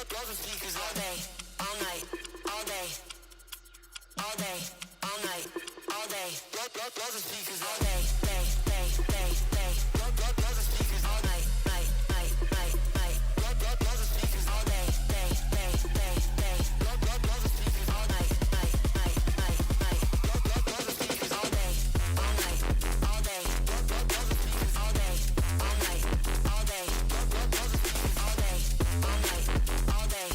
blow the speakers all day, all night, all day, all day, all night, all day. Blow the speakers all day, day, day, day, day. Blow the speakers all night, night, night, night, night. Blow the speakers all day, day, day, day, day. Blow the speakers all night, night, night, night, night. Blow the speakers all day, all night, all day. Blow the speakers all day, all night, all day. Blow the speakers all day, all night, all day.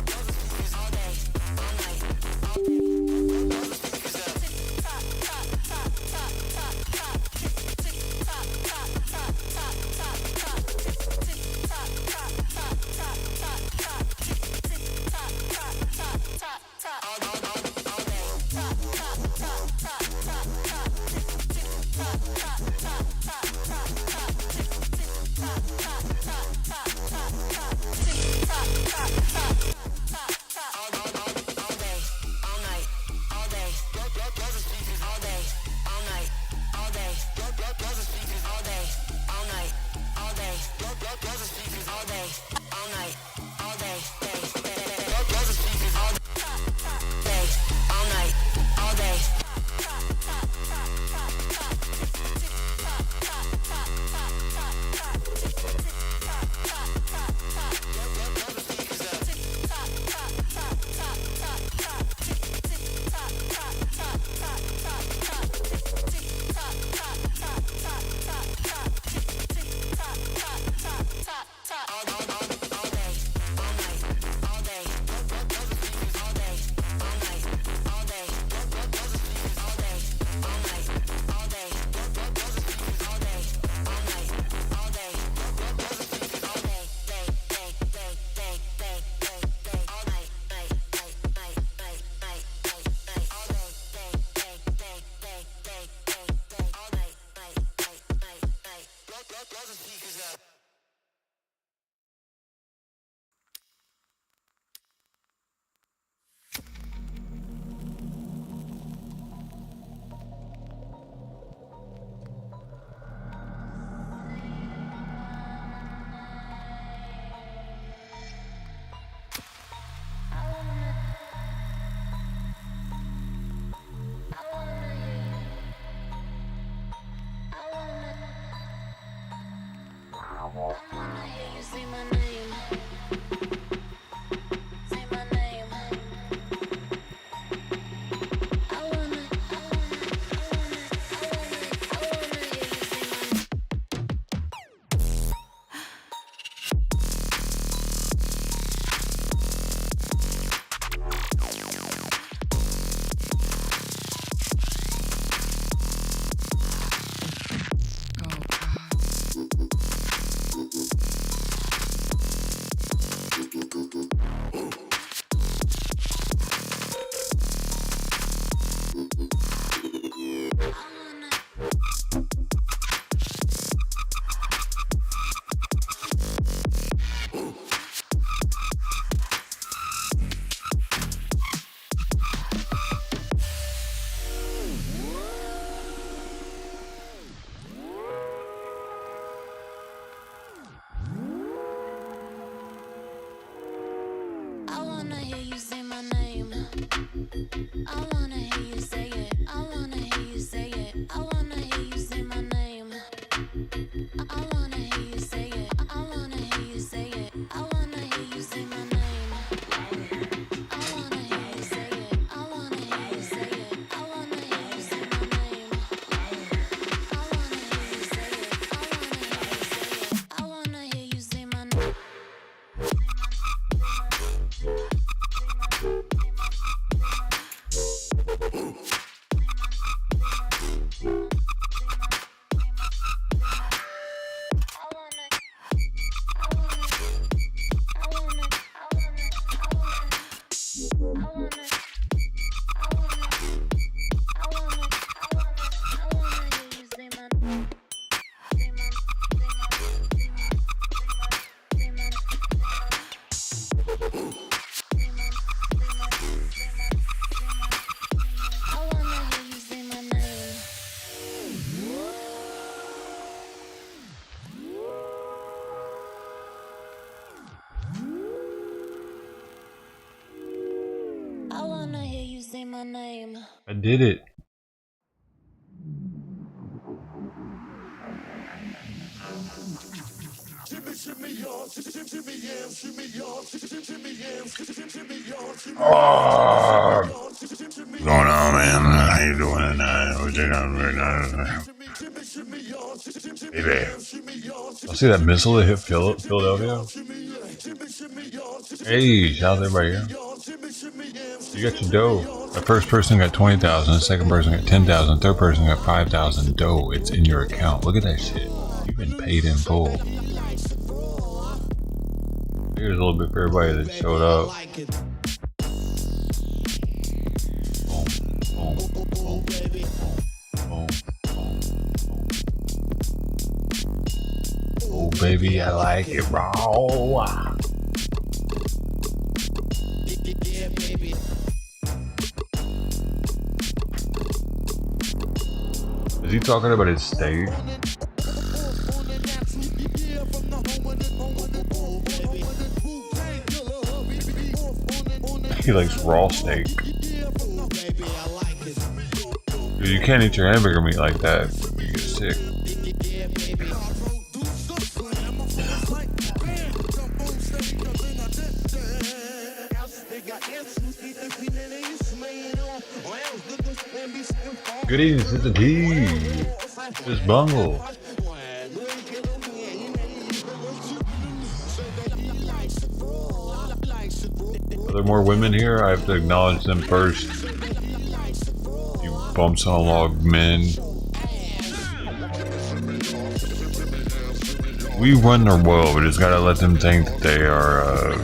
Blow the speakers all day, all night, all day. Blow the speakers up. did it. Oh, what's going on, man? How you doing tonight? What you doing right now? Baby. I'll see that missile that hit Philadelphia? Hey, how's everybody here? You got your dough. The first person got 20,000, the second person got 10,000, third person got 5,000 dough. It's in your account. Look at that shit. You've been paid in full. Here's a little bit for everybody that showed up. Boom, boom, boom, boom, boom, boom. Oh, baby, I like it raw. Is he talking about his steak? He likes raw steak. Dude, you can't eat your hamburger meat like that. You get sick. Good evening, Sister T. Just bungle. Are there more women here? I have to acknowledge them first. You bumps on a log men. We run their world, we just gotta let them think that they are,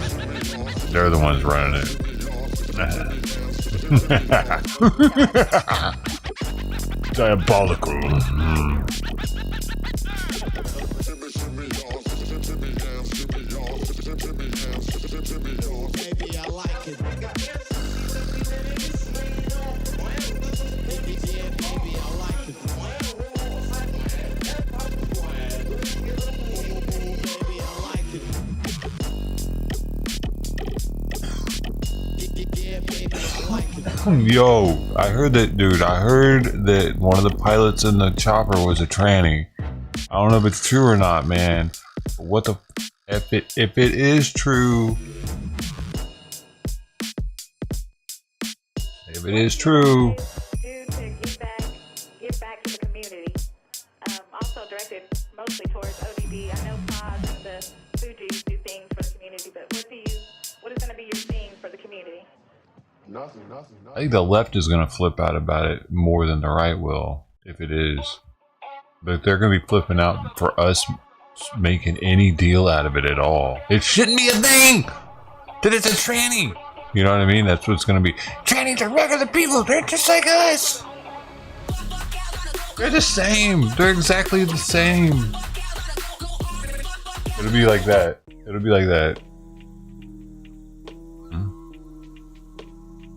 they're the ones running it. Diabolical. Yo, I heard that, dude. I heard that one of the pilots in the chopper was a tranny. I don't know if it's true or not, man. But what the? If it is true, if it is true. To give back to the community. Also directed mostly towards ODB. I know Paz and the Fugees do things for the community, but what is going to be your thing for the community? Nothing. I think the left is going to flip out about it more than the right will, if it is. But they're going to be flipping out for us making any deal out of it at all. It shouldn't be a thing that it's a tranny. You know what I mean? That's what it's going to be. Trannies are regular people. They're just like us. They're the same. They're exactly the same. It'll be like that. It'll be like that.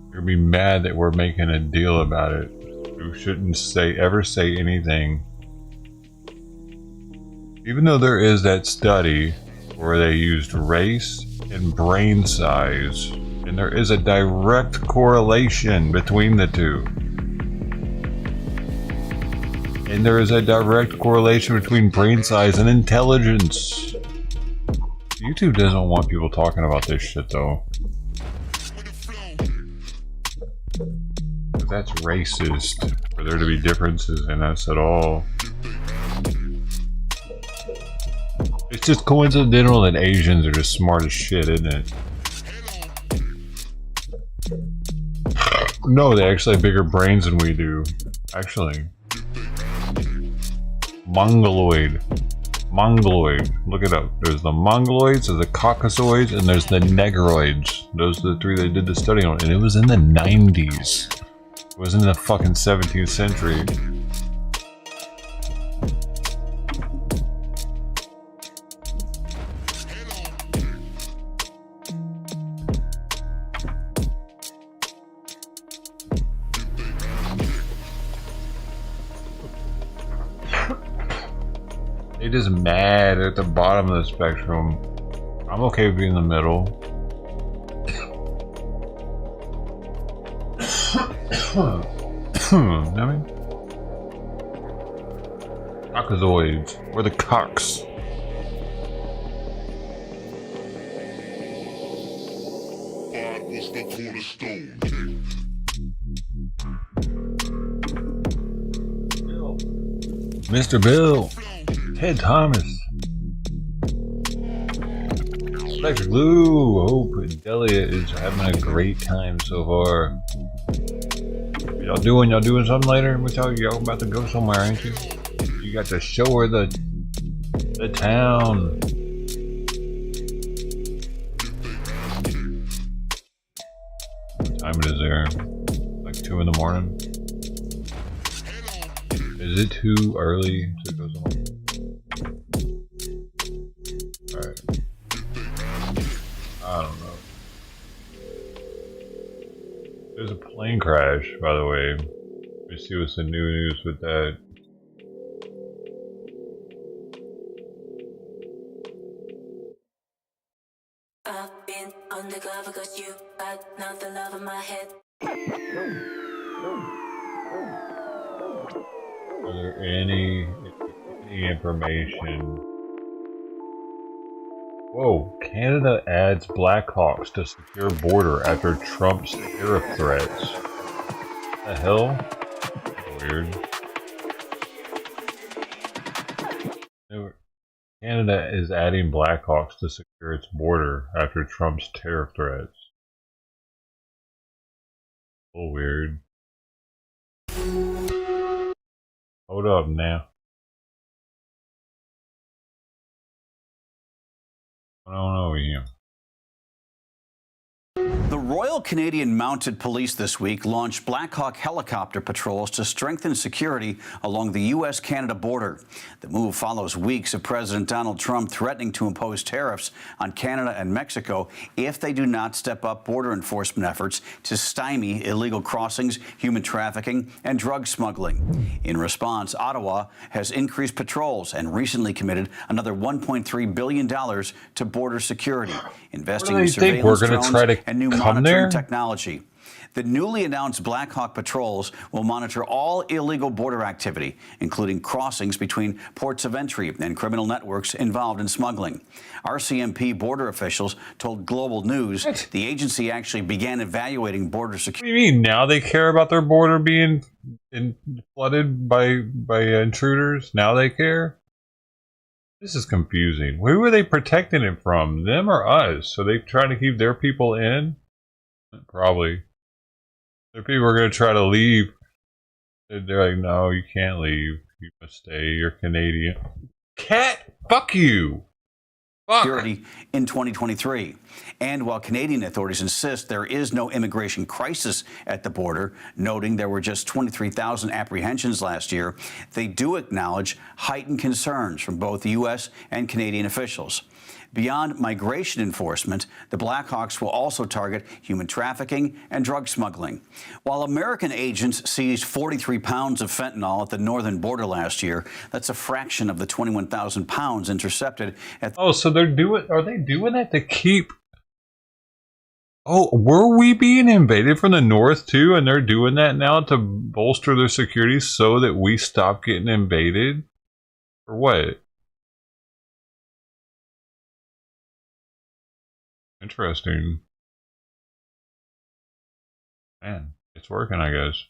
You're gonna be mad that we're making a deal about it. You shouldn't ever say anything. Even though there is that study where they used race and brain size, and there is a direct correlation between the two. And there is a direct correlation between brain size and intelligence. YouTube doesn't want people talking about this shit though. That's racist for there to be differences in us at all. It's just coincidental that Asians are just smart as shit, isn't it? No, they actually have bigger brains than we do. Actually. Mongoloid. Look it up. There's the Mongoloids, there's the Caucasoids, and there's the Negroids. Those are the three they did the study on, and it was in the 90s. It was in the fucking 17th century. They're just mad at the bottom of the spectrum. I'm okay with being in the middle. I mean, cockazoids. We're the cocks. Mr. Bill. Ted Thomas. Electric Lou. Hope Delia is having a great time so far. Y'all doing something later? Y'all about to go somewhere, ain't you? You got to show her the town. What time it is there? Like 2 in the morning? Is it too early to go somewhere? Alright. I don't know. There's a plane crash, by the way. Let me see what's the new news with that. I've been undercover cause you got not the love of my head. Are there any information? Whoa, Canada adds Blackhawks to secure border after Trump's tariff threats. The hell? Weird. Canada is adding Blackhawks to secure its border after Trump's tariff threats. Oh, weird. Hold up now. I don't know you. The Royal Canadian Mounted Police this week launched Black Hawk helicopter patrols to strengthen security along the U.S.-Canada border. The move follows weeks of President Donald Trump threatening to impose tariffs on Canada and Mexico if they do not step up border enforcement efforts to stymie illegal crossings, human trafficking, and drug smuggling. In response, Ottawa has increased patrols and recently committed another $1.3 billion to border security, investing in surveillance drones and new monitoring technology. The newly announced Black Hawk patrols will monitor all illegal border activity, including crossings between ports of entry and criminal networks involved in smuggling. RCMP border officials told Global News the agency actually began evaluating border security. What do you mean? Now they care about their border being flooded by intruders? Now they care? This is confusing. Who are they protecting it from? Them or us? So they trying to keep their people in? Probably. Their people are going to try to leave. They're like, no, you can't leave. You must stay. You're Canadian. Cat, fuck you. Fuck. Security in 2023. And while Canadian authorities insist there is no immigration crisis at the border, noting there were just 23,000 apprehensions last year, they do acknowledge heightened concerns from both U.S. and Canadian officials. Beyond migration enforcement, the Blackhawks will also target human trafficking and drug smuggling. While American agents seized 43 pounds of fentanyl at the northern border last year, that's a fraction of the 21,000 pounds intercepted at... Oh, so are they doing that to keep... Oh, were we being invaded from the north too? And they're doing that now to bolster their security so that we stop getting invaded? Or what? Interesting. Man, it's working, I guess.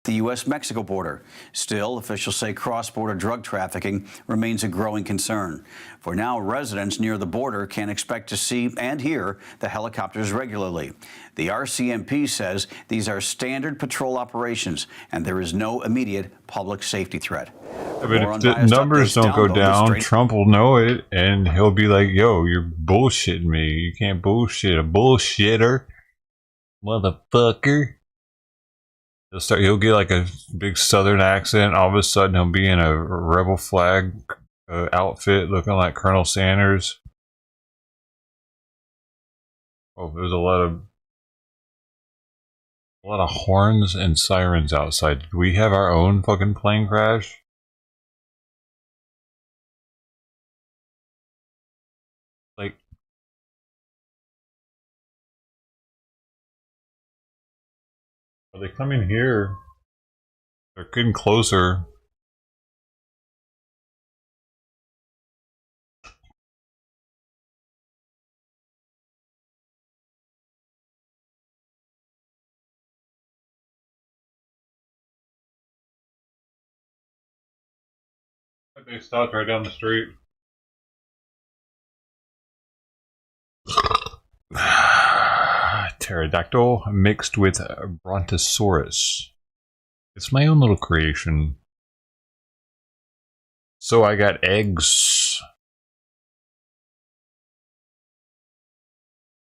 The U.S.-Mexico border. Still, officials say cross-border drug trafficking remains a growing concern. For now, residents near the border can expect to see and hear the helicopters regularly. The RCMP says these are standard patrol operations and there is no immediate public safety threat. I mean, if the numbers don't go down, Trump will know it and he'll be like, yo, you're bullshitting me. You can't bullshit a bullshitter. Motherfucker. He'll get like a big southern accent. All of a sudden, he'll be in a rebel flag outfit looking like Colonel Sanders. Oh, there's a lot of horns and sirens outside. Do we have our own fucking plane crash? Like, are they coming here? They're getting closer. They stopped right down the street. Pterodactyl mixed with Brontosaurus. It's my own little creation. So I got eggs.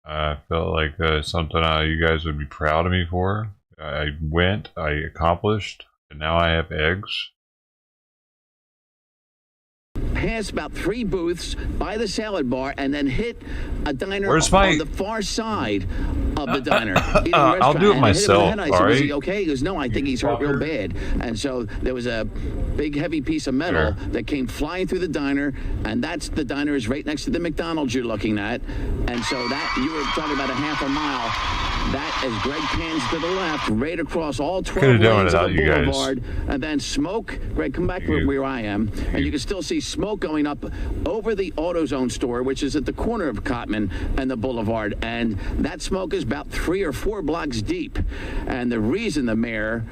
I felt like something you guys would be proud of me for. I went, I accomplished, and now I have eggs. Pass about 3 booths by the salad bar and then hit a diner on the far side of the diner. I'll do it myself. I said, "Was he okay?" He goes, "No, I think he's hurt real bad." And so there was a big, heavy piece of metal that came flying through the diner, and the diner is right next to the McDonald's you're looking at. And so that you were talking about a half a mile. That, as Greg pans to the left, right across all 12 lanes of the boulevard, and then smoke. Greg, come back where I am, and you can still see smoke going up over the AutoZone store, which is at the corner of Cotman and the boulevard, and that smoke is about 3 or 4 blocks deep. And the reason the mayor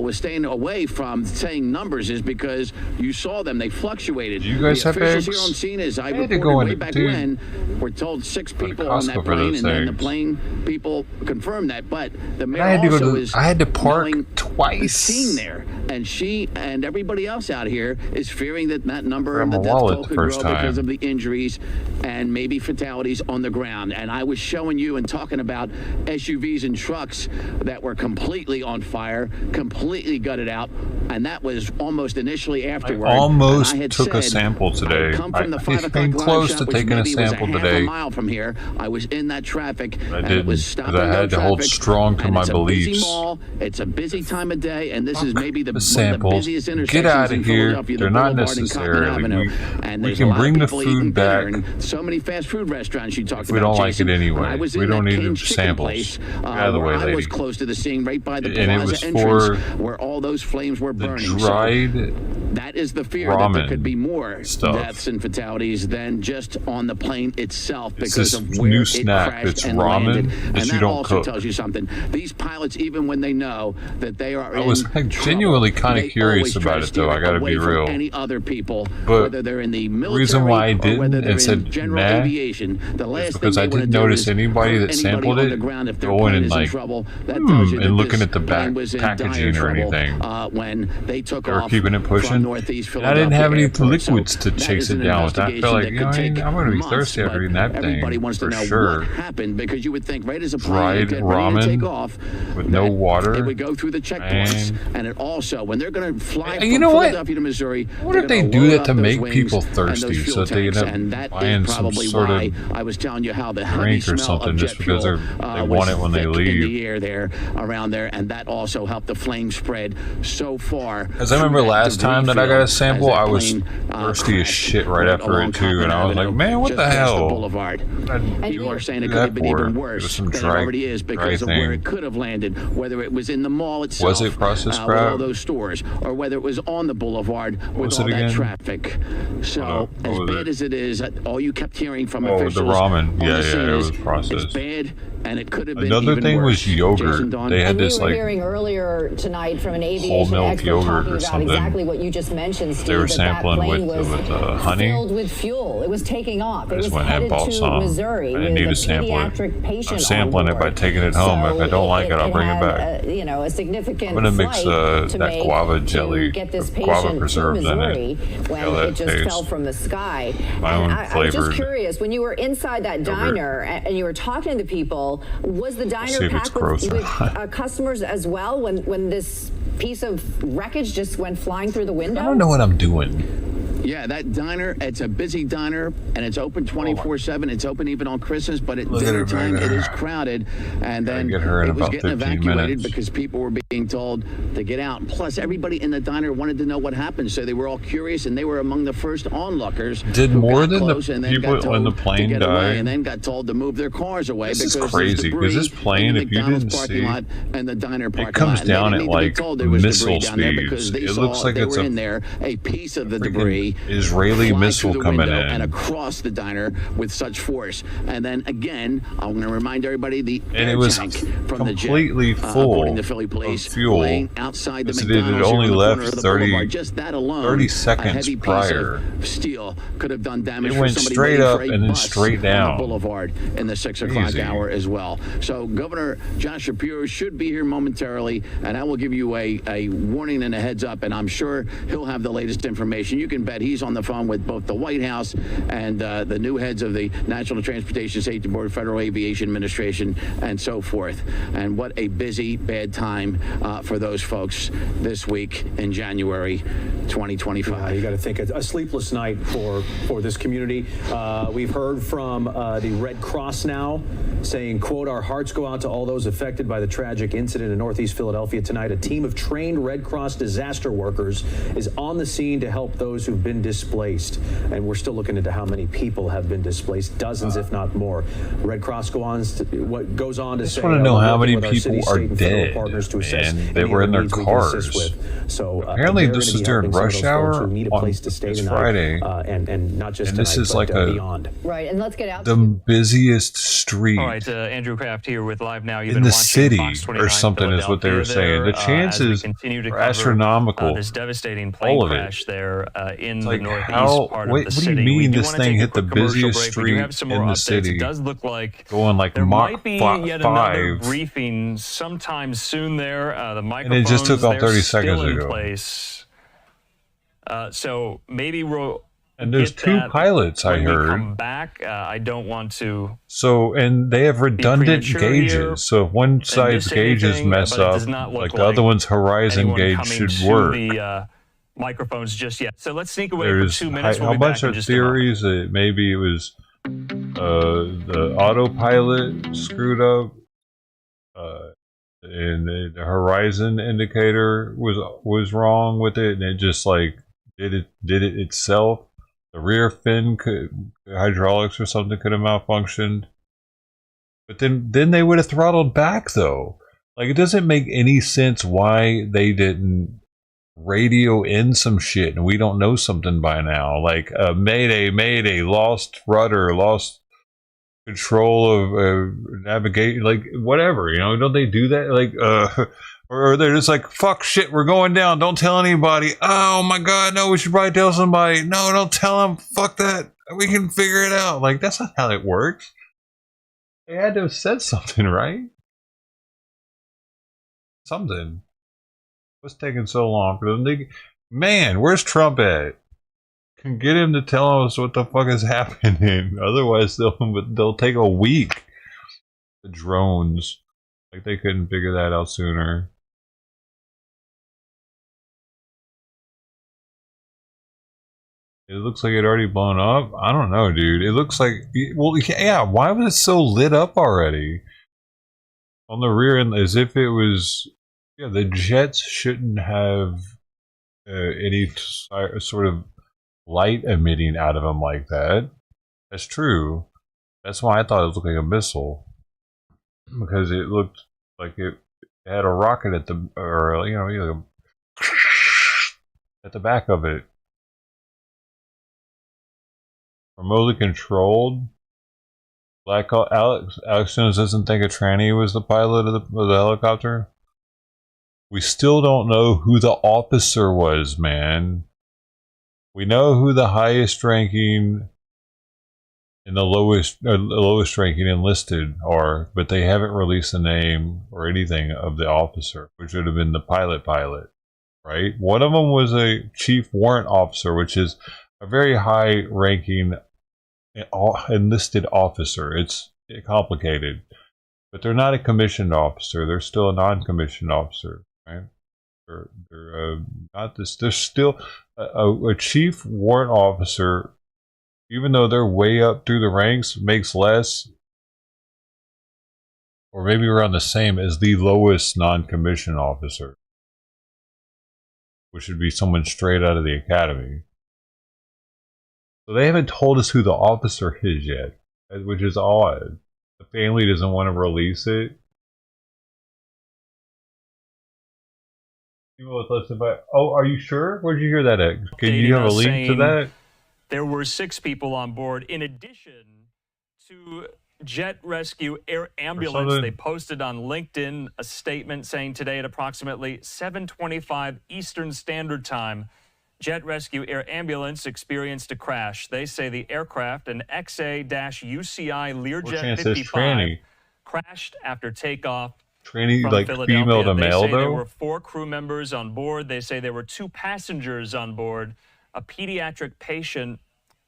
was staying away from saying numbers is because you saw them; they fluctuated. Do you guys have eggs? Here on scene, as I reported way back when, we're told 6 people on that plane, and then the plane people confirm that, but the mayor I had to park twice. Seeing there, and she and everybody else out here is fearing that number of the death toll could grow because of the injuries and maybe fatalities on the ground. And I was showing you and talking about SUVs and trucks that were completely on fire, completely gutted out, and that was almost initially afterward. I almost took a sample today. I came close to taking a sample today. A mile from here, I was in that traffic, I didn't, because I had to hold strong to my beliefs. It's a busy time of day, and this is maybe one of the samples. busiest intersections Get out of in here. Philadelphia. They're not necessary. We can bring the food back. So many fast food restaurants you talked about. We don't like Jason. it anyway. We don't need samples. Place, Get out of the way, lady. I was close to the scene, right by the and plaza entrance, where all those flames were burning. Dried that is the fear that there could be more deaths and fatalities than just on the plane itself because of where new it snack crashed and ramen landed. that And you that don't also cook. tells you something. These pilots, even when they know that they are I was genuinely kind of curious about it, though. I got to be real. Any other people, but whether they're in the military reason why I or didn't whether they're and said in general nah aviation, the last because thing I they wanna didn't do notice is anybody hurt that sampled anybody it on the ground if their going plane and is in like trouble. That tells you that and looking this at the back plane was in packaging dire or trouble, anything. when they took They were off keeping it from pushing. Northeast And I didn't Philadelphia have any Airport. liquids to That chase is it an down with. I feel like, investigation that could I'm going to be take thirsty months, after eating that everybody thing wants to for know sure. what happened, because you would think right as a plane Dried get ready to take ramen off with no water. it would go through the checkpoints, and it also, when they're going to fly from you know what? Philadelphia to Missouri, What if they do that to make people thirsty so that they end and up that buying is some probably sort why of I was telling you how the heavy drink or smell something of just jet because fuel, they want it when they thick leave. in the air there, around there, and that also helped the flame spread so far. Because I remember last time that I got a sample, I was thirsty as shit right after it too, and I was like, man, what the hell? Boulevard. People are saying it do could have that been for? even It worse was some than it dry- already is because of dry where thing. it could have landed, whether it was in the mall itself, Was it processed with all crab? those stores, or whether it was on the boulevard with was all it that again? traffic. So, What as was bad it? as it is, all you kept hearing from Oh, the officials ramen. on Yeah, the scene it is, was processed. it's bad, and it could have been Another even thing worse. was yogurt. Jason, Dawn? They had And we this were like hearing earlier tonight from an whole aviation milk expert yogurt talking or about something. exactly what you just mentioned, Steve. They were that sampling plane with was honey. filled with fuel. It was taking off. I It just was went and headed bought to some. Missouri I didn't with need a to sample it. pediatric patient I'm sampling on it by board. taking it home. If I don't like it, I'll bring it had, back. a significant I'm gonna mix flight to that make guava to jelly, get this guava patient to preserves in it. Missouri when Feel that it just taste. fell from the sky. My And own I was just flavored curious, when you were inside that diner and you were talking to people, was the see diner if it's packed gross or with not. customers as well when this piece of wreckage just went flying through the window? I don't know what I'm doing. Yeah, that diner, it's a busy diner, and it's open 24/7. It's open even on Christmas, but at dinner time, it is crowded. And then it was getting evacuated because people were being told to get out. Plus, everybody in the diner wanted to know what happened, so they were all curious, and they were among the first onlookers. Did more than the people on the plane die? And then got told to move their cars away because there's crazy. Because this plane, if you didn't see, and the diner it comes down at like missile speeds. It looks like it's a piece of the debris Israeli missile coming in and across the diner with such force. And then again, I'm going to remind everybody the air tank from the jet, completely full according to Philly police, of fuel. laying outside the It McDonald's only on the left corner of the 30, boulevard. Just that alone, 30 a seconds heavy prior. piece of steel could have done damage. It went for somebody straight waiting up for a and then bus straight down on the boulevard in the 6 o'clock hour as well. So Governor Josh Shapiro should be here momentarily, and I will give you a warning and a heads up, and I'm sure he'll have the latest information. You can bet he's on the phone with both the White House and the new heads of the National Transportation Safety Board, Federal Aviation Administration, and so forth. And what a busy, bad time for those folks this week in January 2025. You got to think a sleepless night for this community. We've heard from the Red Cross now saying, quote, "Our hearts go out to all those affected by the tragic incident in Northeast Philadelphia tonight. A team of trained Red Cross disaster workers is on the scene to help those who've been displaced." And we're still looking into how many people have been displaced, dozens if not more. Red Cross goes on to say, I just want to know how many people are dead, and they were in their cars. So apparently this is during rush hour on it's Friday, and not just and this tonight, is like beyond. Right, and let's get out the busiest street All right, Andrew Kraft here with Live Now. You've in been the watching city Fox 29 or something is what they were saying. The chances are astronomical. This devastating plane crash there in the northeast part of the what city. do you mean this thing hit the busiest street in the city? It does look like going like there Mach might be 5. yet another briefing sometime soon there. The microphones, and it just took off 30 seconds still in ago. Place. So maybe we'll. And there's two pilots, I heard. Come back. I don't want to. So, and they have redundant gauges. Here, so if one side's gauges mess up, like the other one's horizon gauge should work. The microphones just yet. So let's sneak away There's for 2 minutes. a bunch of theories that maybe it was the autopilot screwed up, and the horizon indicator was wrong with it, and it just like did it itself. The rear fin hydraulics or something could have malfunctioned. But then they would have throttled back though. Like it doesn't make any sense why they didn't radio in some shit and we don't know something by now. Like mayday, lost rudder, lost control of navigation, like whatever, don't they do that? Like or they're just like, fuck shit, we're going down, don't tell anybody. Oh my god, no, we should probably tell somebody. No, don't tell them, fuck that, we can figure it out. Like that's not how it works. They had to have said something, right? Something. What's taking so long for them? Man, where's Trump at? Can get him to tell us what the fuck is happening. Otherwise, they'll take a week. The drones, like they couldn't figure that out sooner. It looks like it already blown up. I don't know, dude. It looks like, well, yeah. Why was it so lit up already on the rear end? As if it was. Yeah, the jets shouldn't have any sort of light emitting out of them like that. That's true. That's why I thought it looked like a missile, because it looked like it had a rocket at the, or at the back of it. Remotely controlled. Alex Jones doesn't think a tranny was the pilot of the helicopter. We still don't know who the officer was, man. We know who the highest ranking and the lowest ranking enlisted are, but they haven't released the name or anything of the officer, which would have been the pilot, right? One of them was a chief warrant officer, which is a very high ranking enlisted officer. It's complicated, but they're not a commissioned officer. They're still a non-commissioned officer, right? They're not this. They're still a chief warrant officer, even though they're way up through the ranks, makes less, or maybe around the same as the lowest non-commissioned officer, which would be someone straight out of the academy. So they haven't told us who the officer is yet, which is odd. The family doesn't want to release it. Oh, are you sure? Where'd you hear that at? Can you have a link to that? There were 6 people on board, in addition to jet rescue air ambulance. They posted on LinkedIn a statement saying today at approximately 7:25 Eastern Standard Time, jet rescue air ambulance experienced a crash. They say the aircraft, an XA-UCI Learjet 55, crashed after takeoff. Tranny, like female to male, though? There were 4 crew members on board. They say there were 2 passengers on board, a pediatric patient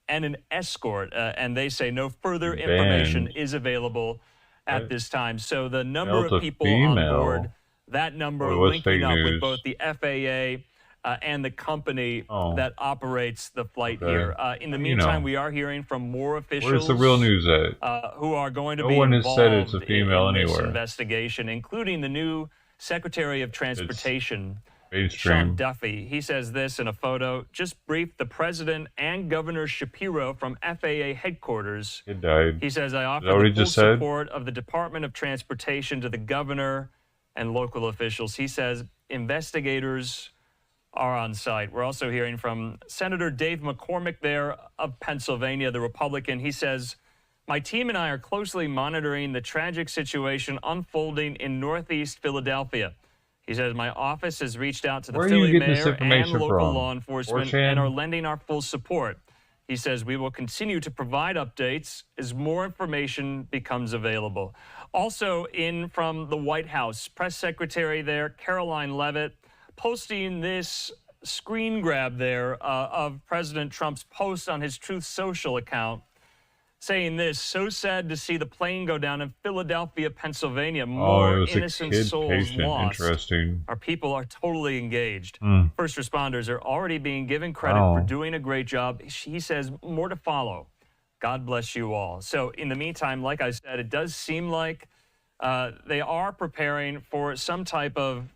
and an escort. And they say no further information is available at this time. So the number of people on board, that number linking up with both the FAA and the company that operates the flight here. In the meantime, we are hearing from more officials. Where's the real news at? Who are going to no be one involved has said it's a female in this anywhere. investigation, including the new Secretary of Transportation, mainstream. Sean Duffy. He says this in a photo. Just briefed the president and Governor Shapiro from FAA headquarters. It died. He says, I offer the full support of the Department of Transportation to the governor and local officials. He says investigators are on site. We're also hearing from Senator Dave McCormick there of Pennsylvania, the Republican. He says, my team and I are closely monitoring the tragic situation unfolding in Northeast Philadelphia. He says, my office has reached out to the Philly mayor and local law enforcement and are lending our full support. He says, we will continue to provide updates as more information becomes available. Also in from the White House, press secretary there, Caroline Leavitt, posting this screen grab there of President Trump's post on his Truth Social account, saying this, so sad to see the plane go down in Philadelphia, Pennsylvania. More innocent souls lost. Interesting. Our people are totally engaged. First responders are already being given credit for doing a great job. He says, more to follow. God bless you all. So in the meantime, like I said, it does seem like they are preparing for some type of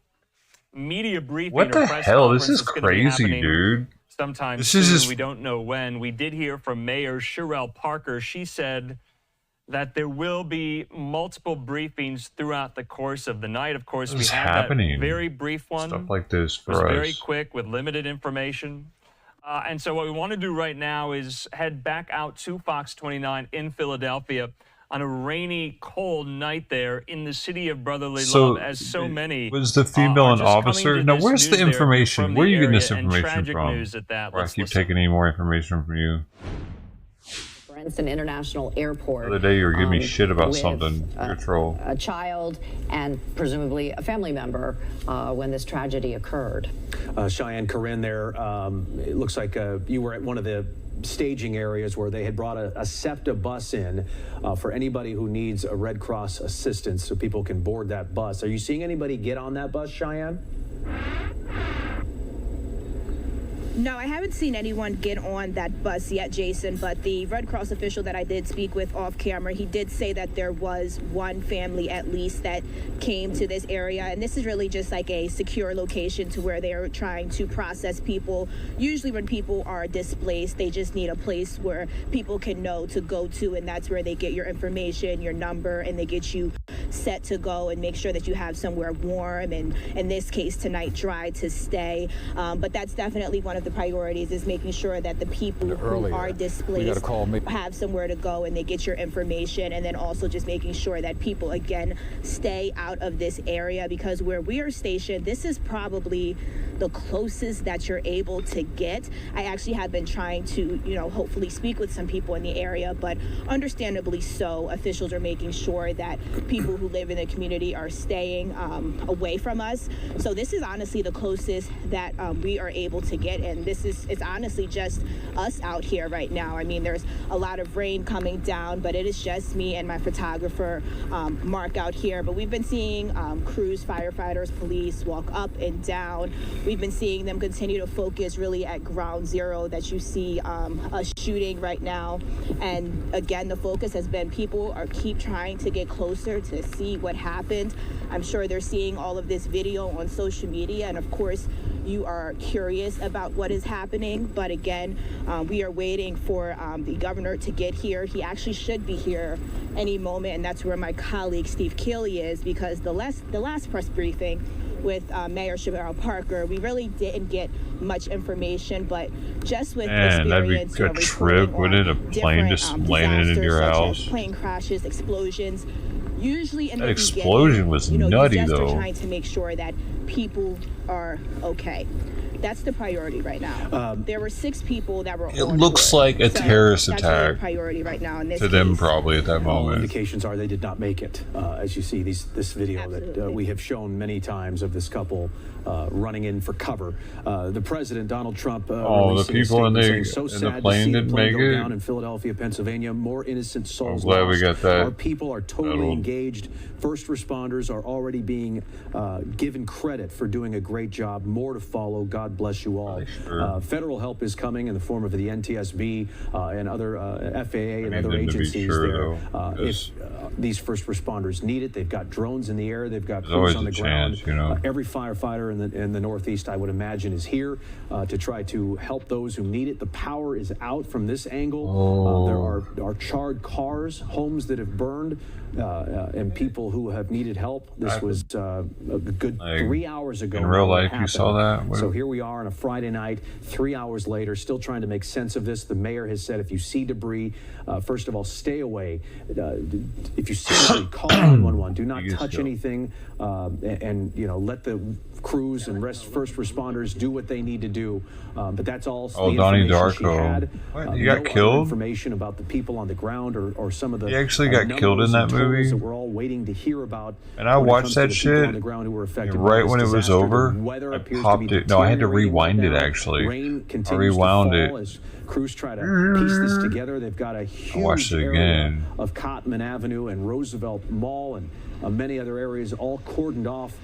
media briefing. What the hell? This is crazy, dude. Sometime soon, we don't know when. We did hear from Mayor Sherelle Parker. She said that there will be multiple briefings throughout the course of the night. Of course, we had that very brief one. Stuff like this for us. It was very quick with limited information. And so what we want to do right now is head back out to Fox 29 in Philadelphia on a rainy, cold night there in the city of brotherly love, as so many was the female an officer? Now, where's the information? Where are you getting this information from? Or I keep taking any more information from you. Princeton International Airport. The other day you were giving me shit about something. You're a troll. A child and presumably a family member when this tragedy occurred. Cheyenne, Corinne there, it looks like you were at one of the staging areas where they had brought a SEPTA bus in for anybody who needs a Red Cross assistance so people can board that bus. Are you seeing anybody get on that bus, Cheyenne? No, I haven't seen anyone get on that bus yet, Jason, but the Red Cross official that I did speak with off camera, he did say that there was one family at least that came to this area, and this is really just like a secure location to where they are trying to process people. Usually when people are displaced, they just need a place where people can know to go to, and that's where they get your information, your number, and they get you set to go and make sure that you have somewhere warm, and in this case tonight, dry to stay. But that's definitely one of the priorities, is making sure that the people who are displaced have somewhere to go and they get your information, and then also just making sure that people again stay out of this area, because where we are stationed, this is probably the closest that you're able to get. I actually have been trying to, hopefully speak with some people in the area, but understandably so, officials are making sure that people who live live in the community are staying away from us. So this is honestly the closest that we are able to get, and it's honestly just us out here right now. I mean, there's a lot of rain coming down, but it is just me and my photographer, Mark, out here. But we've been seeing crews, firefighters, police walk up and down. We've been seeing them continue to focus really at ground zero that you see a shooting right now. And again, the focus has been people keep trying to get closer to see what happened. I'm sure they're seeing all of this video on social media, and of course you are curious about what is happening. But again, we are waiting for the governor to get here. He actually should be here any moment, and that's where my colleague Steve Keeley is, because the last press briefing with Mayor Sherrell Parker, we really didn't get much information, but just with experience, that'd be a trip, wouldn't it? A plane just landing in your house. Plane crashes, explosions. Usually in the explosion was nutty, you just though. are trying to make sure that people are okay. That's the priority right now. There were 6 people that were. It looks like a terrorist attack. Priority right now in this to them, probably at that moment. All indications are they did not make it. As you see, this video Absolutely. that we have shown many times of this couple running in for cover. The president, Donald Trump, the people in the plane didn't make it. Down in Philadelphia, Pennsylvania, more innocent souls. I'm glad we got that. Our people are totally engaged. First responders are already being given credit for doing a great job. More to follow. God bless you all. Sure. Federal help is coming in the form of the NTSB and other FAA and other them to be agencies sure, there. If these first responders need it, they've got drones in the air, they've got There's crews on the always a ground. chance, Every firefighter in the Northeast, I would imagine, is here to try to help those who need it. The power is out from this angle. There are charred cars, homes that have burned, and people who have needed help. This was a good 3 hours ago. In real life, you saw that? So here we are on a Friday night, 3 hours later, still trying to make sense of this. The mayor has said if you see debris, first of all, stay away. If you see debris, call 911. Do not touch anything, and let the crews and first responders do what they need to do. But that's all. Donnie Darko. Had. What? He got killed? Information about the people on the ground or some of the. He actually got killed in that movie. That we're all waiting to hear about. And I watched that shit. Right when it was over, I popped it. No, I had to rewind it actually. I rewound it. As crews try to piece this together. They've got a huge area of Cotman Avenue and Roosevelt Mall and many other areas all cordoned off,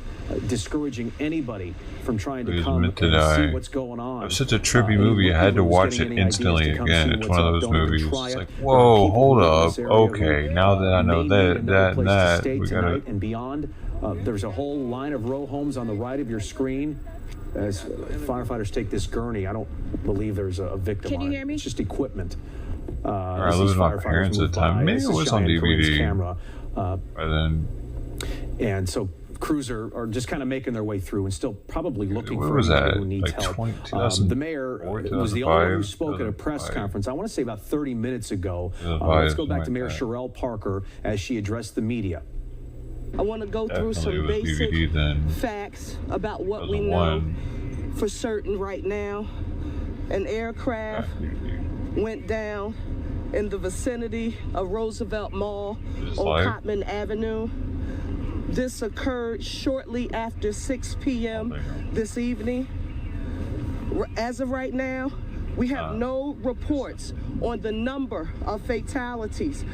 discouraging anybody from trying to come and see what's going on. It was such a trippy movie. I had to watch it instantly again. It's one of those movies. It's like, whoa, hold up. Okay, now that I know that, we gotta. And beyond, there's a whole line of row homes on the right of your screen. As firefighters take this gurney, I don't believe there's a victim. Can you on hear me? It's just equipment. I lived with my parents at the time. Maybe it was on DVD. Camera. By then. And so crews are just kind of making their way through and still probably looking Where for was anybody that? who needs Like help. The mayor was the only one who spoke at a press conference, I want to say about 30 minutes ago. Let's go back to Mayor Sherrell Parker as she addressed the media. I want to go through some basic facts about what we know for certain right now. An aircraft went down in the vicinity of Roosevelt Mall on Cotman Avenue. This occurred shortly after 6 p.m. this evening. As of right now, we have no reports on the number of fatalities.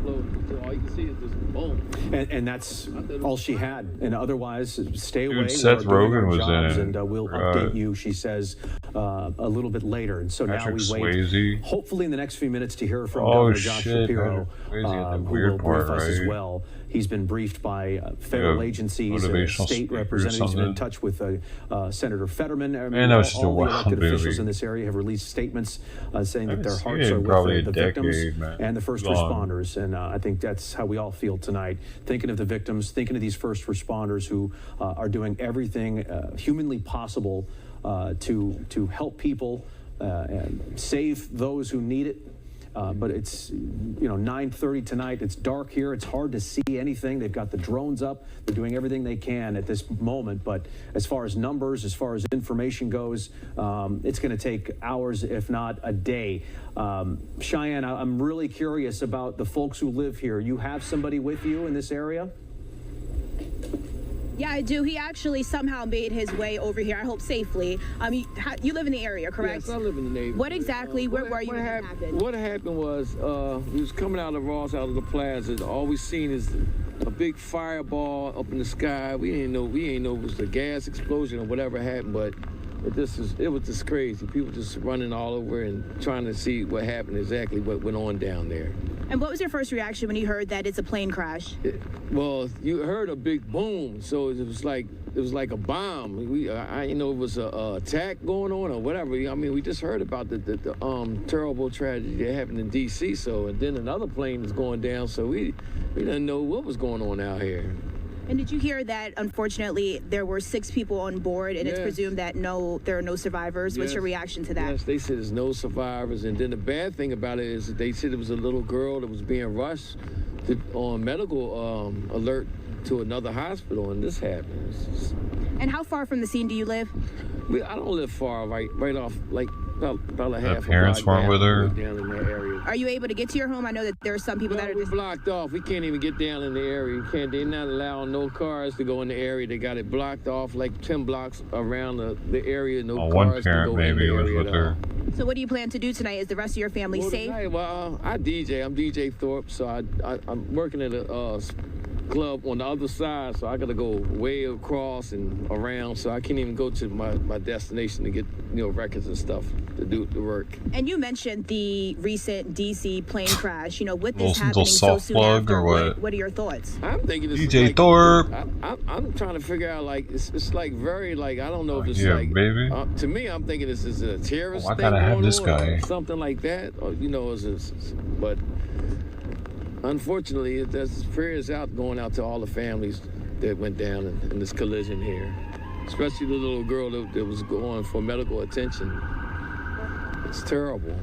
All you can see is this boom. And that's all she had. And otherwise, stay away. Seth Rogen was in it. And we'll update you, she says, a little bit later. And so now we wait, hopefully in the next few minutes, to hear from Governor Josh Shapiro, who will brief us as well. He's been briefed by federal agencies, state representatives. He's been in touch with Senator Fetterman. All the elected officials in this area have released statements saying that their hearts are with the victims and the first responders. And I think that's how we all feel tonight, thinking of the victims, thinking of these first responders who are doing everything humanly possible to help people and save those who need it. But it's 9:30 tonight. It's dark here. It's hard to see anything. They've got the drones up. They're doing everything they can at this moment. But as far as numbers, as far as information goes, it's going to take hours, if not a day. Cheyenne, I'm really curious about the folks who live here. You have somebody with you in this area? Yeah, I do. He actually somehow made his way over here, I hope safely. You live in the area, correct? Yes, I live in the neighborhood. What exactly, where were you when it happened? What happened was, we was coming out of Ross, out of the plaza. All we seen is a big fireball up in the sky. We ain't know it was a gas explosion or whatever happened, but it was just crazy. People just running all over and trying to see what happened, exactly what went on down there. And what was your first reaction when you heard that it's a plane crash? Well, you heard a big boom, so it was like a bomb. I didn't know it was a attack going on or whatever. I mean, we just heard about the terrible tragedy that happened in D.C. So, and then another plane is going down, so we didn't know what was going on out here. And did you hear that, unfortunately, there were 6 people on board, and it's presumed that there are no survivors? What's your reaction to that? Yes, they said there's no survivors. And then the bad thing about it is that they said it was a little girl that was being rushed on medical alert to another hospital, and this happens. And how far from the scene do you live? I don't live far, right off, like about a half. Parents weren't with her. Down in that area. Are you able to get to your home? I know that there are some people that are just blocked off. We can't even get down in the area. They're not allowing no cars to go in the area. They got it blocked off like 10 blocks around the area. No cars one parent can go maybe in the was area with her. So what do you plan to do tonight? Is the rest of your family safe? Tonight, well, I DJ. I'm DJ Thorpe, so I'm working at a club on the other side, so I gotta go way across and around, so I can't even go to my destination to get records and stuff to do the work. And you mentioned the recent DC plane crash. With this Little happening so soon after, or what are your thoughts? I'm thinking it's DJ like, Thorpe. I'm trying to figure out, like, it's like very, like, I don't know if it's like baby. To me, I'm thinking this is a terrorist I thing gotta have going this on guy. or something like that, or but unfortunately, there's prayers going out to all the families that went down in this collision here, especially the little girl that was going for medical attention. It's terrible.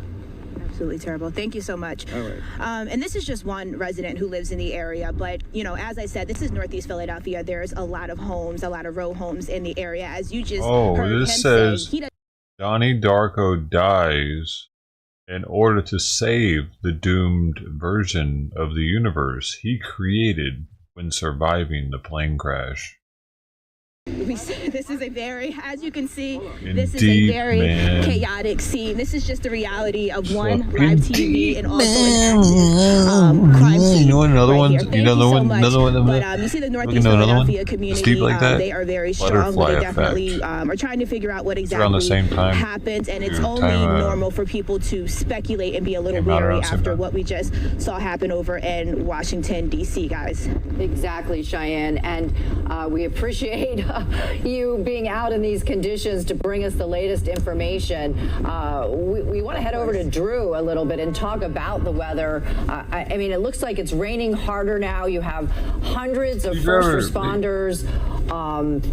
Absolutely terrible. Thank you so much. All right. And this is just one resident who lives in the area, but as I said, this is Northeast Philadelphia. There's a lot of homes, a lot of row homes in the area, as you just heard this him says say. Donnie Darko dies in order to save the doomed version of the universe he created when surviving the plane crash. This is a very, as you can see, Indeed, this is a very man. chaotic scene. This is just the reality of one live TV and also an active crime scene. You know another one? Here. Thank You know so much. another one? But you see the Northeast Philadelphia community, like that? they are very strong. Butterfly They definitely effect. are trying to figure out what around the exactly same time. happens, and it's Dude, only normal for people to speculate and be a little Came out wary around the same after time. what we just saw happen over in Washington, D.C., guys. Exactly, Cheyenne. And we appreciate you being out in these conditions to bring us the latest information. We want to head over to Drew a little bit and talk about the weather. I mean, it looks like it's raining harder now. You have hundreds of first responders,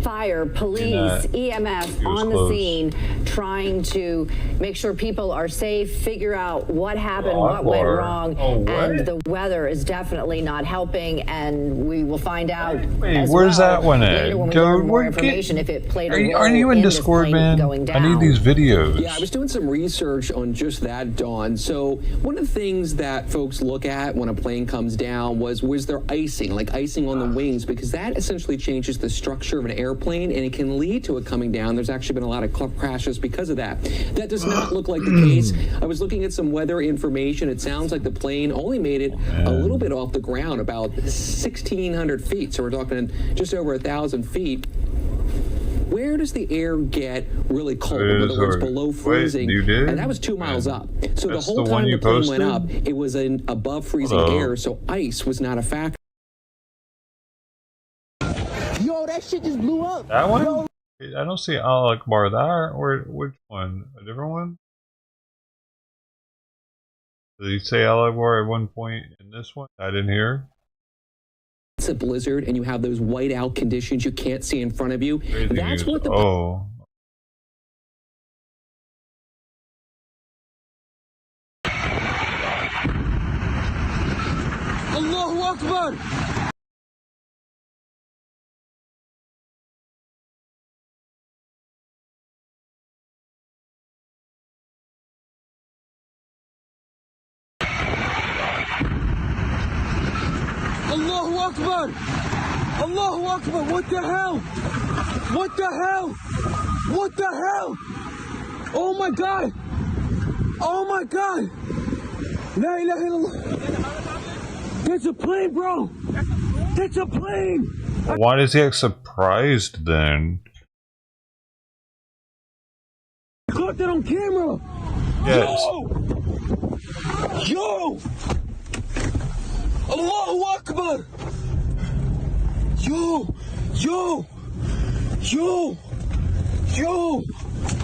fire, police, EMS on the scene trying to make sure people are safe, figure out what happened, what went wrong, and the weather is definitely not helping, and we will find out as where's well that one at? later when we learn more information if it played a role Are you in Discord, man? I need these videos. Yeah, I was doing some research on just that, Dawn. So one of the things that folks look at when a plane comes down was there icing, like icing on the wings, because that essentially changes the structure of an airplane and it can lead to it coming down. There's actually been a lot of crashes because of that. That does not look like the case. I was looking at some weather information. It sounds like the plane only made it a little bit off the ground, about 1,600 feet. So we're talking just over 1,000 feet. Where does the air get really cold? In other words, below freezing. And that was 2 miles up. So the whole time the plane went up, it was in above freezing air, so ice was not a factor. Yo, that shit just blew up. That one? Yo. I don't see Al Akbar there. Or which one? A different one? Did he say Al Akbar at one point in this one? I didn't hear. It's a blizzard and you have those white out conditions you can't see in front of you. That's what the Allahu Akbar. Allahu Akbar. Allahu Akbar, what the hell? What the hell? What the hell? Oh my God. Oh my God. La ilaha illallah. That's a plane, bro. That's a plane. Why does he act surprised then? I caught that on camera. Yes. Yo. Allahu Akbar. Yo.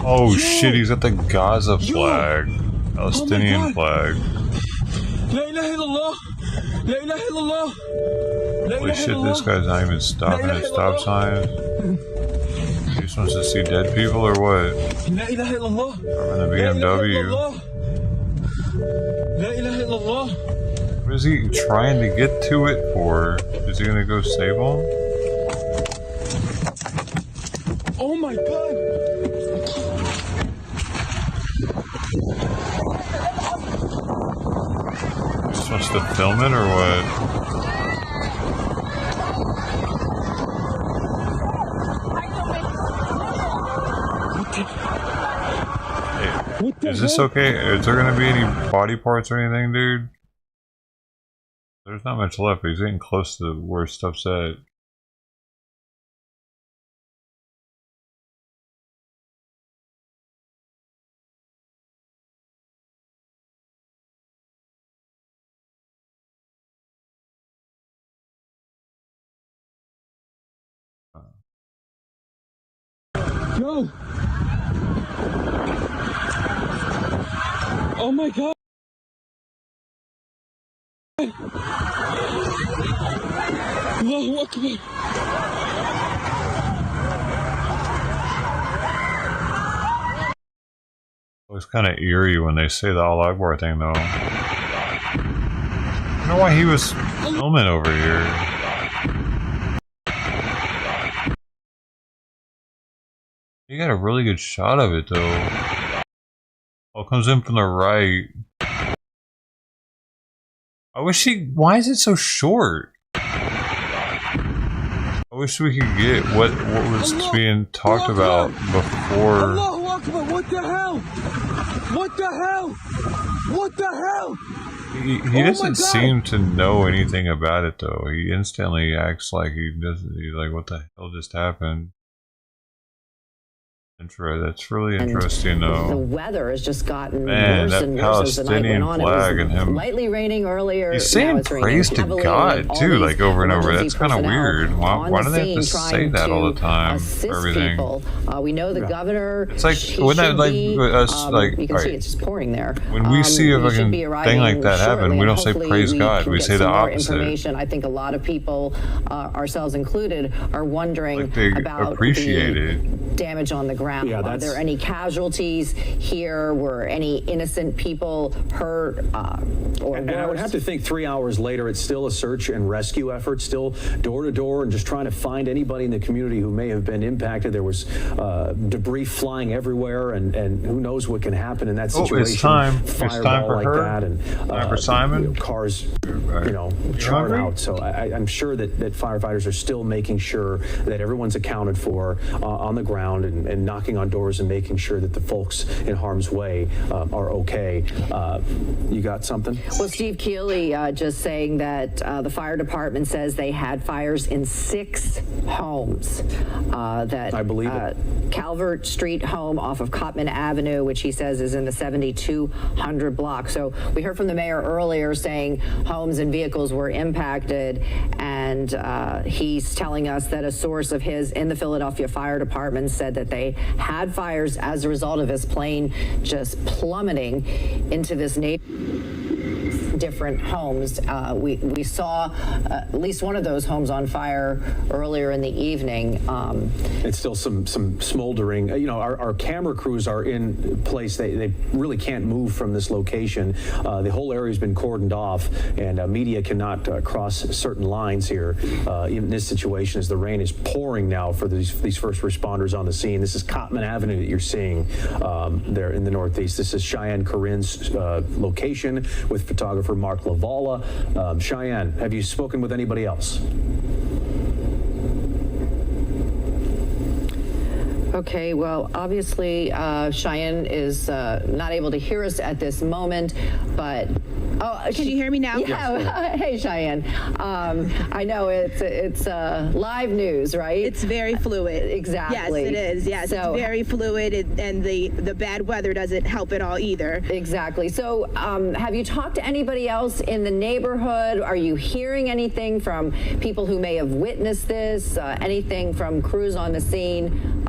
Oh shit, he's got the Gaza flag. Palestinian flag. La ilaha illallah. La ilaha illallah. Holy shit, this guy's not even stopping at stop signs. He just wants to see dead people or what? La ilaha illallah. Or in the BMW. La ilaha illallah. What is he trying to get to it for? Is he gonna go save him? Oh my God. He just wants to film it or what? Hey, is this okay? Is there gonna be any body parts or anything, dude? There's not much left. He's getting close to where stuff's at. Yo. Oh my God. Allahu Akbar. It's kind of eerie when they say the Al Akbar thing, though. I don't know why he was filming over here. He got a really good shot of it, though. Oh, it comes in from the right. I wish he... Why is it so short? I wish we could get what was being talked about before. Allahu Akbar, what the hell? What the hell? What the hell? He doesn't seem to know anything about it, though. He instantly acts like he doesn't. He's like, what the hell just happened? That's really interesting, though. The weather has just gotten Man, worse that and worse as the night went on. flag and him. Lightly raining earlier. He's saying praise to God too, like over and over. That's kind of weird. Why do they have to say that all the time? Everything. We know the governor. It's like when that like us like. You can see it's just pouring there. When we see a fucking thing like that happen, we don't say praise God. We say the opposite. I think a lot of people, ourselves included, are wondering about appreciate the damage on the ground. Yeah, Are there any casualties here? Were any innocent people hurt or and I would have to think 3 hours later, it's still a search and rescue effort, still door to door and just trying to find anybody in the community who may have been impacted. There was debris flying everywhere, and who knows what can happen in that situation. It's time. Fireball it's time for like her. That, and time for Simon. Cars, charred out. So I'm sure that firefighters are still making sure that everyone's accounted for on the ground and knocking on doors and making sure that the folks in harm's way are okay. You got something? Well, Steve Keeley just saying that the fire department says they had fires in 6 homes. That I believe it. Calvert Street home off of Cotman Avenue, which he says is in the 7200 block. So we heard from the mayor earlier saying homes and vehicles were impacted, and he's telling us that a source of his in the Philadelphia Fire Department said that they had fires as a result of his plane just plummeting into this different homes. We saw at least one of those homes on fire earlier in the evening. It's still some smoldering. Our camera crews are in place. They really can't move from this location. The whole area has been cordoned off, and media cannot cross certain lines here. In this situation, as the rain is pouring now for these first responders on the scene. This is Cotman Avenue that you're seeing there in the Northeast. This is Cheyenne Corinne's location with photographer Mark Lavala. Cheyenne, have you spoken with anybody else? Okay, well, obviously, Cheyenne is not able to hear us at this moment, but... Oh, can you hear me now? Yeah. Yes. Hey, Cheyenne. I know it's live news, right? It's very fluid. Exactly. Yes, it is. Yes, so, it's very fluid, and the bad weather doesn't help at all either. Exactly. So, have you talked to anybody else in the neighborhood? Are you hearing anything from people who may have witnessed this? Anything from crews on the scene?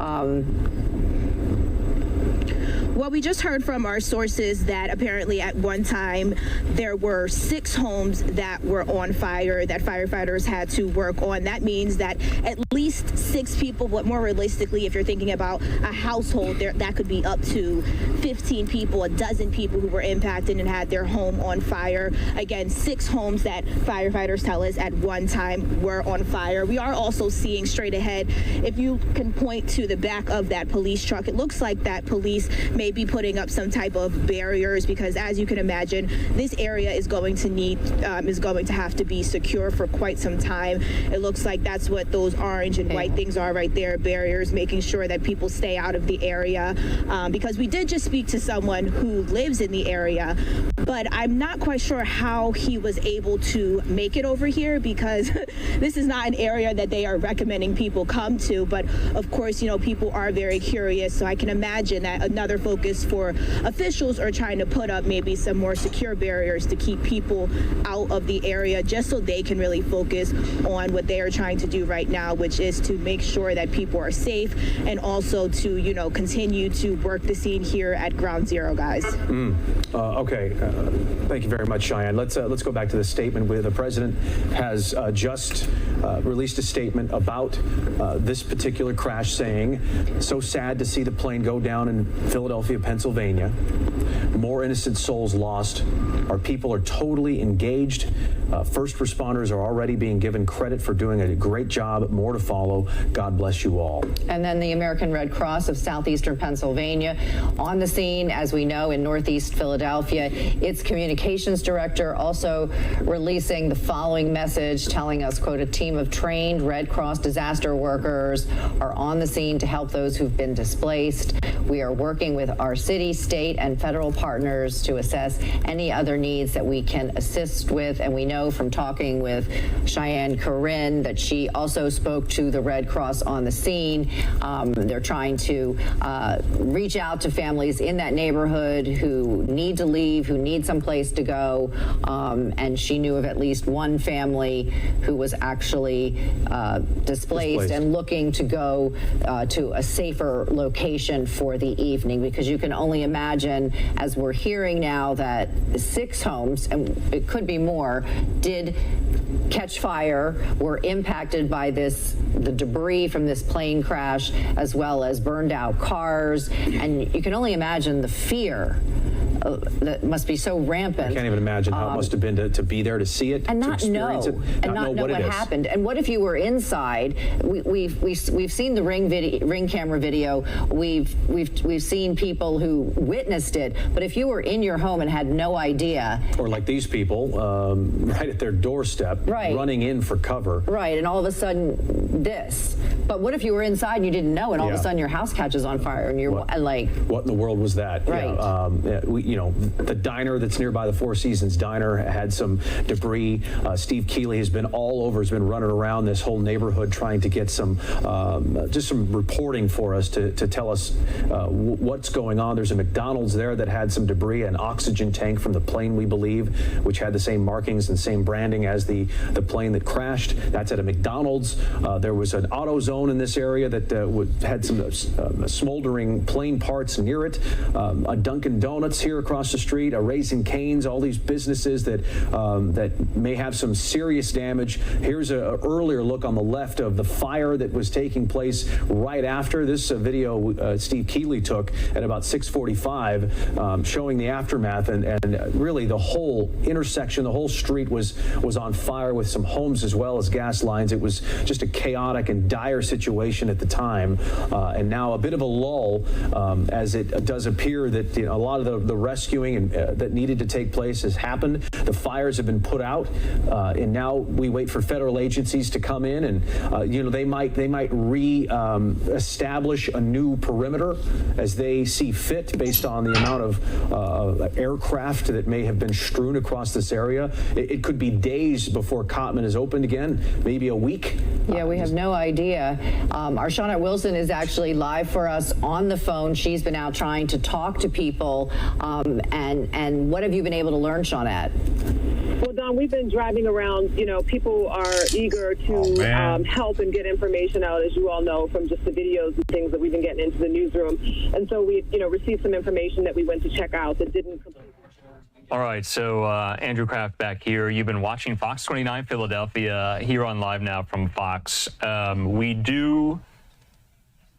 Well, we just heard from our sources that apparently at one time there were 6 homes that were on fire that firefighters had to work on. That means that at least 6 people, but more realistically, if you're thinking about a household, that could be up to 15 people, a dozen people who were impacted and had their home on fire. Again, 6 homes that firefighters tell us at one time were on fire. We are also seeing straight ahead, if you can point to the back of that police truck, it looks like that police may be putting up some type of barriers, because as you can imagine, this area is going to have to be secure for quite some time. It looks like that's what those orange and white things are right there, barriers, making sure that people stay out of the area, because we did just speak to someone who lives in the area, but I'm not quite sure how he was able to make it over here, because this is not an area that they are recommending people come to. But of course, you know, people are very curious, so I can imagine that another focus for officials are trying to put up maybe some more secure barriers to keep people out of the area, just so they can really focus on what they are trying to do right now, which is to make sure that people are safe, and also to, you know, continue to work the scene here at Ground Zero, guys. Okay, thank you very much, Cheyenne. Let's go back to the statement where the president has just released a statement about this particular crash, saying, "So sad to see the plane go down in Philadelphia, Pennsylvania. More innocent souls lost. Our people are totally engaged. First responders are already being given credit for doing a great job. More to follow. God bless you all." And then the American Red Cross of southeastern Pennsylvania on the scene, as we know, in northeast Philadelphia. Its communications director also releasing the following message, telling us, quote, "A team of trained Red Cross disaster workers are on the scene to help those who've been displaced. We are working with our city, state, and federal partners to assess any other needs that we can assist with." And we know from talking with Cheyenne Corinne that she also spoke to the Red Cross on the scene. They're trying to reach out to families in that neighborhood who need to leave, who need someplace to go. And she knew of at least one family who was actually displaced and looking to go to a safer location for the evening, because you can only imagine, as we're hearing now, that 6 homes, and it could be more, did catch fire, were impacted by the debris from this plane crash, as well as burned out cars. And you can only imagine the fear that must be so rampant. I can't even imagine how it must have been to be there, to see it, and to not know, experience it, and not know what happened. And what if you were inside? We've seen the ring camera video. We've seen people who witnessed it. But if you were in your home and had no idea, or like these people, right at their doorstep, running in for cover, right, and all of a sudden this. But what if you were inside and you didn't know, and all of a sudden your house catches on fire, and you're like, what in the world was that? Right. You know, the diner that's nearby, the Four Seasons Diner, had some debris. Steve Keeley has been all over, has been running around this whole neighborhood trying to get some, just some reporting for us to tell us what's going on. There's a McDonald's there that had some debris, an oxygen tank from the plane, we believe, which had the same markings and same branding as the plane that crashed. That's at a McDonald's. There was an AutoZone in this area that had some smoldering plane parts near it. A Dunkin' Donuts here across the street, a Raising Cane's, all these businesses that may have some serious damage. Here's an earlier look on the left of the fire that was taking place right after. This video Steve Keeley took at about 6:45, showing the aftermath, and really the whole intersection, the whole street was on fire, with some homes as well as gas lines. It was just a chaotic and dire situation at the time, and now a bit of a lull, as it does appear that a lot of the rest rescuing and that needed to take place has happened. The fires have been put out, and now we wait for federal agencies to come in, and they might establish a new perimeter as they see fit based on the amount of aircraft that may have been strewn across this area. It could be days before Cottman is opened again, maybe a week. Yeah, we have no idea. Our Shawnette Wilson is actually live for us on the phone. She's been out trying to talk to people. And what have you been able to learn, Shawnette? Well, Don, we've been driving around. People are eager to help and get information out, as you all know, from just the videos and things that we've been getting into the newsroom. And so we, received some information that we went to check out that didn't completely. All right, so Andrew Kraft back here. You've been watching Fox 29 Philadelphia here on Live Now from Fox. We do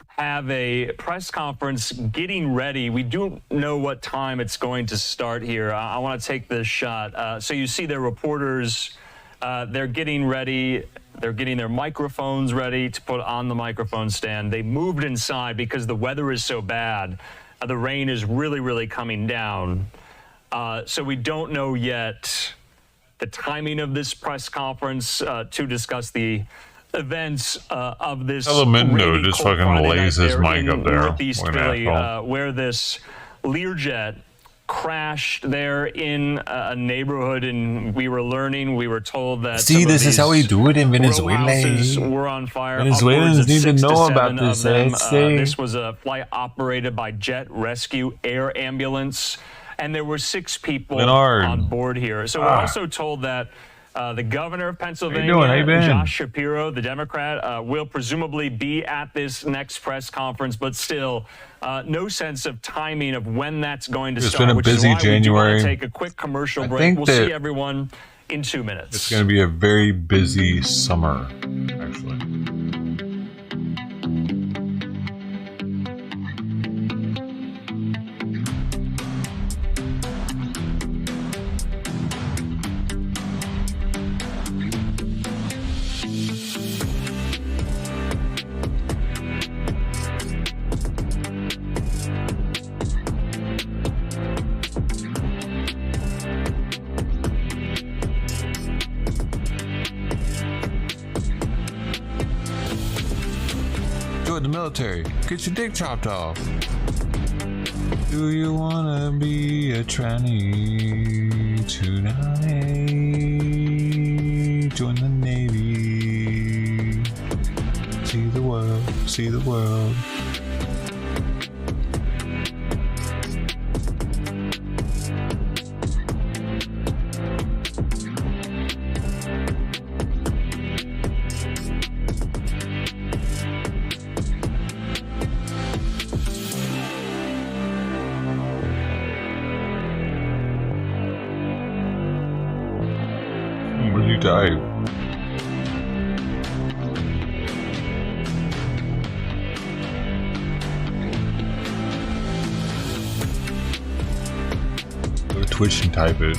have a press conference getting ready. We don't know what time it's going to start here. I want to take this shot. So you see their reporters, they're getting ready. They're getting their microphones ready to put on the microphone stand. They moved inside because the weather is so bad. The rain is really, really coming down. So we don't know yet the timing of this press conference to discuss the events of this. Elemental just fucking lays his mic up there. Northeast Philly, where this Learjet crashed there in a neighborhood, and we were told that this is how we do it in Venezuela. Were on fire. Venezuelans need to know about this. This was a flight operated by Jet Rescue Air Ambulance, and there were 6 people on board here. So we're also told that the governor of Pennsylvania, Josh Shapiro, the Democrat, will presumably be at this next press conference, but still no sense of timing of when that's going to start. It's been a busy January. We do want to take a quick commercial break. We'll see everyone in 2 minutes. It's going to be a very busy summer, actually. The military, get your dick chopped off. Do you wanna be a tranny tonight? Join the Navy. See the world, see the world. Type. Go to Twitch and type it.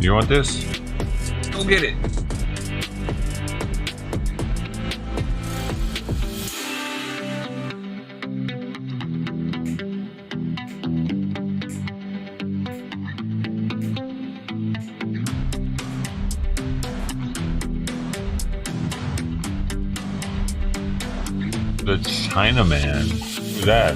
You want this? Go get it. The Chinaman. Who's that?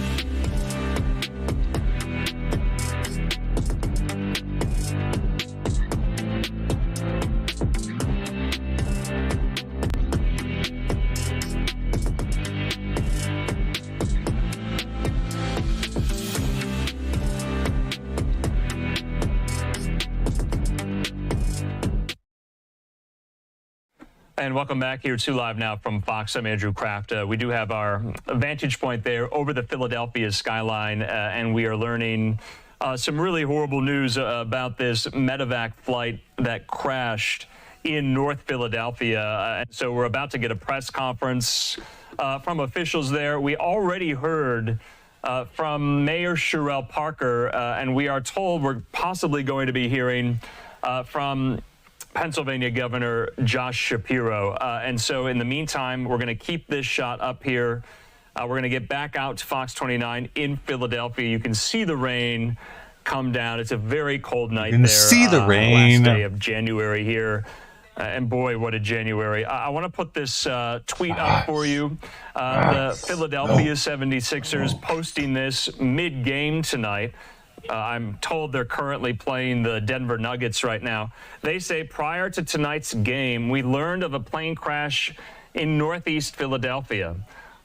And welcome back here to Live Now from Fox. I'm Andrew Kraft. We do have our vantage point there over the Philadelphia skyline, and we are learning some really horrible news about this medevac flight that crashed in North Philadelphia. And so we're about to get a press conference from officials there. We already heard from Mayor Sherrell Parker, and we are told we're possibly going to be hearing from Pennsylvania Governor Josh Shapiro. And so in the meantime, we're going to keep this shot up here. We're going to get back out to Fox 29 in Philadelphia. You can see the rain come down. It's a very cold night there. You can see the rain. Last day of January here. And boy, what a January. I want to put this tweet up for you. The Philadelphia 76ers posting this mid-game tonight. I'm told they're currently playing the Denver Nuggets right now. They say, prior to tonight's game, we learned of a plane crash in Northeast Philadelphia.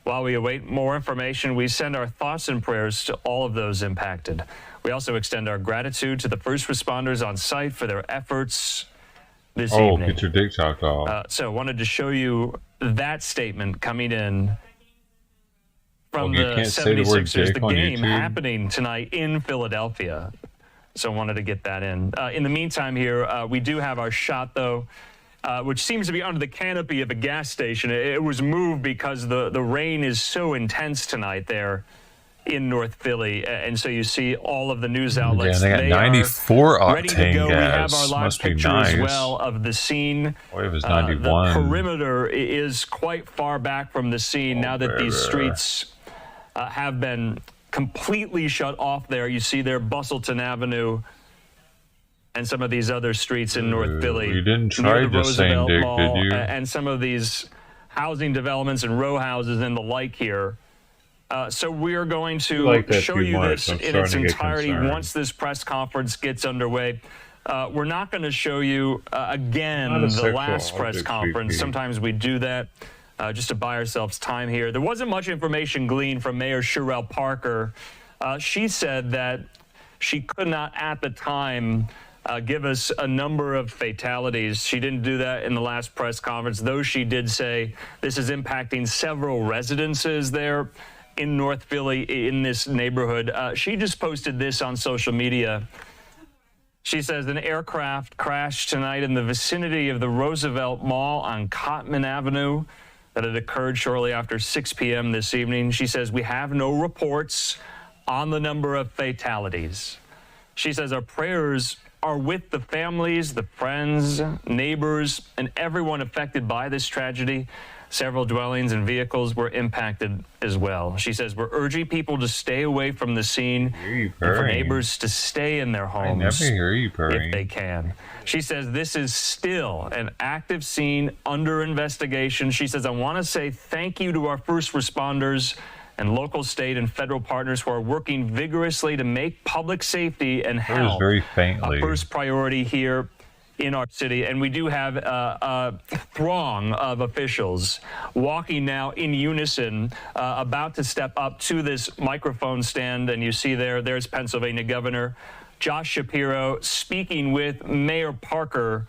While we await more information, we send our thoughts and prayers to all of those impacted. We also extend our gratitude to the first responders on site for their efforts this evening. Get your dick chopped off. So I wanted to show you that statement coming in from the 76ers, the game happening tonight in Philadelphia. So I wanted to get that in. In the meantime here, we do have our shot, though, which seems to be under the canopy of a gas station. It was moved because the rain is so intense tonight there in North Philly. And so you see all of the news outlets. Yeah, they got 94 octane ready to go. gas. We have our live Must be picture nice. as well of the scene. Boy, it was 91. The perimeter is quite far back from the scene now that these streets have been completely shut off there. You see there Bustleton Avenue and some of these other streets in North Philly. You didn't try the same dick, did you? And some of these housing developments and row houses and the like here. So we're going to show you this in its entirety once this press conference gets underway. We're not going to show you, again, the last press conference. Sometimes we do that just to buy ourselves time here. There wasn't much information gleaned from Mayor Sherelle Parker. She said that she could not at the time give us a number of fatalities. She didn't do that in the last press conference, though she did say this is impacting several residences there in North Philly in this neighborhood. She just posted this on social media. She says an aircraft crashed tonight in the vicinity of the Roosevelt Mall on Cottman Avenue. That had occurred shortly after 6 p.m. this evening. She says we have no reports on the number of fatalities. She says our prayers are with the families, the friends, neighbors, and everyone affected by this tragedy. Several dwellings and vehicles were impacted as well. She says we're urging people to stay away from the scene and for neighbors to stay in their homes if they can. She says this is still an active scene under investigation. She says, I want to say thank you to our first responders and local, state, and federal partners who are working vigorously to make public safety and health a first priority here in our city. And we do have a throng of officials walking now in unison, about to step up to this microphone stand. And you see there's Pennsylvania Governor Josh Shapiro speaking with Mayor Parker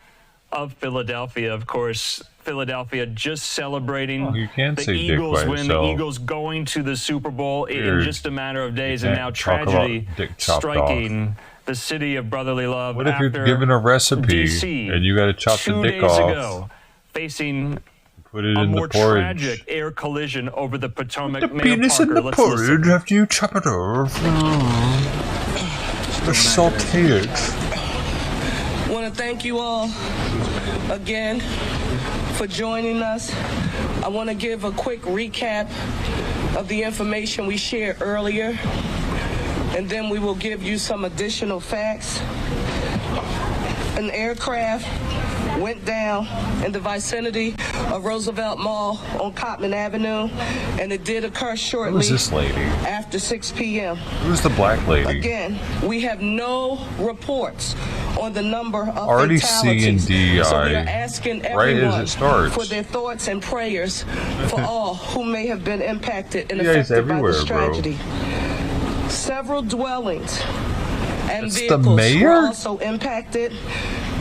of Philadelphia. Of course, Philadelphia just celebrating the Eagles win, the Eagles going to the Super Bowl in just a matter of days, and now tragedy striking the city of brotherly love. What if you're given a recipe and you got to chop the dick off? 2 days ago, facing put it a in more the porridge. tragic air collision over the Potomac. Put the penis in the porridge after you chop it off. Saute it. I want to thank you all again for joining us. I want to give a quick recap of the information we shared earlier, and then we will give you some additional facts. An aircraft went down in the vicinity of Roosevelt Mall on Cottman Avenue, and it did occur shortly after 6 p.m. Who's the black lady? Again, we have no reports on the number of already fatalities. CNDI, so we are asking everyone for their thoughts and prayers for all who may have been impacted and affected by this tragedy. Several dwellings and vehicles were also impacted.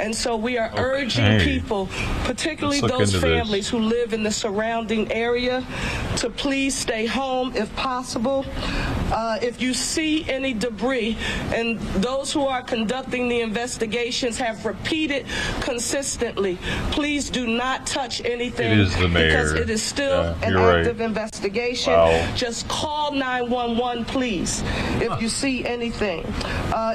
And so we are urging people, particularly those families who live in the surrounding area, to please stay home if possible. If you see any debris, and those who are conducting the investigations have repeated consistently, please do not touch anything. It is the mayor. Because it is still an active investigation. Just call 911, please, if you see anything.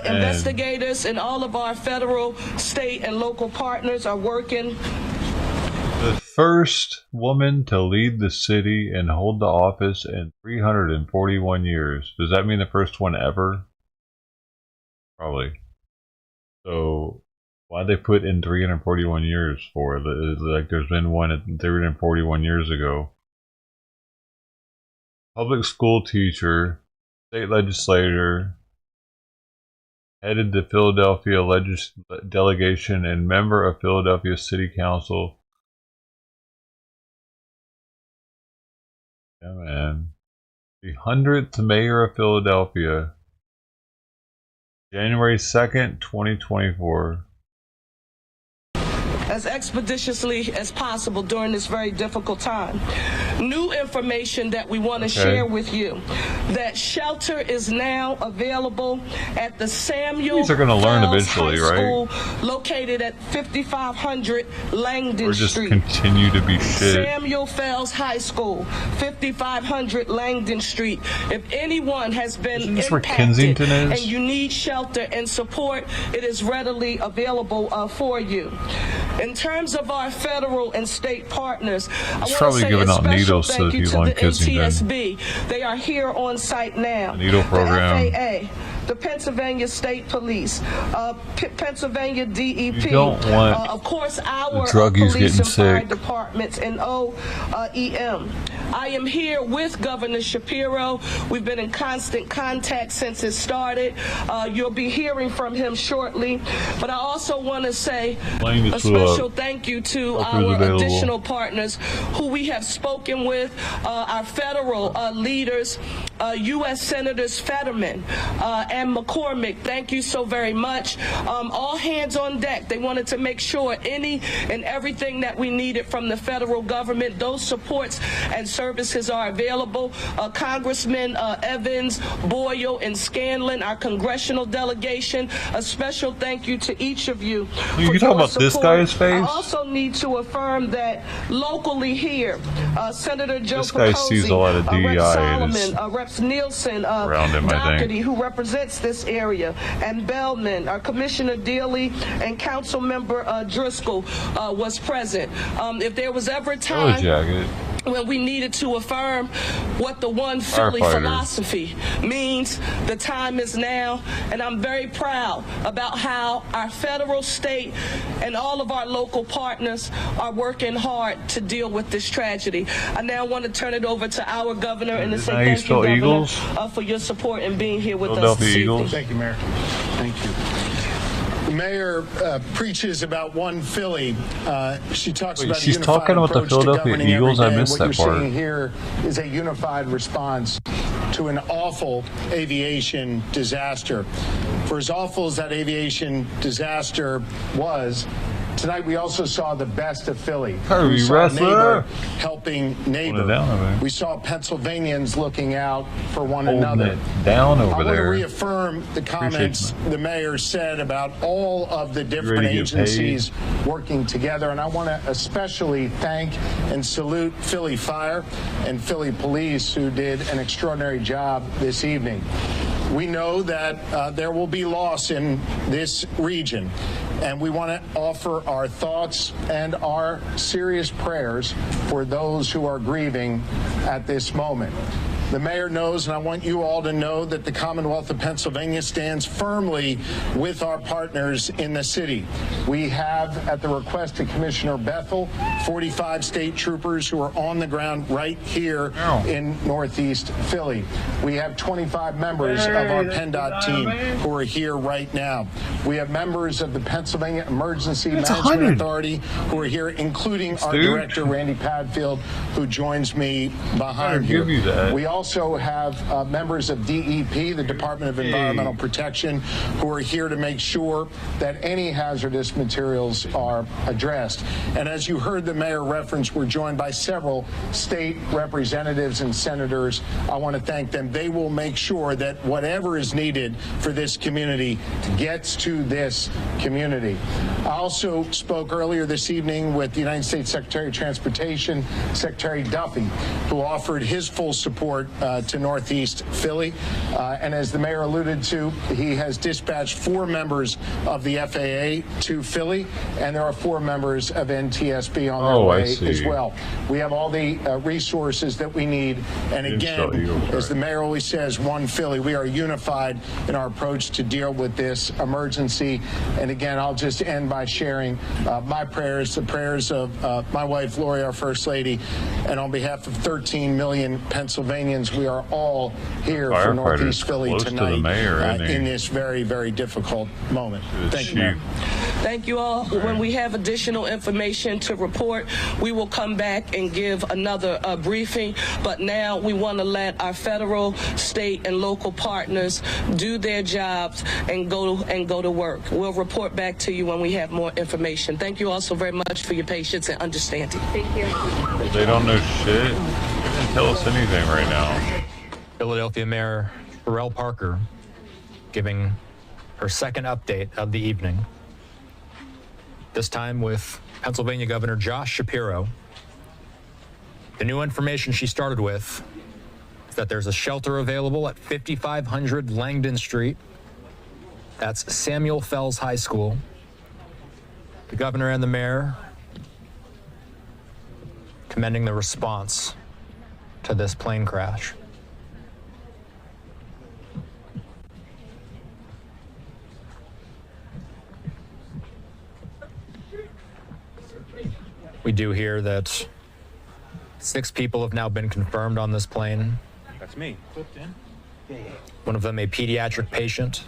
Investigators and all of our federal, state, state and local partners are working. The first woman to lead the city and hold the office in 341 years. Does that mean the first one ever? Probably. So why'd they put in 341 years for? Like there's been one at 341 years ago. Public school teacher, state legislator, headed the Philadelphia delegation and member of Philadelphia City Council. Yeah, man. The 100th mayor of Philadelphia, January 2nd, 2024. As expeditiously as possible during this very difficult time. New information that we want to share with you, that shelter is now available at the Samuel These are going to learn eventually, High right? School, located at 5500 Langdon Or just Street. continue to be shit. Samuel Fells High School, 5500 Langdon Street. If anyone has been Isn't this where impacted Kensington is? and you need shelter and support, it is readily available for you. In terms of our federal and state partners, I want to probably say giving a out special needles to thank the you people to in the Kensington. NTSB. They are here on site now. The needle program. The FAA, the Pennsylvania State Police, Pennsylvania DEP, You don't want of course our druggies police getting and fire sick. departments and OEM. I am here with Governor Shapiro. We've been in constant contact since it started. You'll be hearing from him shortly. But I also want to say a special thank you to our additional partners who we have spoken with, our federal leaders, U.S. Senators Fetterman and McCormick. Thank you so very much. All hands on deck. They wanted to make sure any and everything that we needed from the federal government, those supports and services are available. Congressman Evans, Boyle, and Scanlon, our congressional delegation, a special thank you to each of you. You can talk about this guy's face? I also need to affirm that locally here, Senator Joe This guy sees a lot of DEI Reps and Solomon, is Reps Nielsen, around him, I think. Doherty, who represents this area, and Bellman, Commissioner Dealey, and Council Member Driscoll was present. If there was ever a time when we needed to affirm what the One Philly philosophy means, the time is now, and I'm very proud about how our federal, state, and all of our local partners are working hard to deal with this tragedy. I now want to turn it over to our governor and to say thank you, Governor, for your support and being here with us this evening. Thank you, Mayor. Thank you. The mayor preaches about One Philly. She talks about she's a unified talking about the approach to Philadelphia governing Eagles? every day. I missed what that you're part. seeing here is a unified response to an awful aviation disaster. For as awful as that aviation disaster was, tonight we also saw the best of Philly. We saw neighbor helping neighbor. We saw Pennsylvanians looking out for one another. Down over I want to there. reaffirm the comments the mayor said about all of the different agencies working together, and I want to especially thank and salute Philly Fire and Philly Police, who did an extraordinary job this evening. We know that there will be loss in this region, and we want to offer our thoughts and our serious prayers for those who are grieving at this moment. The mayor knows, and I want you all to know, that the Commonwealth of Pennsylvania stands firmly with our partners in the city. We have, at the request of Commissioner Bethel, 45 state troopers who are on the ground right here in Northeast Philly. We have 25 members of our PennDOT team who are here right now. We have members of the Pennsylvania Emergency Management Authority who are here, including our director, Randy Padfield, who joins me behind here. We also have members of DEP, the Department of Environmental Protection, who are here to make sure that any hazardous materials are addressed. And as you heard the mayor reference, we're joined by several state representatives and senators. I want to thank them. They will make sure that whatever is needed for this community gets to this community. I also spoke earlier this evening with the United States Secretary of Transportation, Secretary Duffy, who offered his full support airport to Northeast Philly. And as the mayor alluded to, he has dispatched 4 members of the FAA to Philly, and there are 4 members of NTSB on their way as well. We have all the resources that we need. And again, as the mayor always says, one Philly, we are unified in our approach to deal with this emergency. And again, I'll just end by sharing my prayers, the prayers of my wife, Lori, our First Lady, and on behalf of 13 million Pennsylvanians, we are all here for Northeast Philly tonight in this very, very difficult moment. Thank you, Mayor. Thank you all. When we have additional information to report, we will come back and give another briefing. But now we want to let our federal, state, and local partners do their jobs and go to work. We'll report back to you when we have more information. Thank you all so very much for your patience and understanding. Thank you. They don't know shit. They didn't tell us anything right now. Philadelphia Mayor Terrell Parker giving her second update of the evening. This time with Pennsylvania Governor Josh Shapiro. The new information she started with is that there's a shelter available at 5500 Langdon Street. That's Samuel Fells High School. The governor and the mayor commending the response to this plane crash. We do hear that 6 people have now been confirmed on this plane. That's me. Clipped in. One of them a pediatric patient.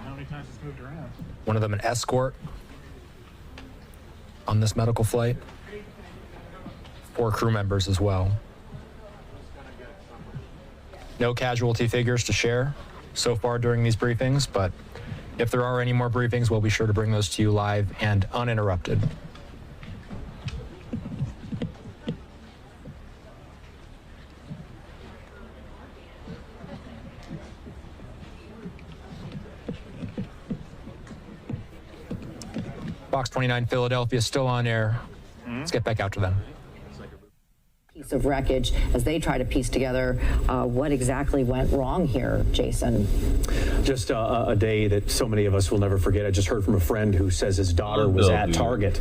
How many times it's moved around? One of them an escort on this medical flight. 4 crew members as well. No casualty figures to share so far during these briefings, but if there are any more briefings, we'll be sure to bring those to you live and uninterrupted. Fox 29 Philadelphia still on air. Let's get back out to them. Piece of wreckage as they try to piece together what exactly went wrong here, Jason. Just a day that so many of us will never forget. I just heard from a friend who says his daughter was at Target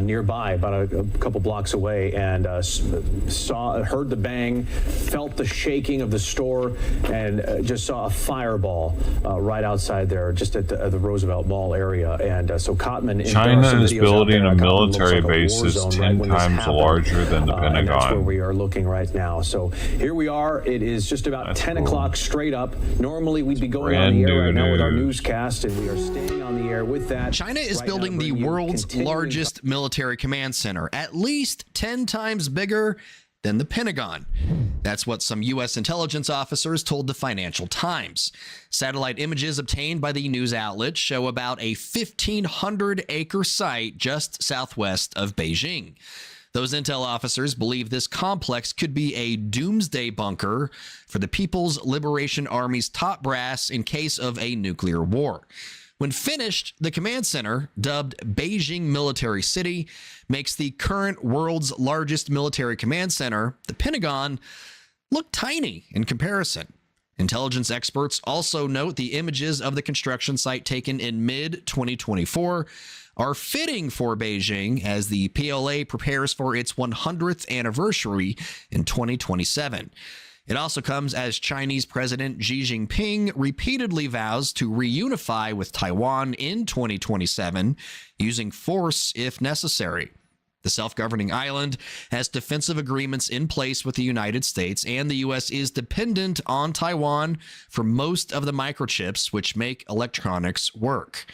nearby, about a couple blocks away, and heard the bang, felt the shaking of the store, and just saw a fireball right outside there, just at the Roosevelt Mall area. And so Cotman, China is building a military base that's 10 times larger than the Pentagon. That's where we are looking right now. So here we are. It is just about 10 o'clock straight up. Normally we'd be going on the air right now with our newscast, and we are staying on the air with that. China is building the world's largest military command center, at least 10 times bigger than the Pentagon. That's what some U.S. intelligence officers told the Financial Times. Satellite images obtained by the news outlet show about a 1,500-acre site just southwest of Beijing. Those intel officers believe this complex could be a doomsday bunker for the People's Liberation Army's top brass in case of a nuclear war. When finished, the command center, dubbed Beijing Military City, makes the current world's largest military command center, the Pentagon, look tiny in comparison. Intelligence experts also note the images of the construction site taken in mid-2024 are fitting for Beijing as the PLA prepares for its 100th anniversary in 2027. It also comes as Chinese President Xi Jinping repeatedly vows to reunify with Taiwan in 2027, using force if necessary. The self-governing island has defensive agreements in place with the United States, and the U.S. is dependent on Taiwan for most of the microchips which make electronics work.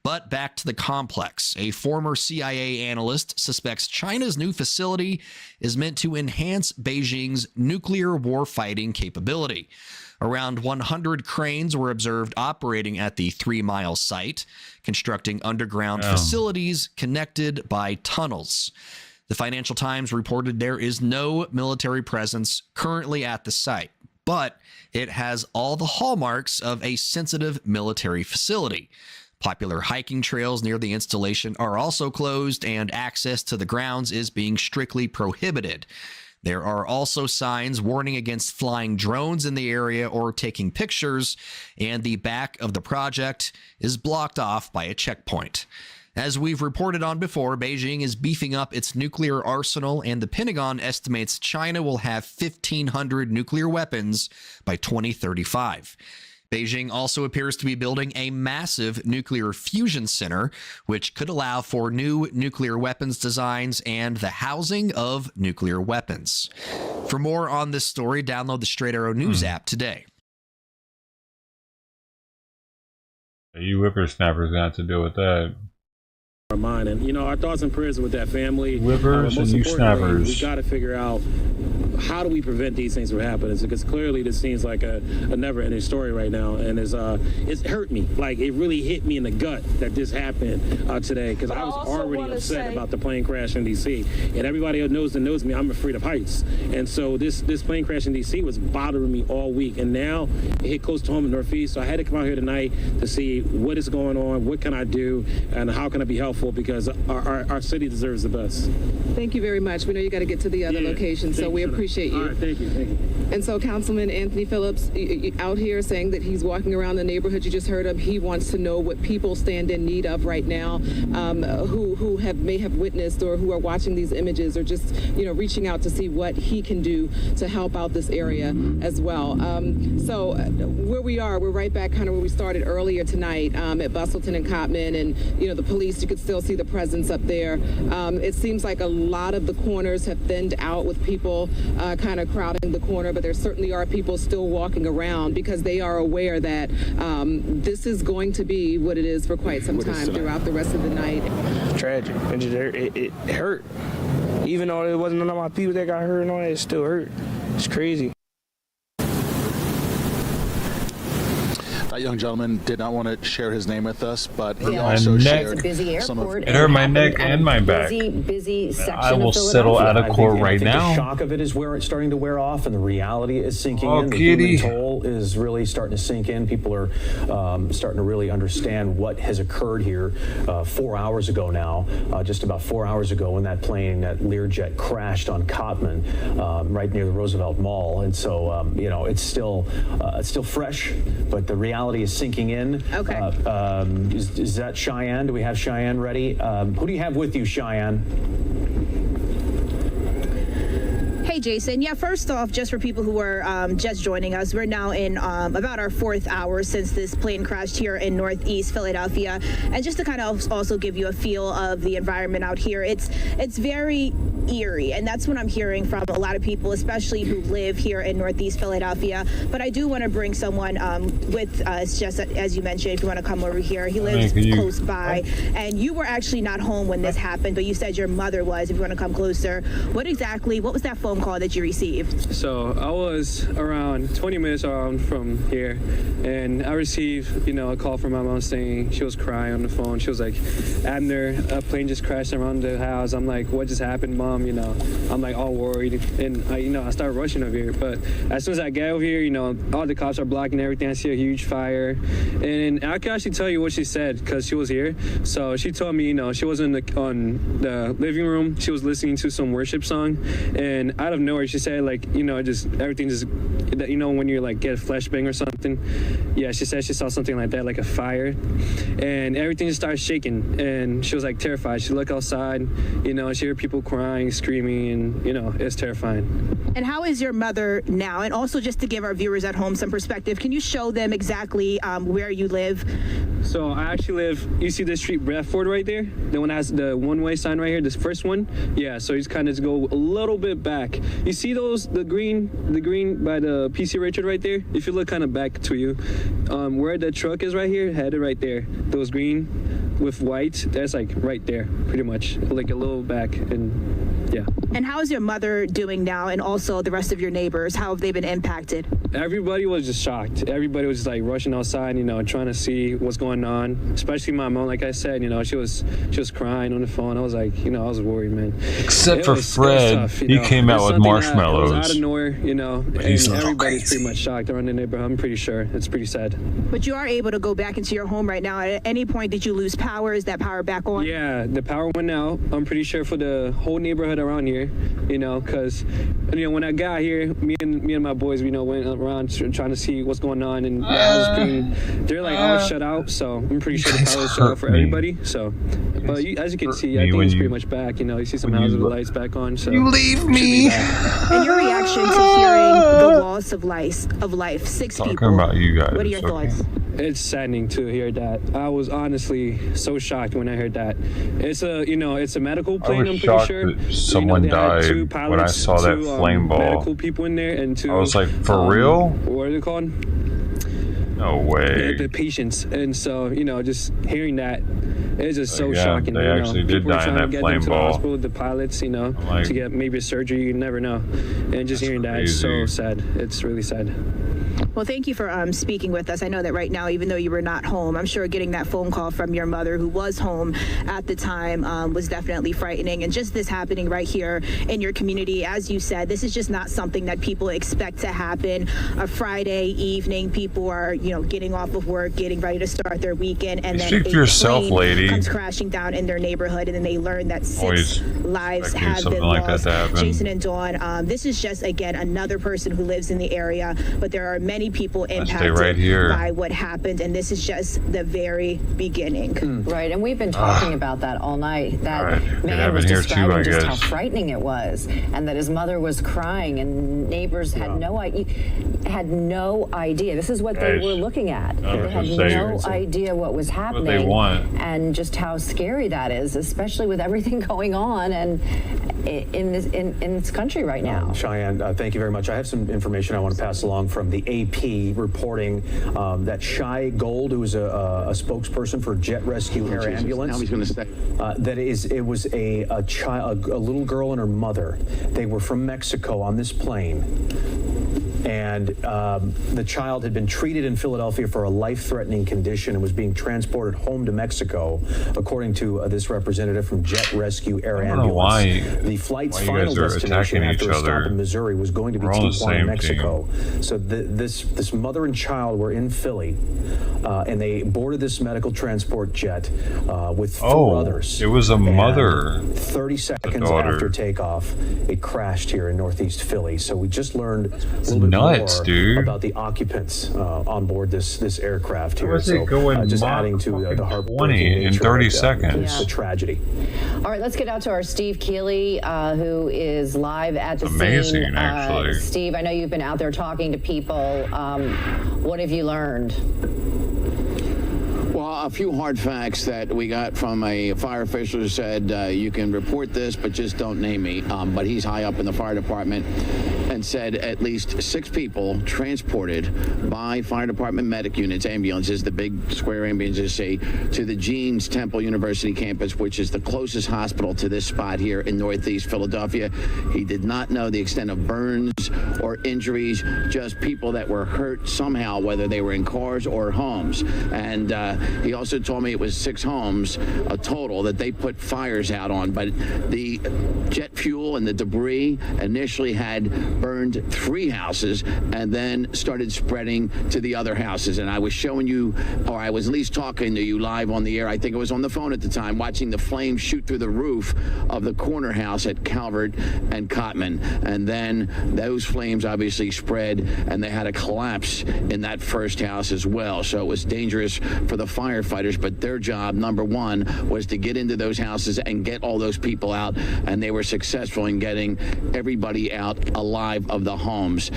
But back to the complex. A former CIA analyst suspects China's new facility is meant to enhance Beijing's nuclear warfighting capability. Around 100 cranes were observed operating at the 3-mile site, constructing underground facilities connected by tunnels. The Financial Times reported there is no military presence currently at the site, but it has all the hallmarks of a sensitive military facility. Popular hiking trails near the installation are also closed, and access to the grounds is being strictly prohibited. There are also signs warning against flying drones in the area or taking pictures, and the back of the project is blocked off by a checkpoint. As we've reported on before, Beijing is beefing up its nuclear arsenal, and the Pentagon estimates China will have 1,500 nuclear weapons by 2035. Beijing also appears to be building a massive nuclear fusion center, which could allow for new nuclear weapons designs and the housing of nuclear weapons. For more on this story, download the Straight Arrow News app today. You whippersnappers got to deal with that. Our mind, and you know, our thoughts and prayers are with that family. Whippers and you snappers. We got to figure out how do we prevent these things from happening, because clearly this seems like a never-ending story right now, and it's hurt me. Like, it really hit me in the gut that this happened today, because I was already upset about the plane crash in D.C. And everybody who knows me, I'm afraid of heights, and so this plane crash in D.C. was bothering me all week, and now it hit close to home in Northeast. So I had to come out here tonight to see what is going on, what can I do, and how can I be helpful, because our city deserves the best. Thank you very much. We know you got to get to the other location, so we appreciate you. All right, thank you. And so Councilman Anthony Phillips out here saying that he's walking around the neighborhood. You just heard him. He wants to know what people stand in need of right now, who may have witnessed or who are watching these images, or just, you know, reaching out to see what he can do to help out this area as well. So where we are, we're right back kind of where we started earlier tonight at Bustleton and Cotman, and, you know, the police, you could still see the presence up there. It seems like a lot of the corners have thinned out with people kind of crowding the corner, but there certainly are people still walking around because they are aware that this is going to be what it is for quite some time throughout the rest of the night. Tragic. It hurt. Even though it wasn't none of my people that got hurt and all that, it still hurt. It's crazy. That young gentleman did not want to share his name with us, but he Yeah. also shared It's a busy some of airport. It hurt my neck and my back. Busy section I will of settle out of court right The now. shock of it is where it's starting to wear off, and the reality is sinking Oh, in. The kitty. human toll is really starting to sink in. People are starting to really understand what has occurred here 4 hours ago now, just about 4 hours ago, when that plane, that Learjet, crashed on Cotman, right near the Roosevelt Mall. And so, you know, it's still fresh, but the reality is sinking in. Okay. Is that Cheyenne? Do we have Cheyenne ready? Who do you have with you, Cheyenne? Hey, Jason. Yeah, first off, just for people who are just joining us, we're now in about our 4th hour since this plane crashed here in Northeast Philadelphia. And just to kind of also give you a feel of the environment out here, it's very eerie. And that's what I'm hearing from a lot of people, especially who live here in Northeast Philadelphia. But I do want to bring someone with us, just as you mentioned, if you want to come over here. He lives close by. And you were actually not home when this happened, but you said your mother was. If you want to come closer, what was that phone call that you received? So I was around 20 minutes from here, and I received, a call from my mom saying she was crying on the phone. She was like, Abner, a plane just crashed around the house. I'm like, what just happened, Mom? I'm like all worried, and I started rushing over here. But as soon as I get over here, all the cops are blocking everything. I see a huge fire, and I can actually tell you what she said because she was here. So she told me, she was on the living room. She was listening to some worship song, and out of nowhere she said, just everything just, when you get a flashbang or something. Yeah, she said she saw something like that, like a fire, and everything just started shaking, and she was terrified. She looked outside, she heard people crying, screaming, and it's terrifying. And how is your mother now? And also, just to give our viewers at home some perspective, can you show them exactly where you live? So I actually live, you see the street Bradford right there? The one that has the one-way sign right here, this first one? Yeah, so you just kind of go a little bit back. You see the green by the PC Richard right there? If you look kind of back to you, where the truck is right here, headed right there. Those green with white, that's right there, pretty much. A little back, and yeah. And how is your mother doing now, and also the rest of your neighbors? How have they been impacted? Everybody was just shocked. Everybody was just like rushing outside, trying to see what's going on. Especially my mom, like I said, she was crying on the phone. I was like, I was worried, man. Except for Fred, he came out with marshmallows. It was out of nowhere, and everybody's pretty much shocked around the neighborhood. I'm pretty sure. It's pretty sad. But you are able to go back into your home right now. At any point, did you lose power? Is that power back on? Yeah, the power went out. I'm pretty sure for the whole neighborhood around here, because, when I got here, me and my boys, went around trying to see what's going on, and they're like all shut out. So I'm pretty sure the power is shut out for everybody. So, but as you can see, I think it's pretty much back. You see some houses with lights back on. So you leave me. And your reaction to hearing the loss of life, 6 Talking people. About you guys. What are your thoughts? It's saddening to hear that. I was honestly so shocked when I heard that. It's a medical plane. I'm pretty sure. That someone died when I saw that flame ball. Medical people in there, and 2. I was like, for real? What are they called? No way. The patients, and so just hearing that, it's just so shocking. They actually did die in that flame ball. Hospital, the pilots, to get maybe a surgery, you never know, and just hearing that is so sad. It's really sad. Well, thank you for speaking with us. I know that right now, even though you were not home, I'm sure getting that phone call from your mother, who was home at the time, was definitely frightening. And just this happening right here in your community, as you said, this is just not something that people expect to happen. A Friday evening, people are, getting off of work, getting ready to start their weekend, and then Speak for yourself, plane lady. comes crashing down in their neighborhood, and then they learn that 6 lives have been like lost. Jason and Dawn, this is just, again, another person who lives in the area, but there are many people impacted by what happened, and this is just the very beginning. Right, and we've been talking about that all night. That man was describing just how frightening it was, and that his mother was crying, and neighbors had no idea. This is what they were looking at. They had no idea what was happening, and just how scary that is, especially with everything going on and in this country right now. Cheyenne, thank you very much. I have some information I want to pass along from the AP reporting that Shy Gold, who is a spokesperson for Jet Rescue Air Ambulance, now he's going to say it was a little girl and her mother. They were from Mexico on this plane, and the child had been treated in Philadelphia for a life-threatening condition and was being transported home to Mexico, according to this representative from Jet Rescue Air Ambulance. The flight's final destination after a stop in Missouri was going to be Tijuana, Mexico. So this mother and child were in Philly, and they boarded this medical transport jet with 4 others. It was a mother. 30 seconds after takeoff, it crashed here in Northeast Philly. So we just learned a little bit more about the occupants on board this aircraft here. So just adding to the heartbreaking in 30 seconds. The tragedy. All right, let's get out to our Steve Keeley, who is live at the scene. Amazing, actually. Steve, I know you've been out there talking to people. What have you learned? Well, a few hard facts that we got from a fire official who said, you can report this, but just don't name me. But he's high up in the fire department, and said at least 6 people transported by fire department medic units, ambulances, the big square ambulances, say, to the Jeans Temple University campus, which is the closest hospital to this spot here in Northeast Philadelphia. He did not know the extent of burns or injuries, just people that were hurt somehow, whether they were in cars or homes. And he also told me it was 6 homes, a total, that they put fires out on. But the jet fuel and the debris initially had burned 3 houses and then started spreading to the other houses. And I was showing you, or I was at least talking to you live on the air, I think I was on the phone at the time, watching the flames shoot through the roof of the corner house at Calvert and Cotman. And then those flames obviously spread, and they had a collapse in that first house as well. So it was dangerous for the firefighters, but their job, number one, was to get into those houses and get all those people out, and they were successful in getting everybody out alive of the homes,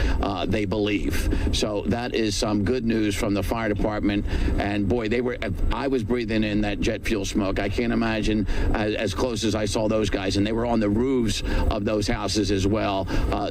they believe. So that is some good news from the fire department. And boy, I was breathing in that jet fuel smoke. I can't imagine as close as I saw those guys, and they were on the roofs of those houses as well,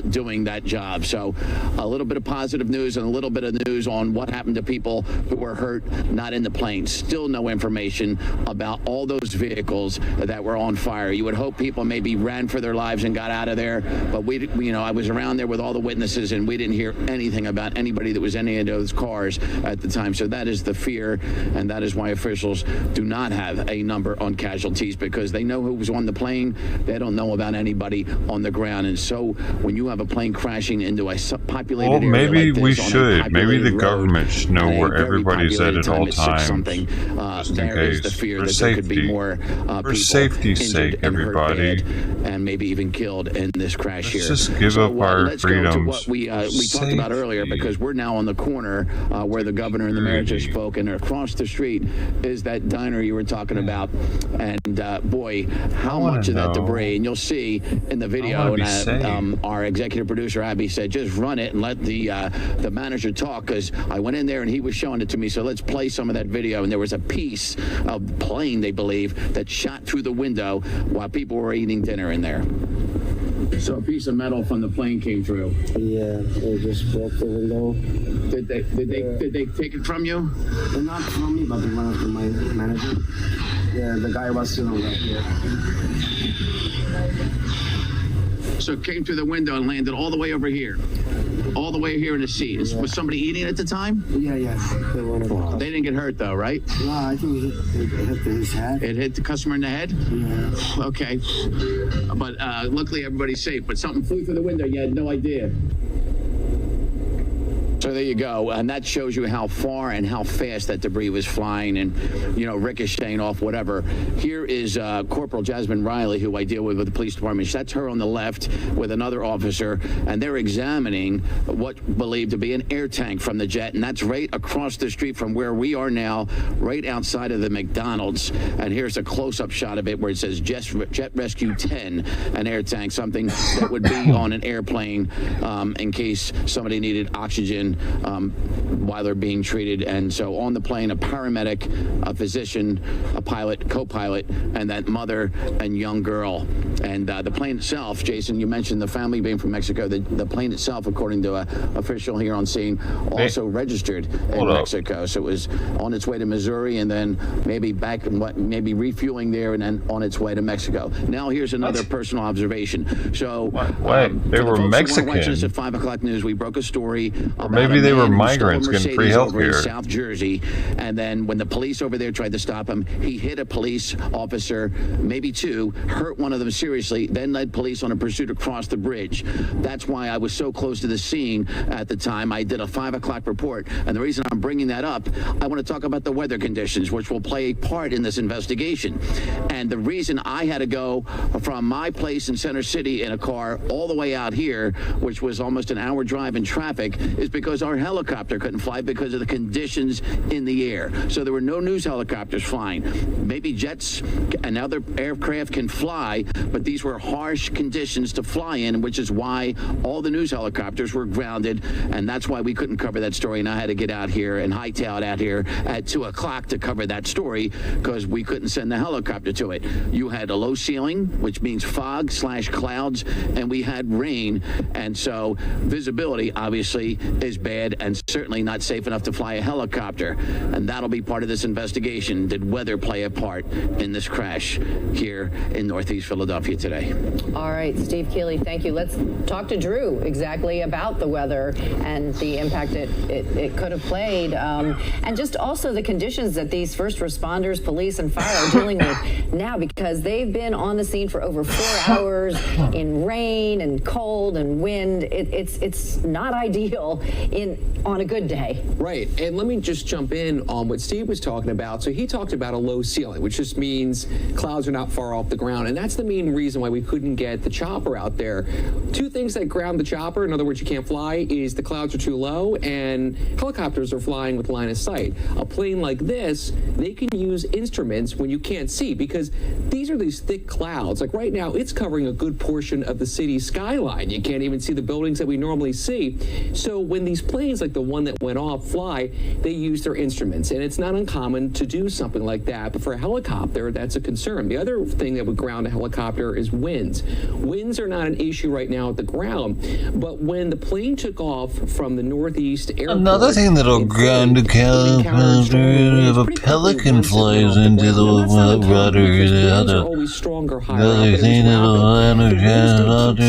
doing that job. So a little bit of positive news and a little bit of news on what happened to people who were hurt, not in the plane. Still no information about all those vehicles that were on fire. You would hope people maybe ran for their lives and got out of there, but I was around on there with all the witnesses, and we didn't hear anything about anybody that was in any of those cars at the time. So that is the fear, and that is why officials do not have a number on casualties, because they know who was on the plane. They don't know about anybody on the ground. And so when you have a plane crashing into a populated area maybe like this, we should. Maybe the government should know where everybody's at all times. Just in case. The fear for that safety. there could be more For safety's sake, everybody. And maybe even killed in this crash here. Let's just give up our let's freedoms. Go to what we talked about earlier, because we're now on the corner where the governor and the mayor just spoke, and across the street is that diner you were talking about. And boy, how much of that debris, and you'll see in the video, and our executive producer Abby said, just run it and let the manager talk, because I went in there and he was showing it to me. So let's play some of that video. And there was a piece of plane, they believe, that shot through the window while people were eating dinner in there. So a piece of metal from the plane came through. Yeah, they just broke the window. Did they take it from you? They're not from me, but they went up to my manager. Yeah, the guy was sitting right here. So it came through the window and landed all the way over here. All the way here in the seat. Yeah. Was somebody eating at the time? Yeah. They didn't get hurt though, right? No, I think it hit his head. It hit the customer in the head? Yeah. Okay. But luckily everybody's safe. But something flew through the window. You had no idea. So there you go, and that shows you how far and how fast that debris was flying and, ricocheting off whatever. Here is Corporal Jasmine Riley, who I deal with the police department. That's her on the left with another officer, and they're examining what believed to be an air tank from the jet, and that's right across the street from where we are now, right outside of the McDonald's. And here's a close-up shot of it where it says Jet Rescue 10, an air tank, something that would be on an airplane in case somebody needed oxygen while they're being treated. And so on the plane, a paramedic, a physician, a pilot, co-pilot, and that mother and young girl. And the plane itself, Jason, you mentioned the family being from Mexico. The plane itself, according to an official here on scene, also registered in Mexico. So it was on its way to Missouri, and then maybe maybe refueling there, and then on its way to Mexico. Now here's another personal observation. So they were Mexican. Watching us at 5 o'clock news, we broke a story about maybe they were migrants getting free health care. In South Jersey, and then when the police over there tried to stop him, he hit a police officer, maybe two, hurt one of them seriously, then led police on a pursuit across the bridge. That's why I was so close to the scene at the time. I did a 5 o'clock report, and the reason I'm bringing that up, I want to talk about the weather conditions, which will play a part in this investigation. And the reason I had to go from my place in Center City in a car all the way out here, which was almost an hour drive in traffic, is because our helicopter couldn't fly because of the conditions in the air. So there were no news helicopters flying. Maybe jets and other aircraft can fly, but these were harsh conditions to fly in, which is why all the news helicopters were grounded, and that's why we couldn't cover that story. And I had to get out here and hightail it out here at 2 o'clock to cover that story, because we couldn't send the helicopter to it. You had a low ceiling, which means fog/clouds, and we had rain, and so visibility obviously is bad and certainly not safe enough to fly a helicopter. And that'll be part of this investigation. Did weather play a part in this crash here in Northeast Philadelphia today? All right, Steve Keeley, thank you. Let's talk to Drew exactly about the weather and the impact it could have played, and just also the conditions that these first responders, police, and fire are dealing with now, because they've been on the scene for over 4 hours in rain and cold and wind. It's not ideal on a good day. Right, and let me just jump in on what Steve was talking about. So he talked about a low ceiling, which just means clouds are not far off the ground, and that's the main reason why we couldn't get the chopper out there. Two things that ground the chopper, in other words, you can't fly, is the clouds are too low and helicopters are flying with line of sight. A plane like this, they can use instruments when you can't see, because these are these thick clouds. Like right now, it's covering a good portion of the city's skyline. You can't even see the buildings that we normally see. So when these planes, like the one that went off, fly, they use their instruments. And it's not uncommon to do something like that. But for a helicopter, that's a concern. The other thing that would ground a helicopter is winds. Winds are not an issue right now at the ground. But when the plane took off from the northeast airport... Another thing that'll ground a helicopter if a pelican flies into the rudder. The other thing that'll ground a helicopter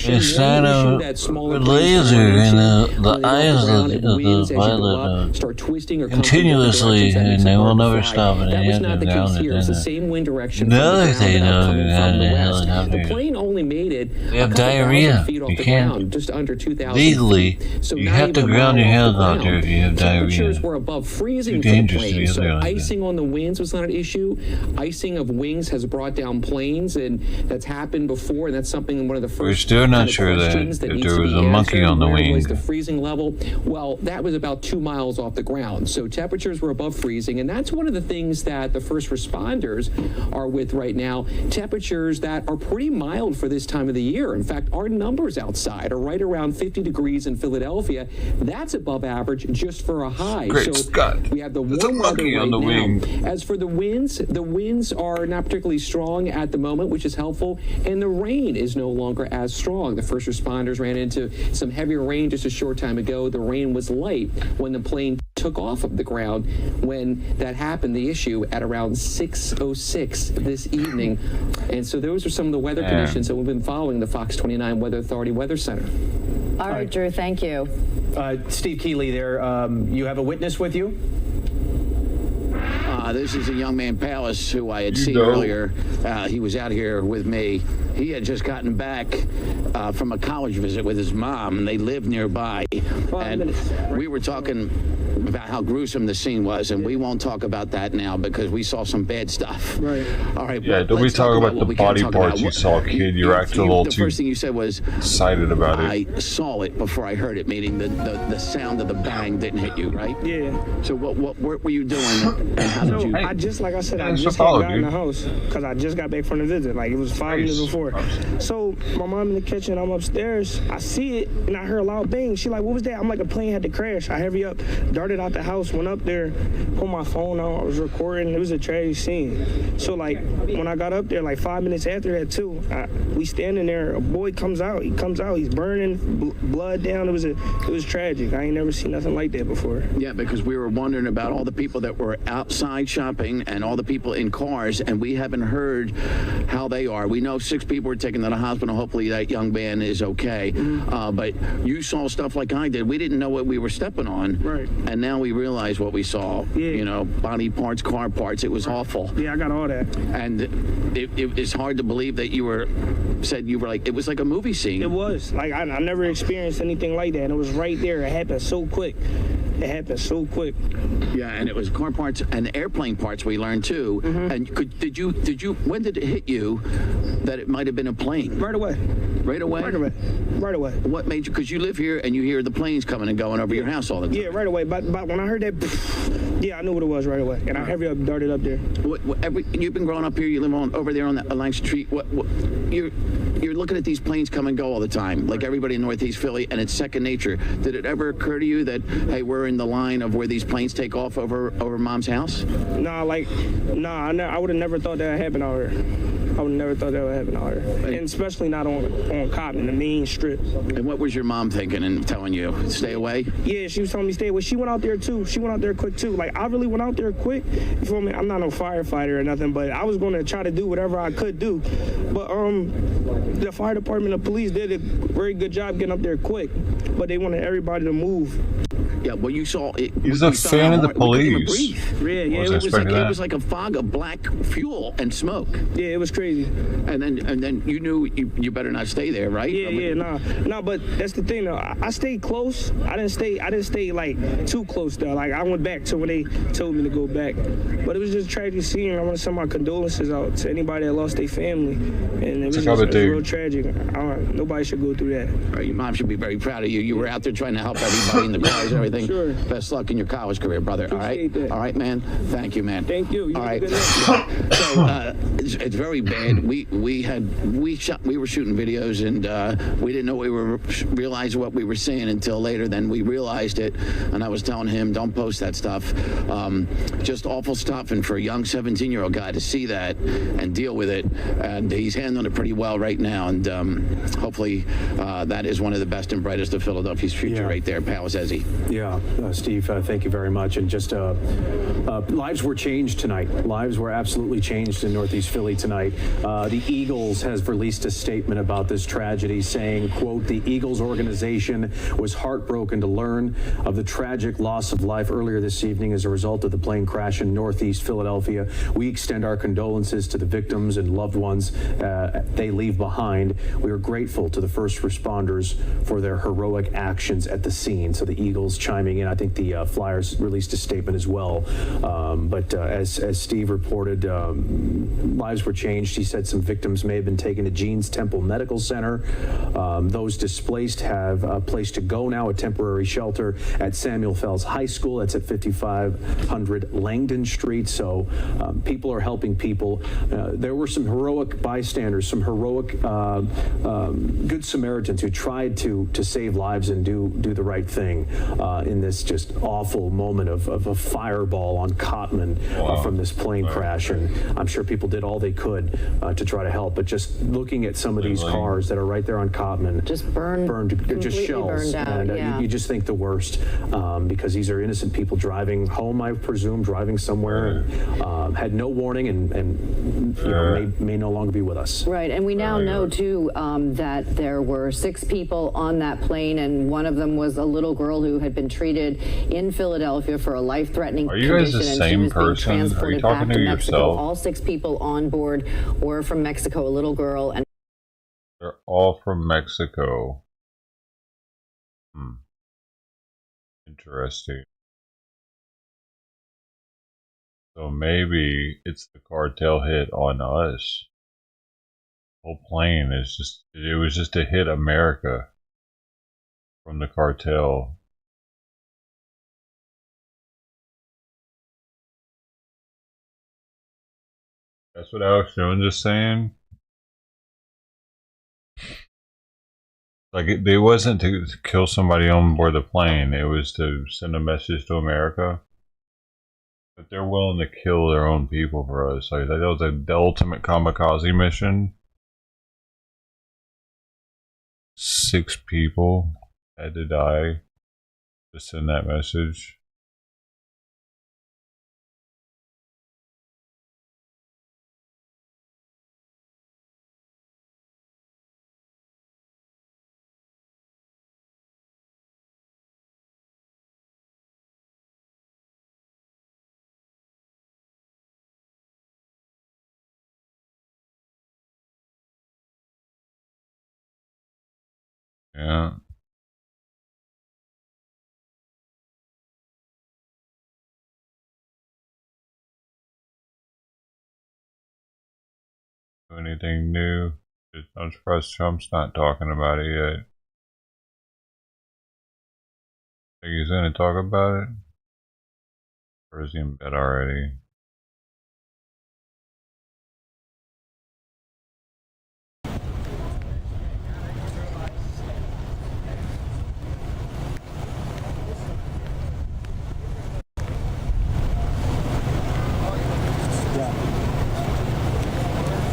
is kind of a laser in the eyes of the pilot continuously, and they will never stop it. That was not the case here. It's the same wind direction. The other thing that'll ground a the helicopter, plane only made it they have diarrhea. You can't, just under 2,000 legally, so you have to ground your helicopter if you have diarrhea. Temperatures were above freezing for the plane, so icing on the wings was not an issue. Icing of wings has brought down planes, and that's happened before, and that's something one of the first. We're still not sure that if there was a monkey on the wing. Was the freezing level? Well, that was about 2 miles off the ground, so temperatures were above freezing, and that's one of the things that the first responders are with right now. Temperatures that are pretty mild for this time of the year. In fact, our numbers outside are right around 50 degrees in Philadelphia. That's above average just for a high. Great so Scott. We have the There's a warm weather monkey right on the now. wing. As for the winds are not particularly strong at the moment, which is helpful, and the rain is no longer as strong. The first responders ran into some heavier rain just a short time ago. The rain was light when the plane took off of the ground. When that happened, the issue at around 6:06 this evening. And so those are some of the weather conditions that we've been following the Fox 29 Weather Authority Weather Center. All right, Drew, thank you. Steve Keeley there, you have a witness with you? This is a young man, Palace, who I had seen earlier. He was out here with me. He had just gotten back from a college visit with his mom, and they lived nearby. And we were talking about how gruesome the scene was, and we won't talk about that now because we saw some bad stuff. Right. All right. Yeah, don't we talk about the body parts you saw, kid? You're acting a little too first thing you said was excited about it. I saw it before I heard it, meaning the sound of the bang didn't hit you, right? Yeah. So what were you doing, and how did you? I just, like I said, I just got in the house because I just got back from the visit. Like, it was 5 minutes before. So my mom in the kitchen, I'm upstairs. I see it, and I heard a loud bang. She like, what was that? I'm like, a plane had to crash. I hurry up, darted out the house, went up there, pulled my phone out. I was recording. It was a tragic scene. So, like, when I got up there, like 5 minutes after that, too, we standing there. A boy comes out. He comes out. He's burning, blood down. It was tragic. I ain't never seen nothing like that before. Yeah, because we were wondering about all the people that were outside shopping and all the people in cars, and we haven't heard how they are. We know 6 people were taken to the hospital. Hopefully that young man is okay. But you saw stuff like I did. We didn't know what we were stepping on. Right. And now we realize what we saw. Yeah. You know, body parts, car parts. It was awful. Yeah, I got all that. And it's hard to believe that you were like, it was like a movie scene. It was. Like, I never experienced anything like that. And it was right there. It happened so quick. Yeah, and it was car parts and airplane parts we learned too. And did you when did it hit you that it might have been a plane? Right away. Right away? Right away. What made you, because you live here and you hear the planes coming and going over your house all the time. Yeah, right away. But when I heard that, yeah, I knew what it was right away. And I heavy up, darted up there. You've been growing up here, you live over there on that Alliance Street. You're looking at these planes come and go all the time, like everybody in Northeast Philly, and it's second nature. Did it ever occur to you that, hey, we're in the line of where these planes take off over Mom's house? I would have never thought that happened out here. I would have never thought that would happen out here. And especially not on Cotton, the main strip. And what was your mom thinking and telling you? Stay away? Yeah, she was telling me stay away. She went out there too. She went out there quick too. Like, I really went out there quick. You feel me? I'm not no firefighter or nothing, but I was going to try to do whatever I could do. But the fire department and police did a very good job getting up there quick. But they wanted everybody to move. Yeah, well, you saw it. He's a fan of the police. Yeah, it was like a fog of black fuel and smoke. Yeah, it was crazy. And then you knew you better not stay there, right? No, but that's the thing though. I stayed close. I didn't stay like too close though. Like, I went back to when they told me to go back. But it was just a tragic scene. I want to send my condolences out to anybody that lost their family. And it was real tragic. Nobody should go through that. Right, your mom should be very proud of you. You were out there trying to help everybody in the cars and everything. Sure. Best luck in your college career, brother. Appreciate that. All right, man. Thank you, man. Thank you. All right. Good So it's very bad. bad. We were shooting videos, and we didn't know realize what we were saying until later. Then we realized it, and I was telling him, don't post that stuff. Just awful stuff, and for a young 17-year-old guy to see that and deal with it, and he's handling it pretty well right now, and hopefully that is one of the best and brightest of Philadelphia's future right there. Pal says he. Yeah, Steve, thank you very much. And just lives were changed tonight. Lives were absolutely changed in Northeast Philly tonight. The Eagles has released a statement about this tragedy saying, quote, the Eagles organization was heartbroken to learn of the tragic loss of life earlier this evening as a result of the plane crash in Northeast Philadelphia. We extend our condolences to the victims and loved ones they leave behind. We are grateful to the first responders for their heroic actions at the scene. So the Eagles chiming in. I think the Flyers released a statement as well. But as Steve reported, lives were changed. He said some victims may have been taken to Jeans Temple Medical Center. Those displaced have a place to go now, a temporary shelter at Samuel Fells High School. That's at 5500 Langdon Street. So people are helping people. There were some heroic bystanders, some heroic good Samaritans who tried to save lives and do the right thing in this just awful moment of a fireball on Cotman from this plane crash. And I'm sure people did all they could to try to help. But just looking at some of these cars that are right there on Cotman, just burned, just shells. And you just think the worst because these are innocent people driving home, I presume, driving somewhere, and had no warning and you know, may no longer be with us. Right, and we now know too that there were 6 people on that plane, and one of them was a little girl who had been treated in Philadelphia for a life-threatening condition. Are you guys the same person? Are you talking to yourself? All 6 people on board were from Mexico, a little girl, and they're all from Mexico. Interesting. So maybe it's the cartel hit on us. The whole plane is it was just to hit America from the cartel. That's what Alex Jones is saying. Like it wasn't to kill somebody on board the plane. It was to send a message to America. But they're willing to kill their own people for us. Like that was the ultimate kamikaze mission. 6 people had to die to send that message. Yeah. Anything new? I'm surprised Trump's not talking about it yet. Think he's gonna talk about it? Or is he in bed already?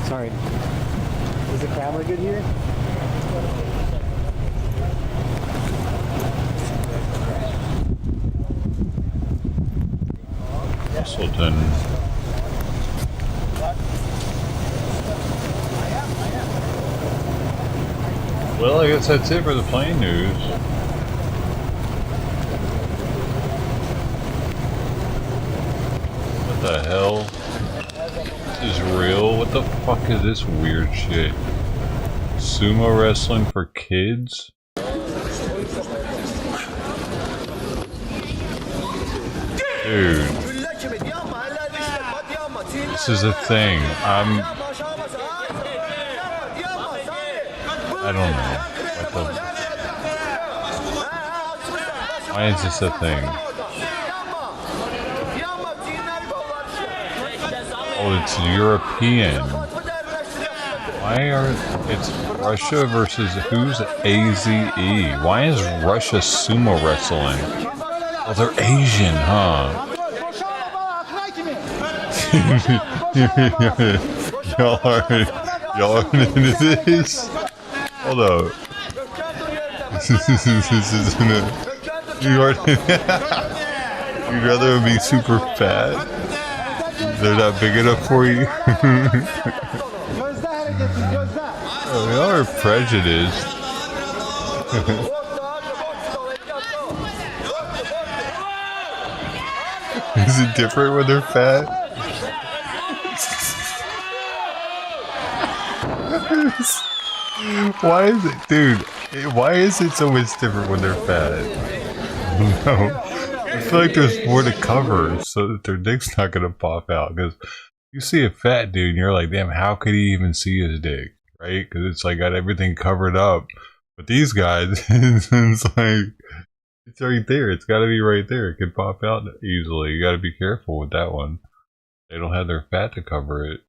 Sorry. Is the camera good here? Sultan. Well, I guess that's it for the plane news. What the hell? This is real? What the fuck is this weird shit? Sumo wrestling for kids? Dude. This is a thing. I don't know. Why is this a thing? Oh, it's European. Why are it's Russia versus who's AZE? Why is Russia sumo wrestling? Oh, they're Asian, huh? y'all are into this? Hold up. You'd rather be super fat? They're not big enough for you? Oh, y'all are prejudiced. Is it different when they're fat? Why is it, dude? Why is it so much different when they're fat? No. I feel like there's more to cover so that their dick's not gonna pop out. Because you see a fat dude and you're like, damn, how could he even see his dick? Right? Because it's like got everything covered up. But these guys, it's like, it's right there. It's got to be right there. It could pop out easily. You got to be careful with that one. They don't have their fat to cover it.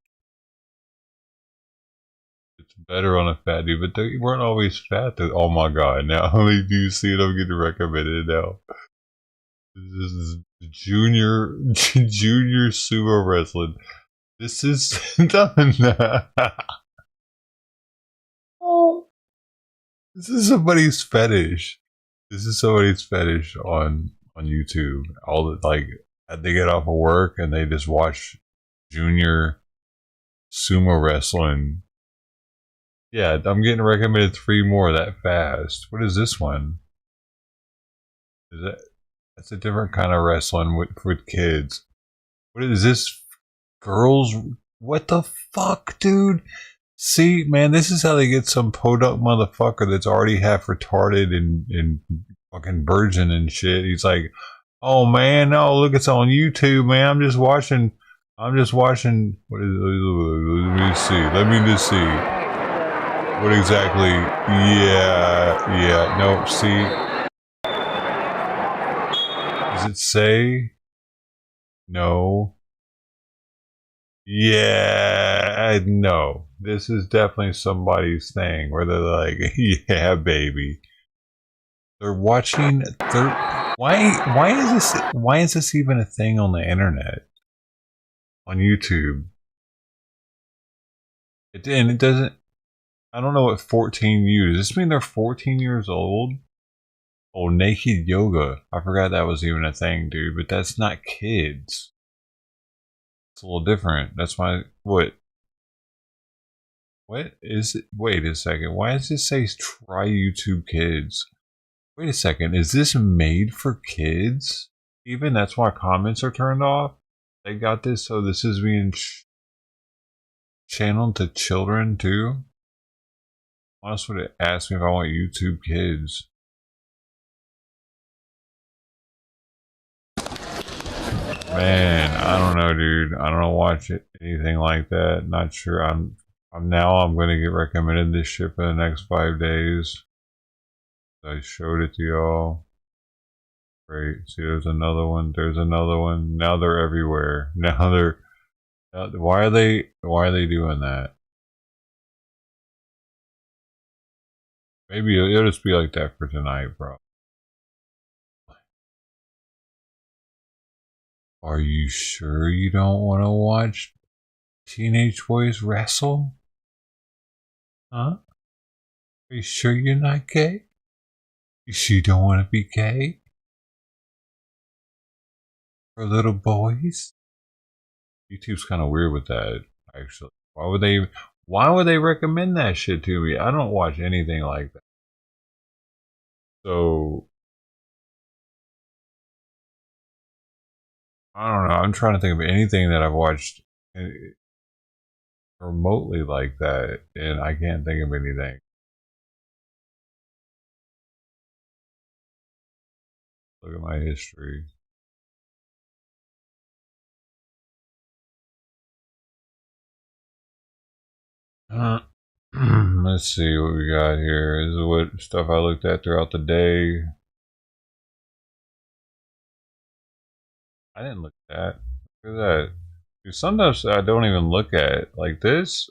It's better on a fat dude, but they weren't always fat. Oh my god, now only do you see it, I'm getting recommended now. This is junior sumo wrestling. This is this is somebody's fetish. This is somebody's fetish on YouTube. All the, like, they get off of work and they just watch junior sumo wrestling. Yeah, I'm getting recommended 3 more that fast. What is this one? Is that? That's a different kind of wrestling with kids. What is this? Girls? What the fuck, dude? See, man, this is how they get some podunk motherfucker that's already half retarded and fucking virgin and shit. He's like, oh man, no, look, it's on YouTube, man. I'm just watching. What is it? Let me just see. What exactly? Yeah. No, see. Does it say? No. Yeah, no. This is definitely somebody's thing where they're like, yeah, baby. They're watching. Why is this even a thing on the internet? On YouTube? It doesn't. I don't know what 14 years. Does this mean they're 14 years old? Oh, naked yoga. I forgot that was even a thing, dude. But that's not kids. It's a little different. That's why. What is it? Wait a second. Why does this say try YouTube Kids? Wait a second. Is this made for kids? Even that's why comments are turned off? They got this, so this is being channeled to children too? Why else would it ask me if I want YouTube Kids? Man, I don't know, dude. I don't watch anything like that. Not sure. I'm going to get recommended this shit for the next 5 days. I showed it to y'all. Great. See, there's another one. There's another one. Now they're everywhere. Now they're. Why are they doing that? Maybe it'll just be like that for tonight, bro. Are you sure you don't want to watch teenage boys wrestle? Huh? Are you sure you're not gay? You sure you don't want to be gay? For little boys? YouTube's kind of weird with that, actually. Why would they recommend that shit to me? I don't watch anything like that. So I don't know. I'm trying to think of anything that I've watched remotely like that, and I can't think of anything. Look at my history. Let's see what we got here. This is what stuff I looked at throughout the day. I didn't look at that. Look at that. Dude, sometimes I don't even look at it. Like this.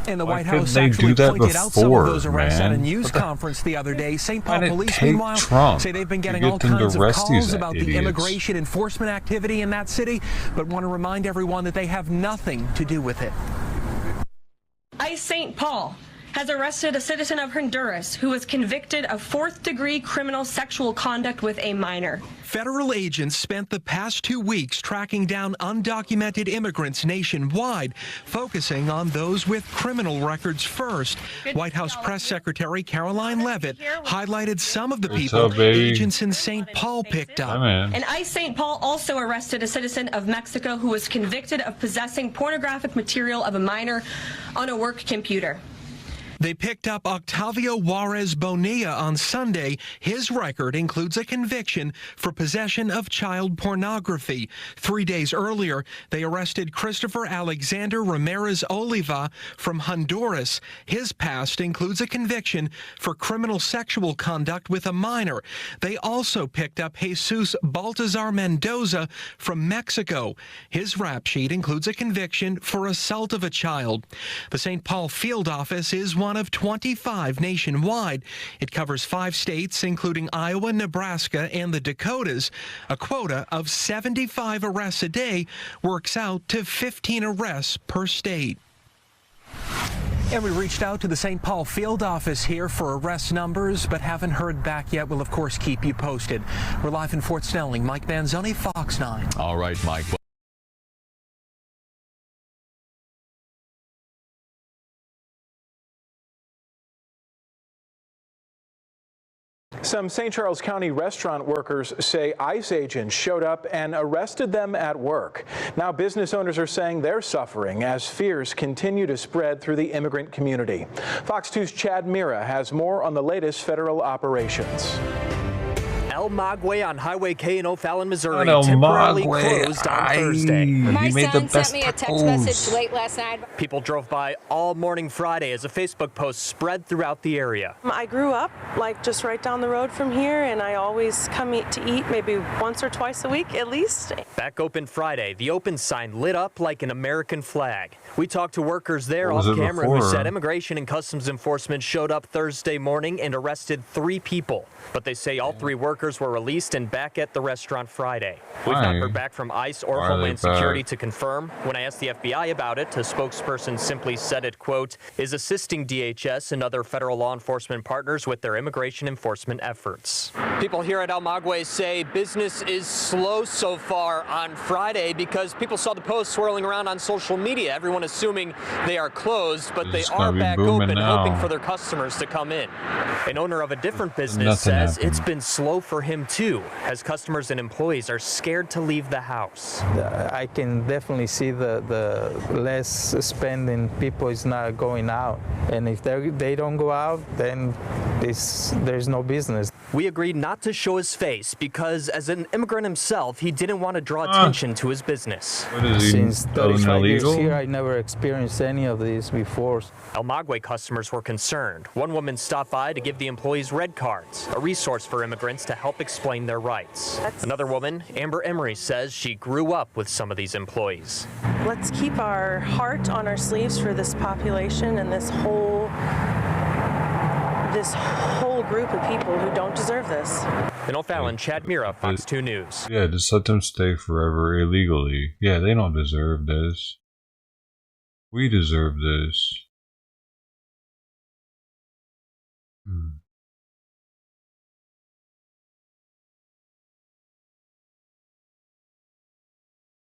And the Why White couldn't House they actually do that pointed out some of those before, arrests at a man? news What the- conference the other day. St. Why Paul did it police, take meanwhile, Trump say they've been to getting get all them to kinds of arrest calls these about the idiots? immigration enforcement activity in that city, but want to remind everyone that they have nothing to do with it. ICE St. Paul has arrested a citizen of Honduras who was convicted of fourth-degree criminal sexual conduct with a minor. Federal agents spent the past 2 weeks tracking down undocumented immigrants nationwide, focusing on those with criminal records first. White House Press Secretary Caroline Leavitt highlighted some of the What's people up, baby? agents in St. Paul picked up. And ICE St. Paul also arrested a citizen of Mexico who was convicted of possessing pornographic material of a minor on a work computer. They picked up Octavio Juarez Bonilla on Sunday. His record includes a conviction for possession of child pornography. 3 days earlier, they arrested Christopher Alexander Ramirez Oliva from Honduras. His past includes a conviction for criminal sexual conduct with a minor. They also picked up Jesus Baltazar Mendoza from Mexico. His rap sheet includes a conviction for assault of a child. The St. Paul field office is one of 25 nationwide. It covers 5 states, including Iowa, Nebraska, and the Dakotas. A quota of 75 arrests a day works out to 15 arrests per state. And we reached out to the St. Paul field office here for arrest numbers, but haven't heard back yet. We'll, of course, keep you posted. We're live in Fort Snelling. Mike Manzoni, Fox 9. All right, Mike. Some St. Charles County restaurant workers say ICE agents showed up and arrested them at work. Now business owners are saying they're suffering as fears continue to spread through the immigrant community. Fox 2's Chad Mira has more on the latest federal operations. El Maguey on Highway K in O'Fallon, Missouri, El temporarily Maguey. closed on Thursday. My son sent me a text message late last night. People drove by all morning Friday as a Facebook post spread throughout the area. I grew up like just right down the road from here, and I always come to eat maybe once or twice a week at least. Back open Friday, the open sign lit up like an American flag. We talked to workers there off camera who said Immigration and Customs Enforcement showed up Thursday morning and arrested 3 people. But they say all 3 workers were released and back at the restaurant Friday. We've not heard back from ICE or Homeland Security to confirm. When I asked the FBI about it, a spokesperson simply said it, quote, is assisting DHS and other federal law enforcement partners with their immigration enforcement efforts. People here at El Maguey say business is slow so far on Friday because people saw the posts swirling around on social media. Everyone assuming they are closed, but they are back open, hoping for their customers to come in. An owner of a different business says it's been slow for him too, as customers and employees are scared to leave the house. I can definitely see the less spending. People is not going out, and if they don't go out, then there's no business. We agreed not to show his face because, as an immigrant himself, he didn't want to draw attention to his business. Since 35 years here, I never experienced any of this before. El Maguey customers were concerned. One woman stopped by to give the employees red cards, a resource for immigrants to help explain their rights. Another woman, Amber Emery, says she grew up with some of these employees. Let's keep our heart on our sleeves for this population and this whole group of people who don't deserve this. In O'Fallon, Chad Mira, Fox 2 News. Yeah, just let them stay forever illegally. Yeah, they don't deserve this. We deserve this.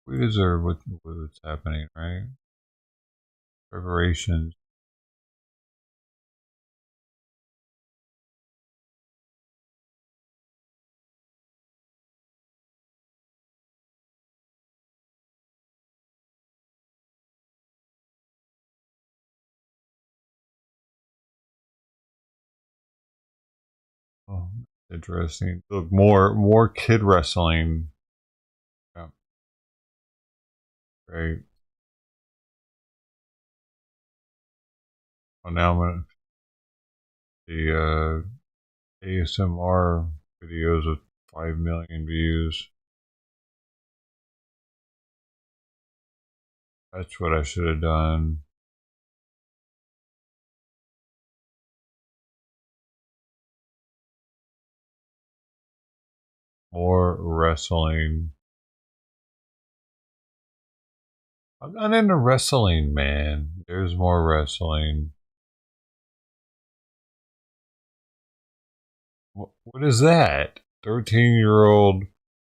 We deserve what's happening, right? Reparations. Oh, interesting. Look, more kid wrestling. Yeah. Great. Well, now I'm gonna the ASMR videos with 5 million views. That's what I should have done. More wrestling. I'm not into wrestling, man. There's more wrestling. What is that? 13-year-old.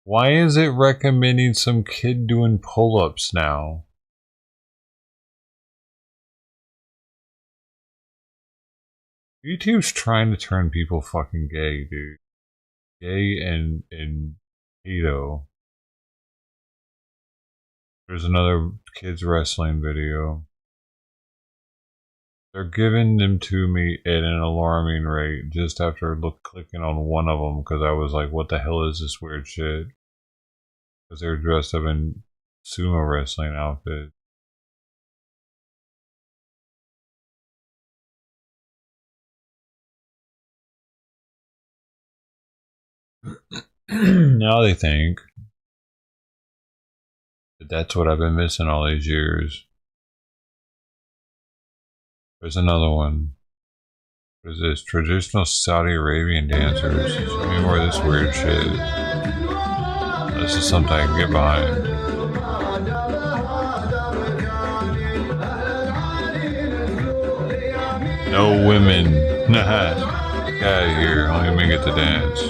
Why is it recommending some kid doing pull-ups now? YouTube's trying to turn people fucking gay, dude. Gay and pedo. There's another kids wrestling video. They're giving them to me at an alarming rate just after clicking on one of them because I was like, what the hell is this weird shit? Because they're dressed up in sumo wrestling outfits. Now they think that that's what I've been missing all these years. There's another one. What is this? Traditional Saudi Arabian dancers. Show me more of this weird shit. This is something I can get behind. No women. Get out of here. Only men get to dance.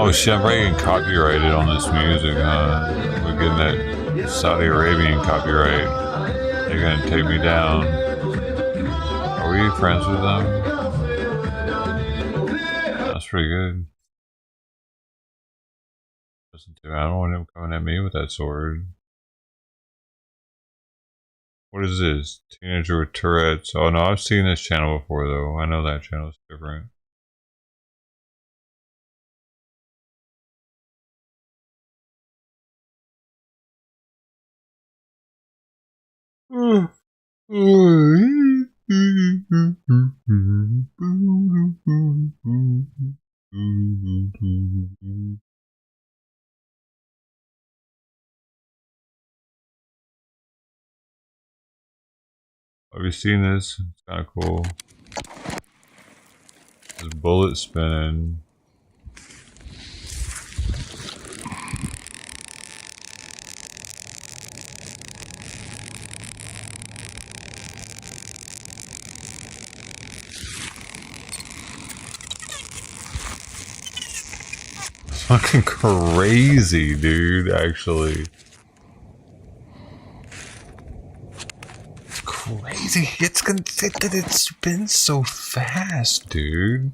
Oh shit, I'm getting copyrighted on this music, huh? We're getting that Saudi Arabian copyright. They're gonna take me down. Are we friends with them? That's pretty good. Listen to it. I don't want him coming at me with that sword. What is this? Teenager with Tourette's. Oh no, I've seen this channel before though. I know that channel's different. Have you seen this? It's kind of cool. This bullet spinning. Fucking crazy, dude, actually. It's crazy. It spins so fast, dude.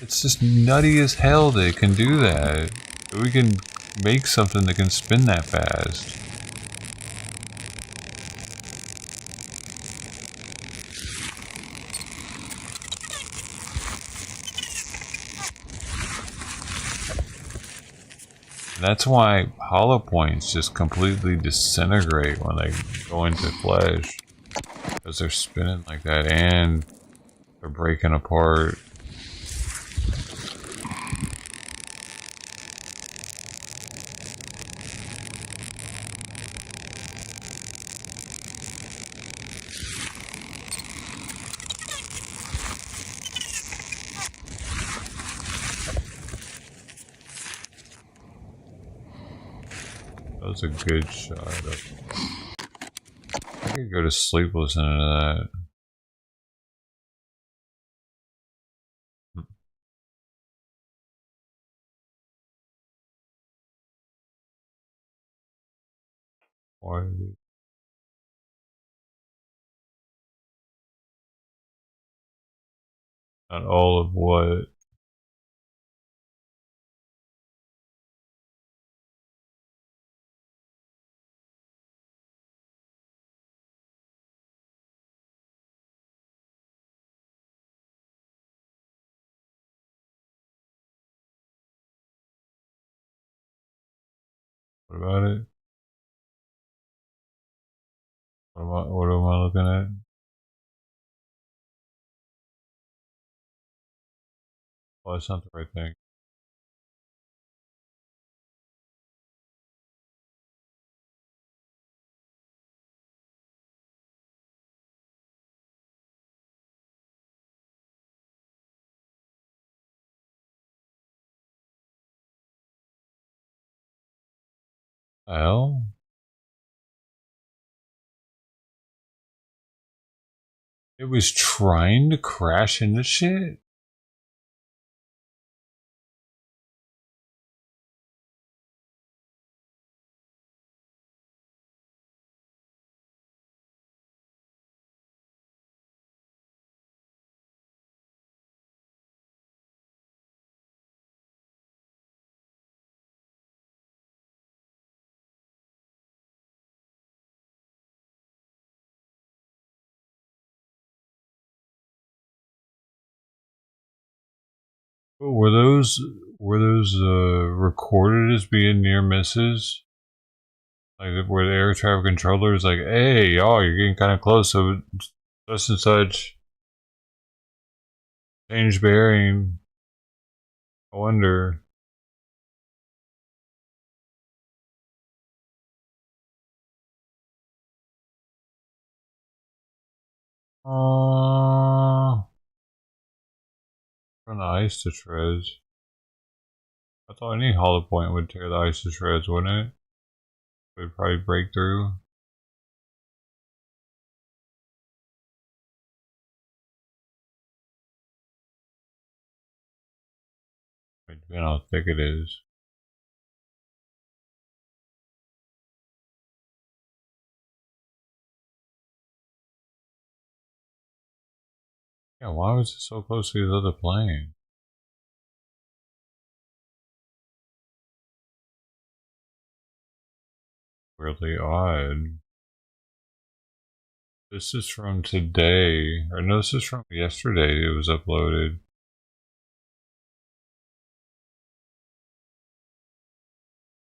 It's just nutty as hell they can do that. We can make something that can spin that fast. That's why hollow points just completely disintegrate when they go into flesh. Because they're spinning like that and they're breaking apart. That was a good shot. I could go to sleep listening to that. Why? Not all of what? What about it? What am I looking at? Oh, that's not the right thing. Hell? It was trying to crash into shit? Were those recorded as being near misses? Like where the air traffic controller is like, hey y'all, you're getting kind of close, so such and such. Change bearing. I wonder. From the ice to shreds. I thought any hollow point would tear the ice to shreds, wouldn't it? It would probably break through. Depending on how thick it is. Yeah, why was it so close to the other plane? Really odd. This is from today, or no, this is from yesterday. It was uploaded.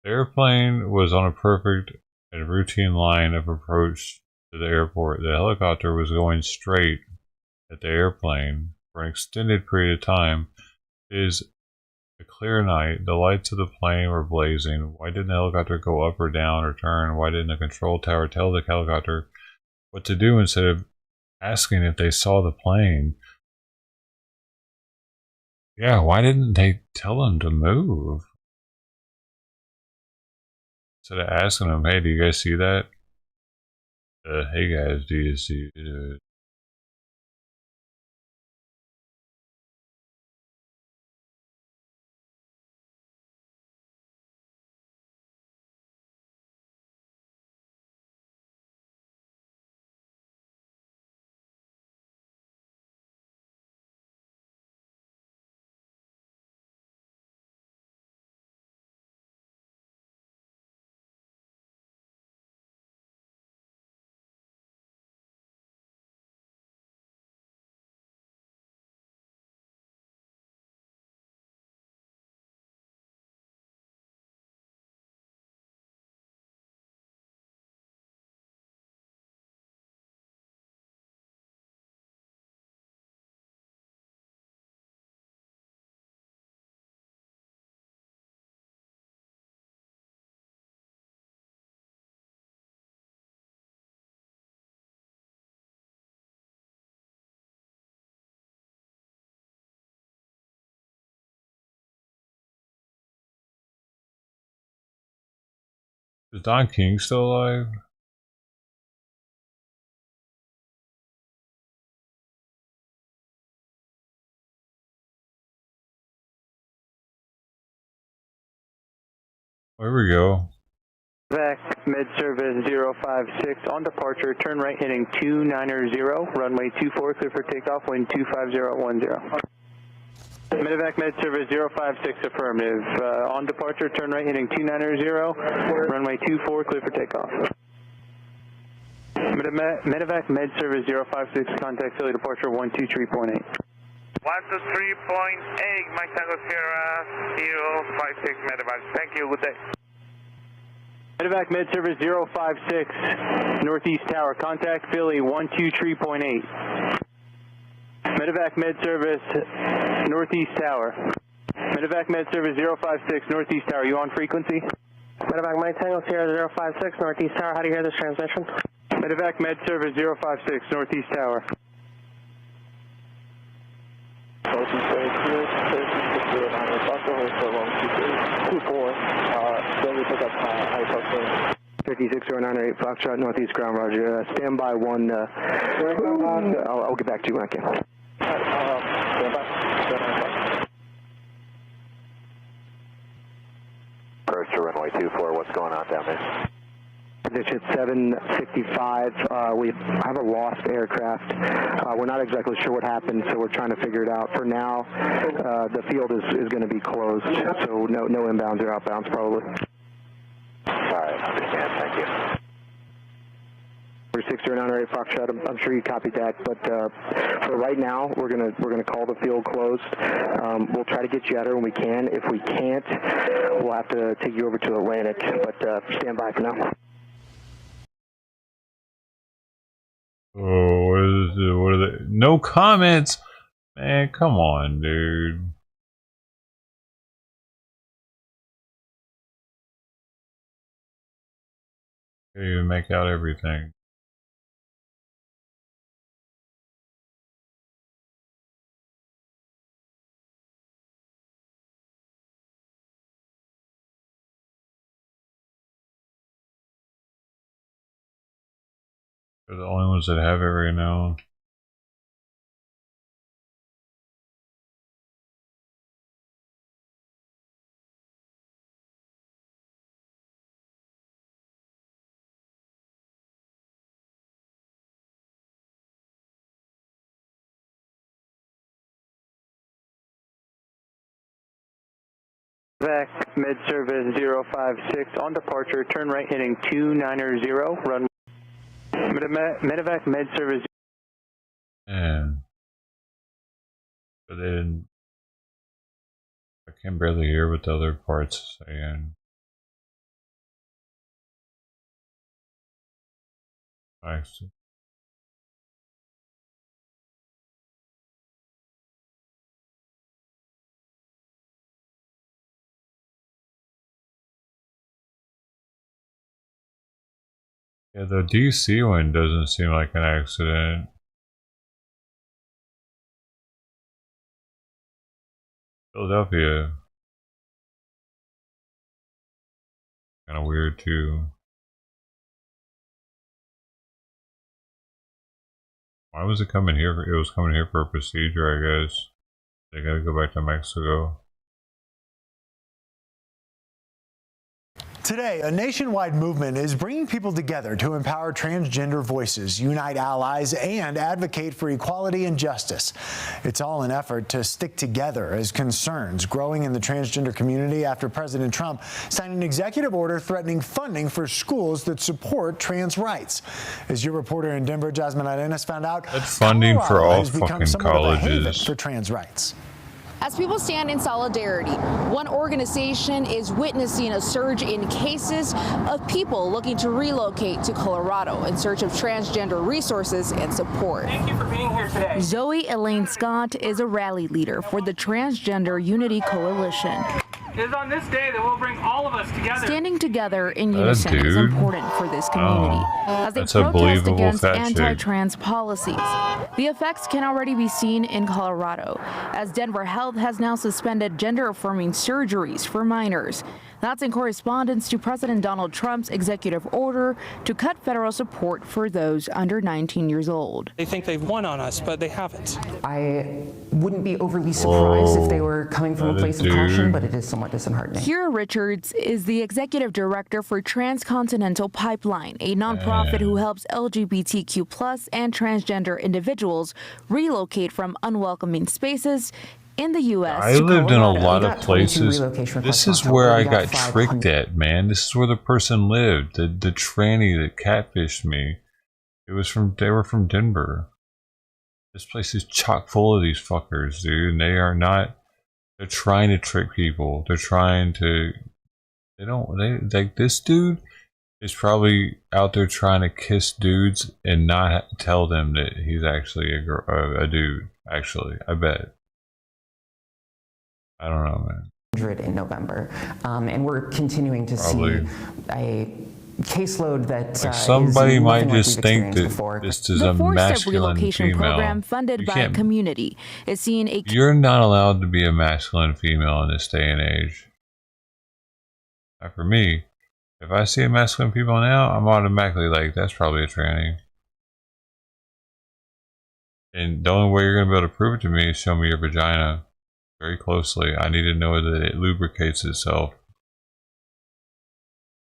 The airplane was on a perfect and routine line of approach to the airport. The helicopter was going straight at the airplane for an extended period of time. It is a clear night. The lights of the plane were blazing. Why didn't the helicopter go up or down or turn? Why didn't the control tower tell the helicopter what to do instead of asking if they saw the plane? Yeah, why didn't they tell them to move? Instead of asking them, hey, do you guys see that? Hey guys, do you see it? Is Don King still alive? There we go. Vac, mid-service 056, on departure, turn right heading 290, runway 24, clear for takeoff, wind 25010. Medevac mid-service 056, affirmative. On departure, turn right heading 290, runway 24, clear for takeoff. Medevac mid-service 056, contact Philly departure 123.8. 123.8, Mike Tango Sierra 056 Medevac. Thank you, good day. Medevac Med Service 056, Northeast Tower. Contact Philly 123.8. Medevac Med Service, Northeast Tower. Medevac Med Service 056, Northeast Tower. You on frequency? Medevac Med Tango Sierra 056, Northeast Tower. How do you hear this transmission? Medevac Med Service 056, Northeast Tower. Uh, 560908 Foxtrot, Northeast Ground, Roger. Stand by one. I'll get back to you when I can. Approach to runway 24, what's going on down there? Position 765. We have a lost aircraft. We're not exactly sure what happened, so we're trying to figure it out. For now, the field is going to be closed, so no inbounds or outbounds probably. All right, understand. Thank you. 560908 Foxtrot. I'm sure you copied that, but for right now, we're gonna call the field closed. We'll try to get you out here when we can. If we can't, we'll have to take you over to Atlantic. But stand by for now. Oh, what are they? No comments, man. Come on, dude. Can't even make out everything. They're the only ones that have it right now. Medevac Med Service 056 on departure. Turn right heading 290. Run. Medevac Med Service. Man. But they didn't. I can barely hear what the other part's saying. Nice. Yeah, the DC one doesn't seem like an accident. Philadelphia. Kind of weird too. Why was it coming here? It was coming here for a procedure, I guess. They gotta go back to Mexico. Today, a nationwide movement is bringing people together to empower transgender voices, unite allies, and advocate for equality and justice. It's all an effort to stick together as concerns growing in the transgender community after President Trump signed an executive order threatening funding for schools that support trans rights. As your reporter in Denver, Jasmine Arenas, found out, that's funding for all fucking colleges for trans rights. As people stand in solidarity, one organization is witnessing a surge in cases of people looking to relocate to Colorado in search of transgender resources and support. Thank you for being here today. Zoe Elaine Scott is a rally leader for the Transgender Unity Coalition. It is on this day that we'll bring all of us together. Standing together in unison is important for this community as they that's protest against fact check. anti-trans policies. The effects can already be seen in Colorado, as Denver Health has now suspended gender-affirming surgeries for minors. That's in correspondence to President Donald Trump's executive order to cut federal support for those under 19 years old. They think they've won on us, but they haven't. I wouldn't be overly surprised if they were coming from a place of caution, but it is somewhat disheartening. Kira Richards is the executive director for Transcontinental Pipeline, a nonprofit who helps LGBTQ+ and transgender individuals relocate from unwelcoming spaces in the U.S. I lived in a lot of places. This is where I got tricked at, man. This is where the person lived. The tranny that catfished me. They were from Denver. This place is chock full of these fuckers, dude. And they're trying to trick people. They're trying to, like this dude, is probably out there trying to kiss dudes and not tell them that he's actually a dude. Actually, I bet. I don't know, man. In November, and we're continuing to see a caseload that somebody might just think that this is a masculine relocation female. Program funded by Community is seeing a. You're not allowed to be a masculine female in this day and age. Not for me. If I see a masculine female now, I'm automatically like, that's probably a tranny. And the only way you're gonna be able to prove it to me is show me your vagina very closely. I need to know that it lubricates itself.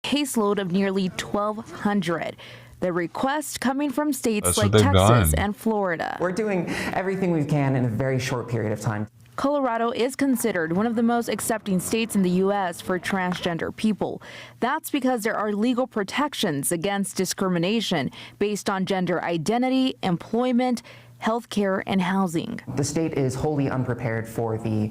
Caseload of nearly 1,200. The request coming from states like Texas and Florida. We're doing everything we can in a very short period of time. Colorado is considered one of the most accepting states in the U.S. for transgender people. That's because there are legal protections against discrimination based on gender identity, employment, healthcare, and housing. The state is wholly unprepared for the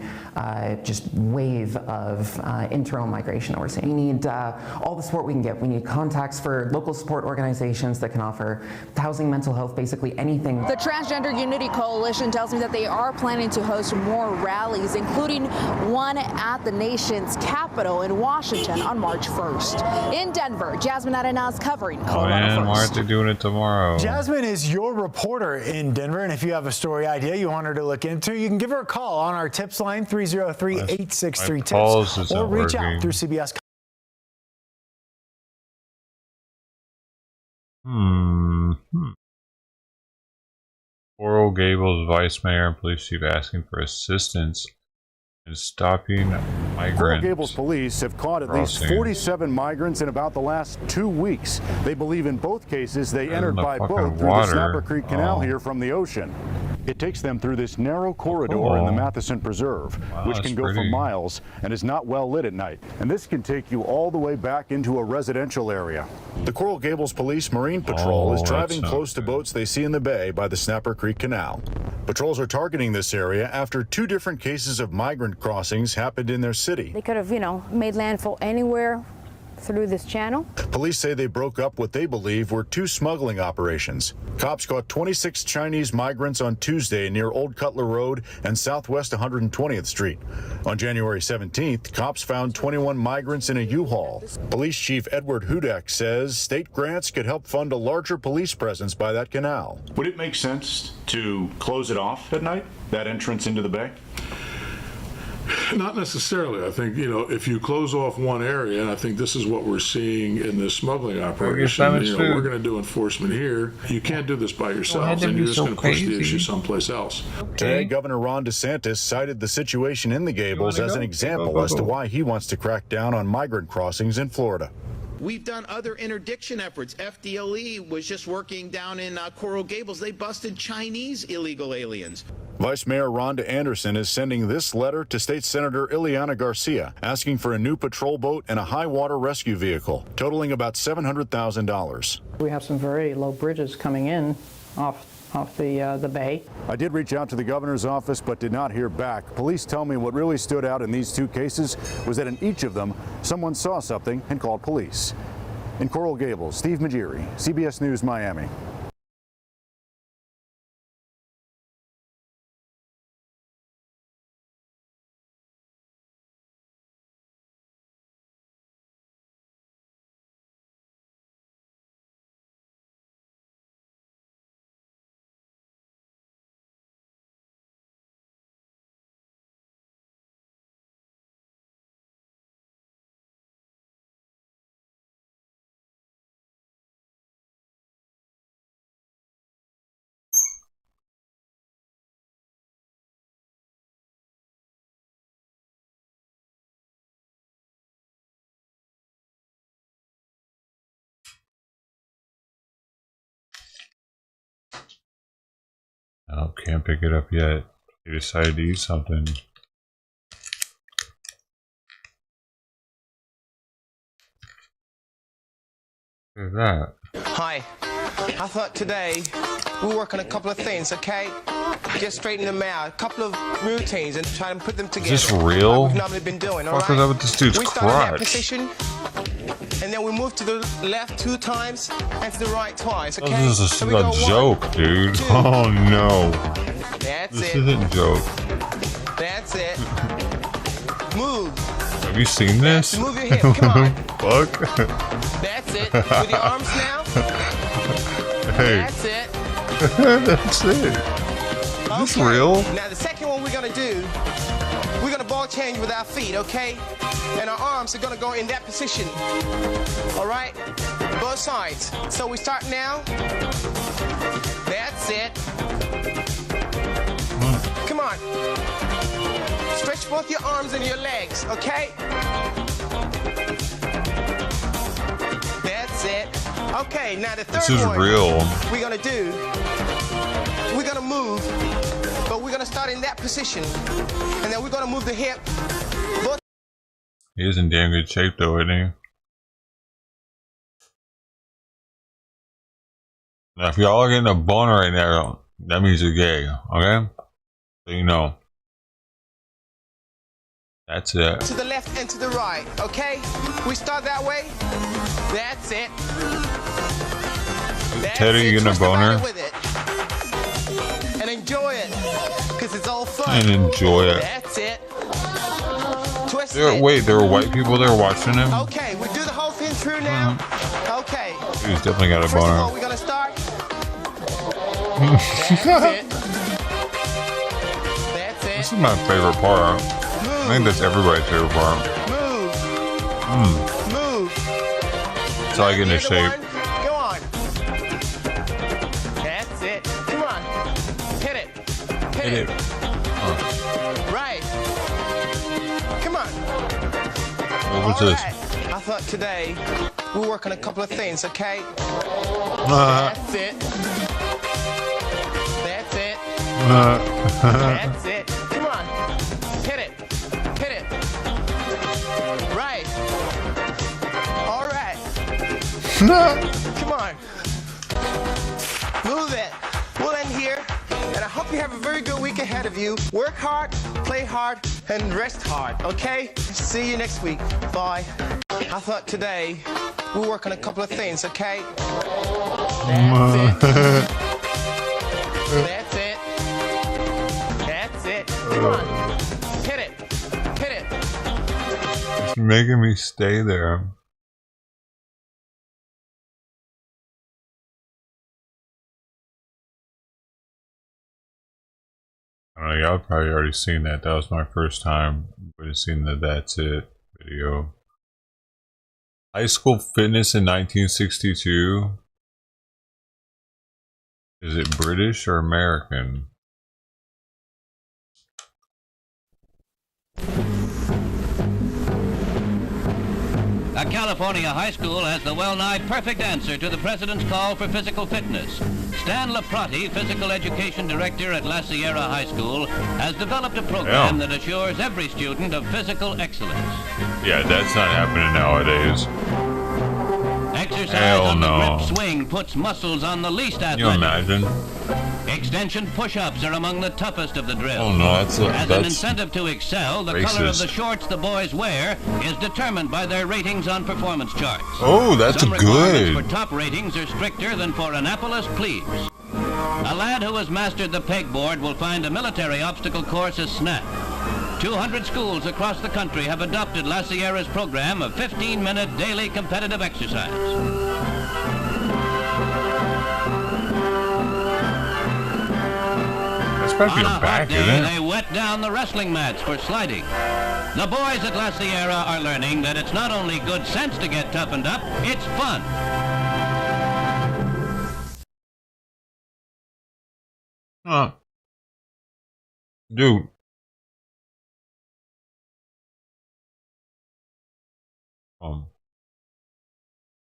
just wave of internal migration that we're seeing. We need all the support we can get. We need contacts for local support organizations that can offer housing, mental health, basically anything. The Transgender Unity Coalition tells me that they are planning to host more rallies, including one at the nation's capital in Washington on March 1st. In Denver, Jasmine Arenas covering Colorado First. Why aren't they doing it tomorrow? Jasmine is your reporter in Denver. And if you have a story idea you want her to look into, you can give her a call on our tips line, 303-863-TIPS, or reach out through CBS. Coral Gables Vice Mayor and Police Chief asking for assistance in stopping migrants. Coral Gables police have caught at least 47 migrants in about the last 2 weeks. They believe in both cases they entered by boat through the Snapper Creek Canal here from the ocean. It takes them through this narrow corridor in the Matheson Preserve, which can go for miles and is not well lit at night. And this can take you all the way back into a residential area. The Coral Gables Police Marine Patrol is driving close to boats they see in the bay by the Snapper Creek Canal. Patrols are targeting this area after 2 different cases of migrant crossings happened in their city. They could have, made landfall anywhere through this channel. Police say they broke up what they believe were 2 smuggling operations. Cops caught 26 Chinese migrants on Tuesday near Old Cutler Road and Southwest 120th Street. On January 17th, cops found 21 migrants in a U-Haul. Police Chief Edward Hudak says state grants could help fund a larger police presence by that canal. Would it make sense to close it off at night, that entrance into the bay? Not necessarily. I think, if you close off one area, and I think this is what we're seeing in this smuggling operation, we're going to do enforcement here. You can't do this by yourselves, and you're just going to push the issue someplace else. Today, Governor Ron DeSantis cited the situation in the Gables as an example as to why he wants to crack down on migrant crossings in Florida. We've done other interdiction efforts. FDLE was just working down in Coral Gables. They busted Chinese illegal aliens. Vice Mayor Rhonda Anderson is sending this letter to State Senator Ileana Garcia, asking for a new patrol boat and a high water rescue vehicle, totaling about $700,000. We have some very low bridges coming in off the bay. I did reach out to the governor's office but did not hear back. Police tell me what really stood out in these 2 cases was that in each of them, someone saw something and called police. In Coral Gables, Steve Majiri, CBS News, Miami. Oh, can't pick it up yet. He decided to eat something. Look at that. Hi. I thought today we'll work on a couple of things, okay? Just straighten them out, a couple of routines, and try to put them together. Is this real? Like we've normally been doing, all right? What the fuck is that with this dude's we start in that crotch? position, and then we move to the left 2 times and to the right twice, okay? Oh, this is so a joke, dude. Oh no. That's this it. isn't a joke. That's it. Move. Have you seen this? Move your hip, come on. Fuck. That's it. With your arms now. Hey. That's it. That's it. Is this real? Now the second one we're gonna do, we're gonna ball change with our feet, okay? And our arms are gonna go in that position. All right? Both sides. So we start now. That's it. Come on. Stretch both your arms and your legs, okay? That's it. Okay, now the third one real. we're gonna do, we're gonna move, but we're gonna start in that position. And then we're gonna move the hip. He is in damn good shape though, isn't he? Now if y'all are getting a boner right now, that means you're gay, okay? So you know. That's it. To the left and to the right, okay? We start that way. That's it. That's Teddy, you getting a boner? With it. And enjoy it, because it's all fun. And enjoy it. That's it. Twist it. Wait, there were white people there watching him? Okay, we do the whole thing through now. Okay. He's definitely got a First of all, boner. we're gonna start. That's it. That's it. This is my favorite part. I think that's everybody's favorite part. Move. That's how I get into shape. Go on. That's it. Come on. Hit it. Hit it. Right. Come on. What was this? I thought today we'll work on a couple of things, okay? That's it. That's it. That's it. Come on. Hit it. Hit it. Right. All right. Come on. Move it. We'll end here. And I hope you have a very good week ahead of you. Work hard, play hard, and rest hard, okay? See you next week. Bye. I thought today we'll work on a couple of things, okay? That's it. That's it. That's it. Come on. Hit it. Hit it. It's making me stay there. I don't know, y'all probably already seen that. That was my first time seeing the That's It video. High school fitness in 1962. Is it British or American? A California high school has the well-nigh perfect answer to the president's call for physical fitness. Stan Laprati, physical education director at La Sierra High School, has developed a program that assures every student of physical excellence. Yeah, that's not happening nowadays. Exercise on the grip swing puts muscles on the least athletic. Can you imagine? Extension push-ups are among the toughest of the drills. Oh no, that's As an incentive to excel, the color of the racist. shorts the boys wear is determined by their ratings on performance charts. Oh, that's Some requirements good. for top ratings are stricter than for Annapolis plebes. A lad who has mastered the pegboard will find a military obstacle course a snap. 200 schools across the country have adopted La Sierra's program of 15-minute daily competitive exercise. That's probably On a your hot back, day, isn't it? they wet down the wrestling mats for sliding. The boys at La Sierra are learning that it's not only good sense to get toughened up, it's fun. Dude.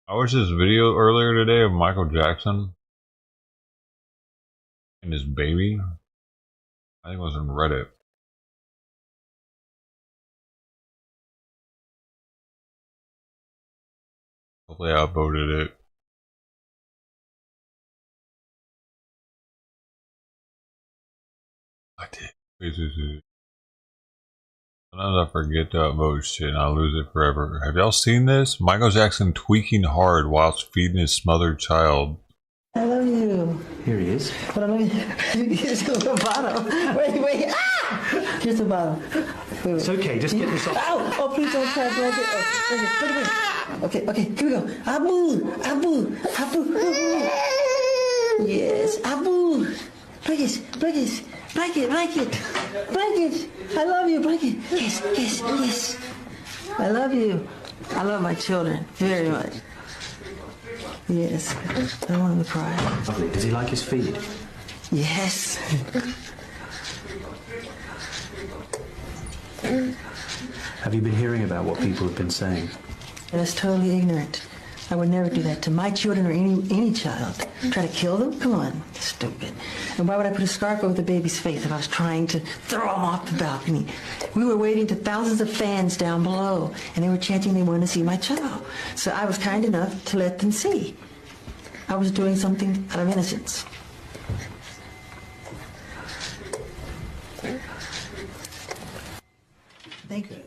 I watched this video earlier today of Michael Jackson and his baby. I think it was on Reddit. Hopefully I upvoted it. I did. Sometimes I forget to upvote shit and I lose it forever. Have y'all seen this? Michael Jackson tweaking hard whilst feeding his smothered child. I love you. Here he is. But I love you. Here's the bottle. Wait. Ah! Here's the bottle. Wait. It's okay, just get this off. Ow! Oh, please don't try to break it. Okay, here we go. Abu. Yes, Abu. Break it. I love you, break it. Yes. I love you. I love my children very much. Yes, I don't want him to cry. Lovely. Does he like his feed? Yes. Have you been hearing about what people have been saying? That's totally ignorant. I would never do that to my children or any child. Try to kill them? Come on, stupid. And why would I put a scarf over the baby's face if I was trying to throw him off the balcony? We were waiting to thousands of fans down below, and they were chanting they wanted to see my child. So I was kind enough to let them see. I was doing something out of innocence. Thank you.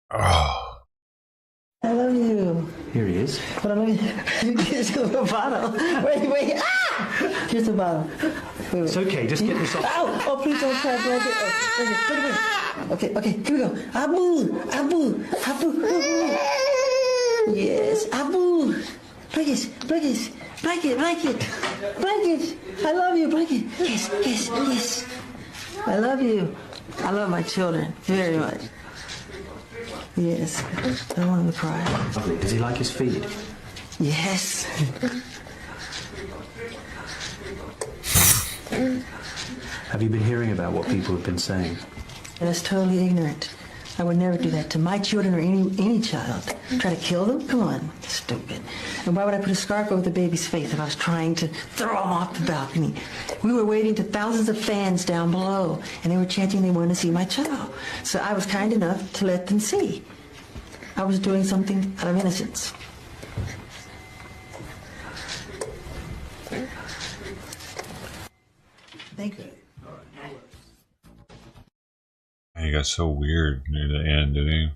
Oh. I love you. Here he is. But I love you. Here's the bottle. Wait. Ah! Here's the bottle. Wait. It's okay, just get this off. Ow! Oh, please don't try to break it. Okay, here we go. Abu. Yes, Abu. Break it. I love you, break it. Yes. I love you. I love my children very much. Yes, I don't want him to cry. Lovely. Does he like his feed? Yes. Have you been hearing about what people have been saying? That's totally ignorant. I would never do that to my children or any child. Try to kill them? Come on, stupid. And why would I put a scarf over the baby's face if I was trying to throw him off the balcony? We were waiting to thousands of fans down below, and they were chanting they wanted to see my child. So I was kind enough to let them see. I was doing something out of innocence. Thank you. He got so weird near the end, didn't he?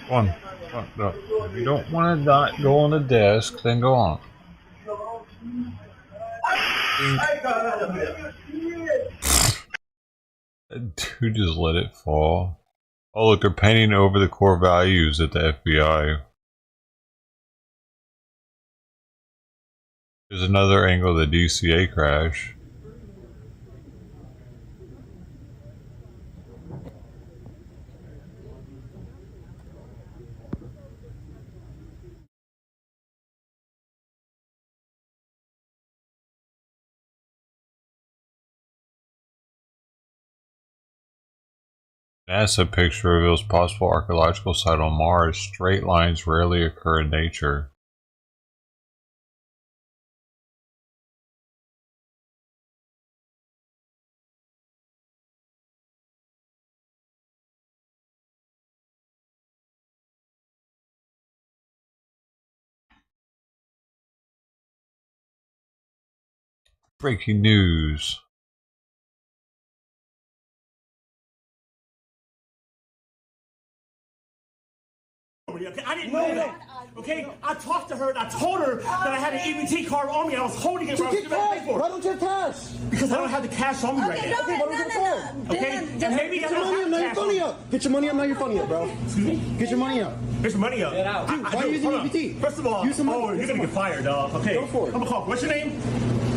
One. No. If you don't want to not go on the desk, then go on. Dude just let it fall. Oh look, they're painting over the core values at the FBI. There's another angle of the DCA crash. NASA picture reveals possible archaeological site on Mars. Straight lines rarely occur in nature. Breaking news. I didn't know that. Okay, I talked to her and I told her that I had an EBT card on me. I was holding it. Why don't you have cash? Because I don't have the cash on me right now. Okay, why don't you have cash? Okay, and maybe get your money up, now you're funny up. Get your money up, now you're funny up, bro. Excuse me? Get your money up. Get your money up. Get out. Dude, why are you using EBT? First of all, use some money. you're gonna get fired, dog. Okay, go for it. I'm gonna call. What's your name?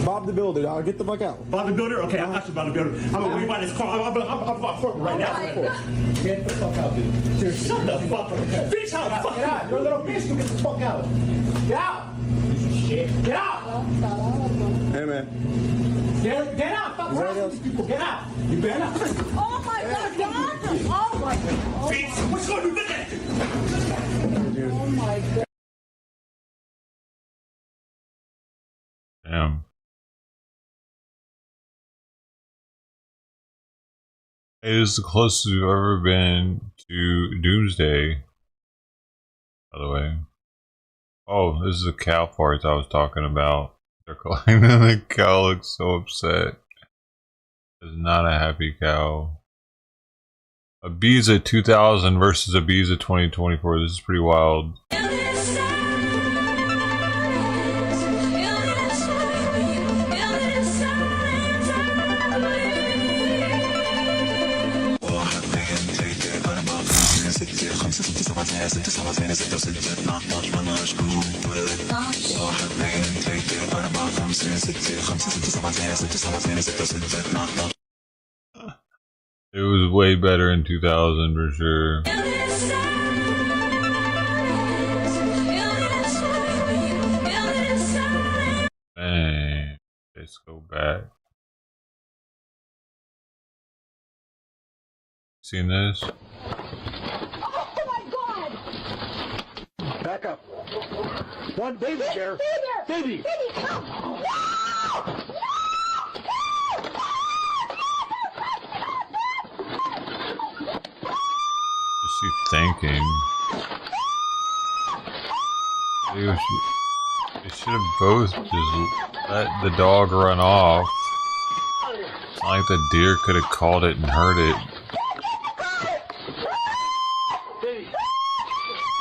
Bob the Builder, dog. Get the fuck out. Bob the Builder? Okay, I got you, Bob the Builder. I'm gonna buy this car. I'm about corporate right now. Get the fuck out, dude. Shut the fuck up. Bitch, how the fuck Get out. You're a little bitch. You get the fuck out. Get out. Shit. Get out. Hey, man. Get out. Stop harassing these people. Get out. You better not. Oh, my God. Oh, my God. Bitch, what's going to do that? Oh, my God. Damn. It is the closest we've ever been to Doomsday, by the way. Oh, this is the cow parts I was talking about. They're calling them. The cow looks so upset. It's not a happy cow. Ibiza 2000 versus Ibiza 2024. This is pretty wild. It was way better in 2000 for sure. Dang. Let's go back. Seen this? Back up. One baby chair. Baby. Just you thinking. Dude, you should have both just let the dog run off. It's not like the deer could have caught it and hurt it.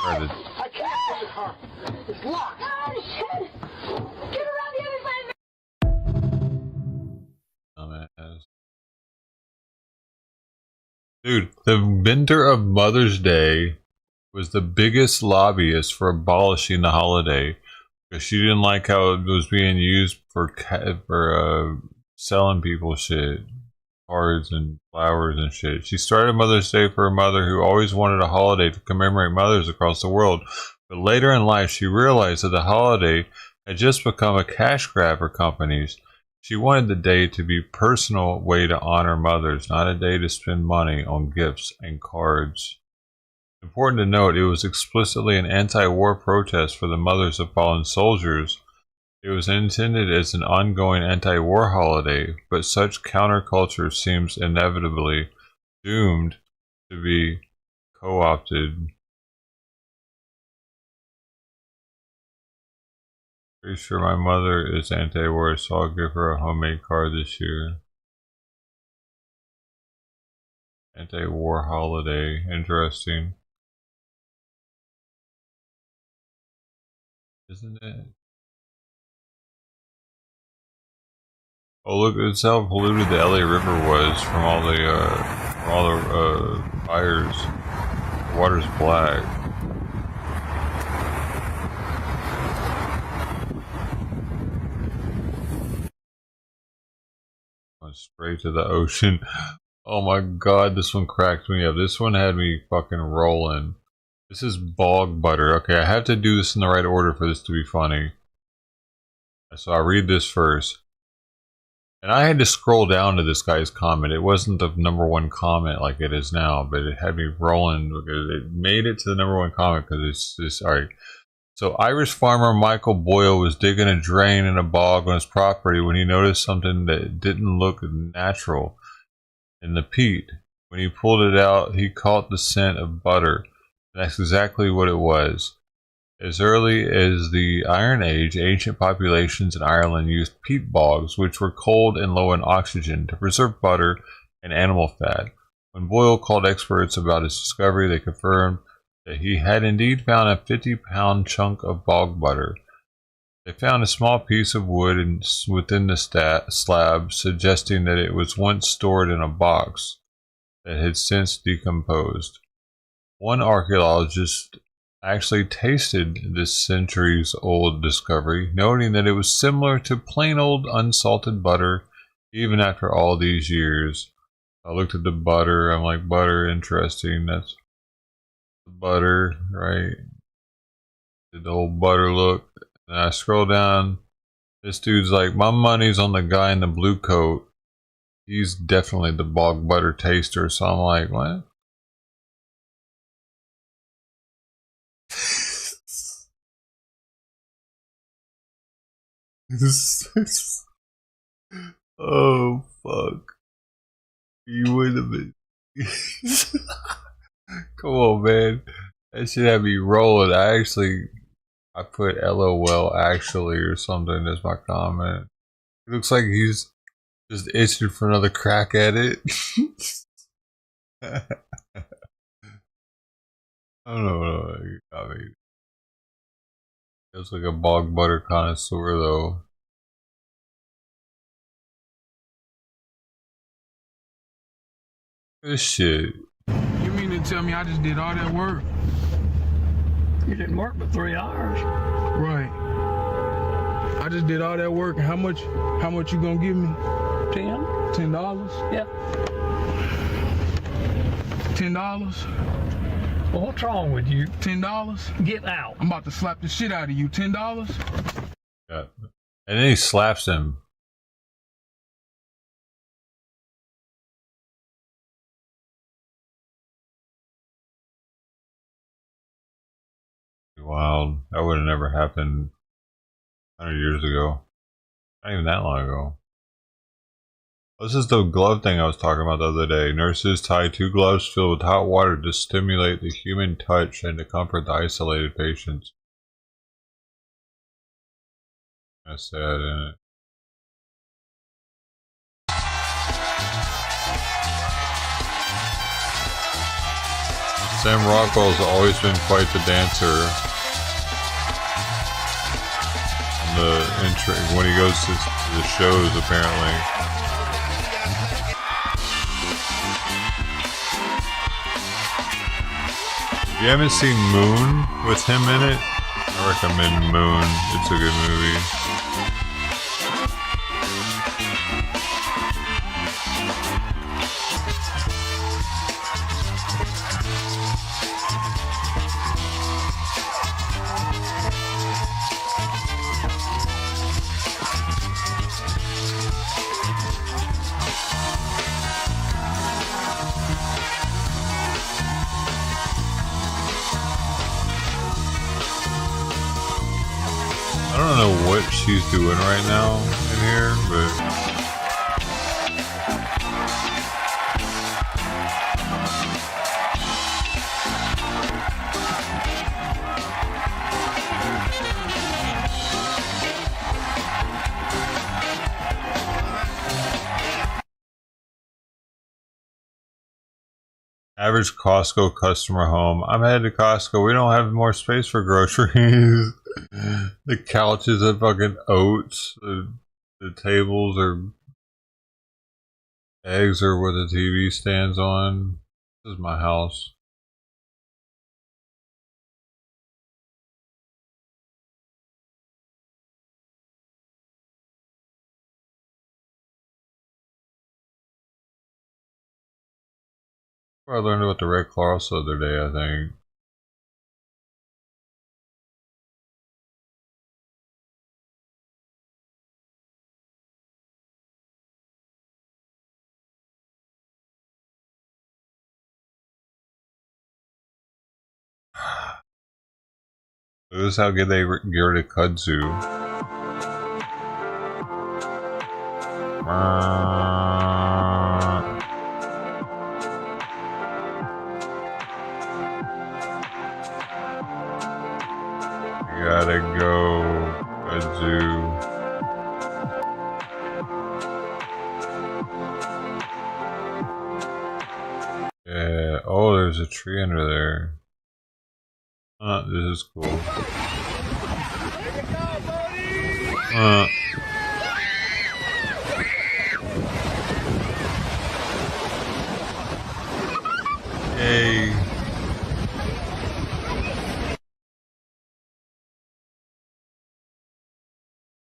I can't get the car. It's locked. Oh, shit. Get around the other side. Dumbass. Dude, the inventor of Mother's Day was the biggest lobbyist for abolishing the holiday because she didn't like how it was being used for selling people shit, cards and flowers and shit. She started Mother's Day for her mother, who always wanted a holiday to commemorate mothers across the world. But later in life, she realized that the holiday had just become a cash grab for companies. She wanted the day to be a personal way to honor mothers, not a day to spend money on gifts and cards. Important to note, it was explicitly an anti-war protest for the mothers of fallen soldiers. It was intended as an ongoing anti-war holiday, but such counterculture seems inevitably doomed to be co-opted. Pretty sure my mother is anti-war, so I'll give her a homemade card this year. Anti-war holiday. Interesting. Isn't it? Oh look, it's how polluted the LA River was from all the fires. The water's black. Went straight to the ocean. Oh my god, this one cracked me up. This one had me fucking rolling. This is bog butter. Okay, I have to do this in the right order for this to be funny. So I'll read this first. And I had to scroll down to this guy's comment. It wasn't the #1 comment like it is now, but it had me rolling because it made it to the #1 comment because it's just, alright. So Irish farmer Michael Boyle was digging a drain in a bog on his property when he noticed something that didn't look natural in the peat. When he pulled it out, he caught the scent of butter. That's exactly what it was. As early as the Iron Age, ancient populations in Ireland used peat bogs, which were cold and low in oxygen, to preserve butter and animal fat. When Boyle called experts about his discovery, they confirmed that he had indeed found a 50-pound chunk of bog butter. They found a small piece of wood within the slab, suggesting that it was once stored in a box that had since decomposed. One archaeologist actually tasted this centuries-old discovery, noting that it was similar to plain old unsalted butter, even after all these years. I looked at the butter. I'm like, butter, interesting. That's the butter, right? Did the whole butter look? And I scroll down. This dude's like, my money's on the guy in the blue coat. He's definitely the bog butter taster. So I'm like, what? Oh fuck. You would have been. Come on, man. That shit had me rolling. I put LOL actually or something as my comment. It looks like he's just itching for another crack at it. I don't know. I mean, it's like a bog butter connoisseur, though. This shit. You mean to tell me I just did all that work? You didn't work but 3 hours. Right. I just did all that work. How much you gonna give me? $10? Yeah. $10? Well, what's wrong with you? $10? Get out. I'm about to slap the shit out of you. $10? Yeah. And then he slaps him. Wild. That would have never happened 100 years ago. Not even that long ago. This is the glove thing I was talking about the other day. Nurses tie 2 gloves filled with hot water to stimulate the human touch and to comfort the isolated patients. That's sad, isn't it? Sam Rockwell's always been quite the dancer. When he goes to the shows, apparently. If you haven't seen Moon with him in it, I recommend Moon. It's a good movie. she's doing right now in here, but average Costco customer home. I'm headed to Costco. We don't have more space for groceries. The couches are fucking oats. The tables are eggs are where the TV stands on. This is my house. I learned about the Red Cross the other day, I think. This is how good they get rid of kudzu. Gotta go, kudzu. Yeah. Oh, there's a tree under there. This is cool. Yay.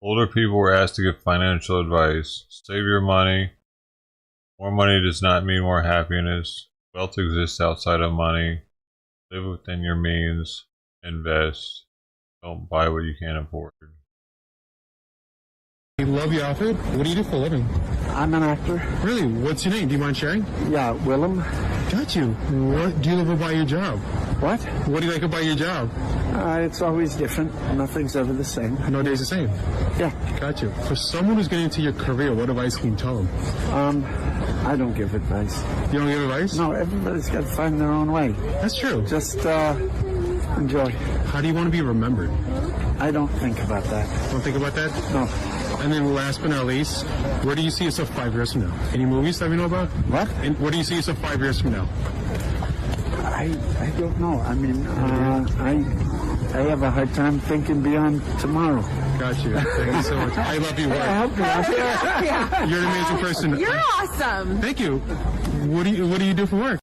Older people were asked to give financial advice. Save your money. More money does not mean more happiness. Wealth exists outside of money. Live within your means. Invest. Don't buy what you can't afford. I love your outfit. What do you do for a living? I'm an actor. Really? What's your name? Do you mind sharing? Yeah, Willem. Got you. What do you love about your job? What? What do you like about your job? It's always different. Nothing's ever the same. No day's the same? Yeah. Got you. For someone who's getting into your career, what advice can you tell them? I don't give advice. You don't give advice? No, everybody's got to find their own way. That's true. Just enjoy. How do you want to be remembered? I don't think about that. Don't think about that? No. And then last but not least, where do you see yourself 5 years from now? Any movies that we know about? What? And where do you see yourself 5 years from now? I don't know. I mean, I have a hard time thinking beyond tomorrow. Got you. Thank you so much. I love your work. You're an amazing person. You're awesome. Thank you. What do you do for work?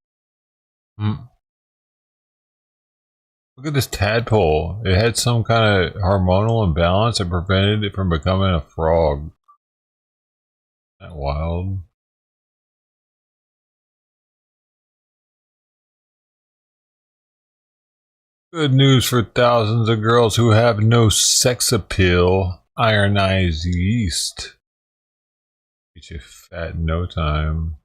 Look at this tadpole. It had some kind of hormonal imbalance that prevented it from becoming a frog. Isn't that wild? Good news for thousands of girls who have no sex appeal. Ironized yeast. Get you fat in no time.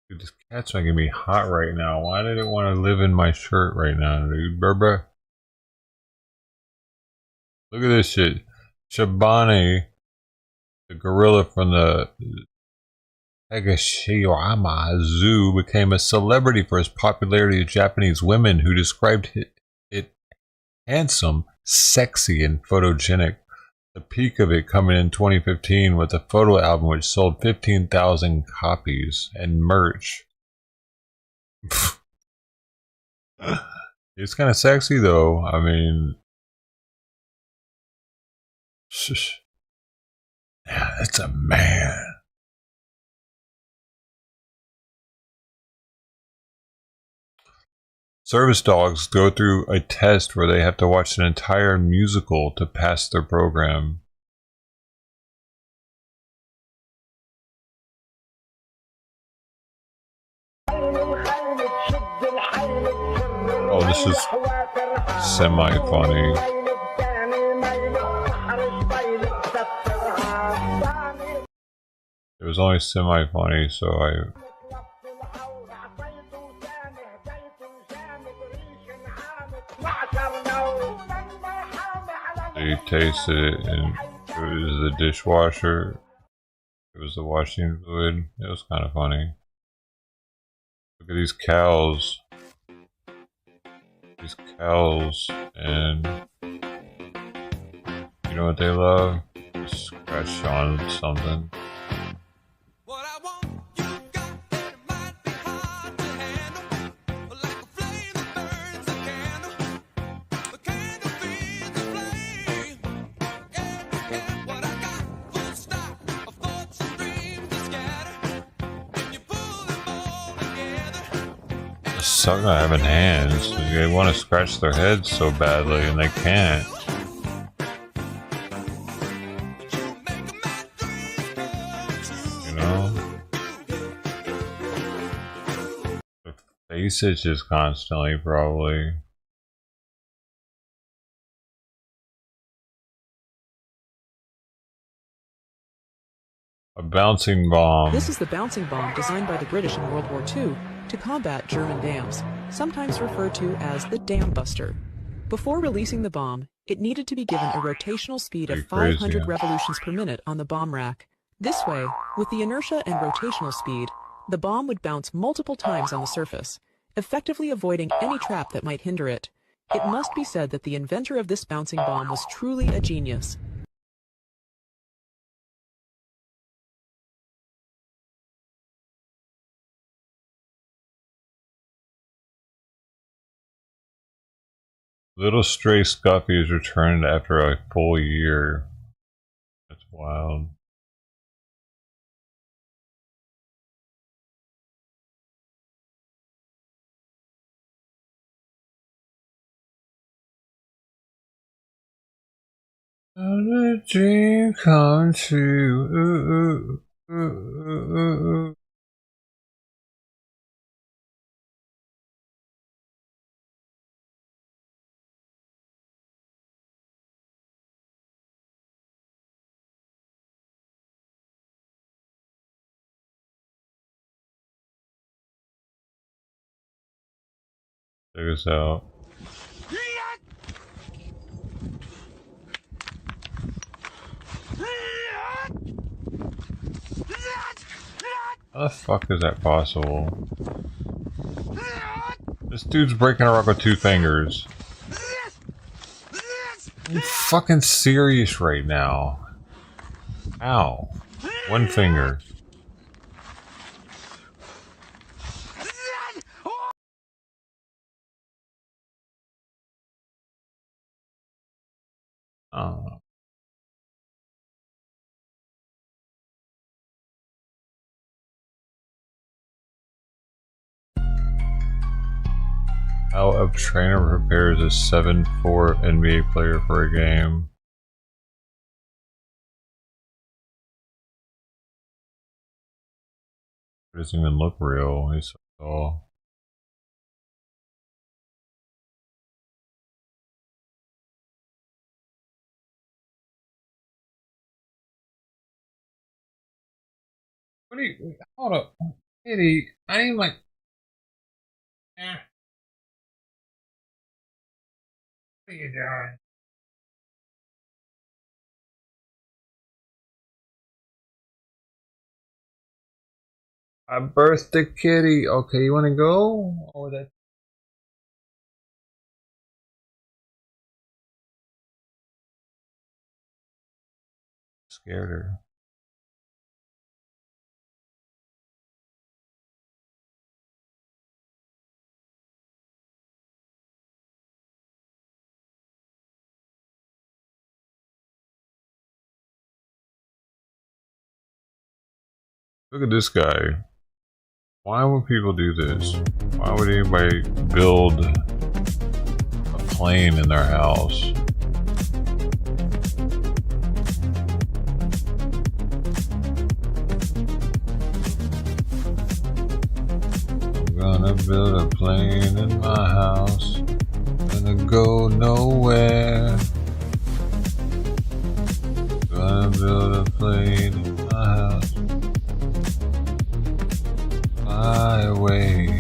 Dude, this cat's making me hot right now. Why did it want to live in my shirt right now, dude? Berber. Look at this shit. Shabani, the gorilla from the Higashiyama Zoo, became a celebrity for his popularity with Japanese women who described it handsome, sexy, and photogenic. The peak of it coming in 2015 with a photo album which sold 15,000 copies and merch. It's kind of sexy though. I mean, yeah, that's a man. Service dogs go through a test where they have to watch an entire musical to pass their program. Oh, this is semi-funny. was only semi-funny, so he tasted it, and it was the dishwasher. It was the washing fluid. It was kind of funny. Look at these cows. These cows, and you know what they love? Just scratch on something. Suck not having hands. They want to scratch their heads so badly and they can't. You know? The face itches constantly, probably. A bouncing bomb. This is the bouncing bomb designed by the British in World War II to combat German dams, sometimes referred to as the dam buster. Before releasing the bomb, it needed to be given a rotational speed of 500 revolutions per minute on the bomb rack. This way, with the inertia and rotational speed, the bomb would bounce multiple times on the surface, effectively avoiding any trap that might hinder it. It must be said that the inventor of this bouncing bomb was truly a genius. Little stray Scuffy is returned after a full year. That's wild. A dream come true. Check this out. How the fuck is that possible? This dude's breaking a rock with 2 fingers. I'm fucking serious right now. Ow. 1 finger. Oh. How a trainer prepares a 7'4" NBA player for a game. It doesn't even look real. He's so tall. What are you? Hold up, Kitty. I ain't like. Eh. What are you doing? I birthed the kitty. Okay, you want to go? Or that? Scared her. Look at this guy. Why would people do this? Why would anybody build a plane in their house? I'm gonna build a plane in my house. Gonna go nowhere. Gonna build a plane in my house. away.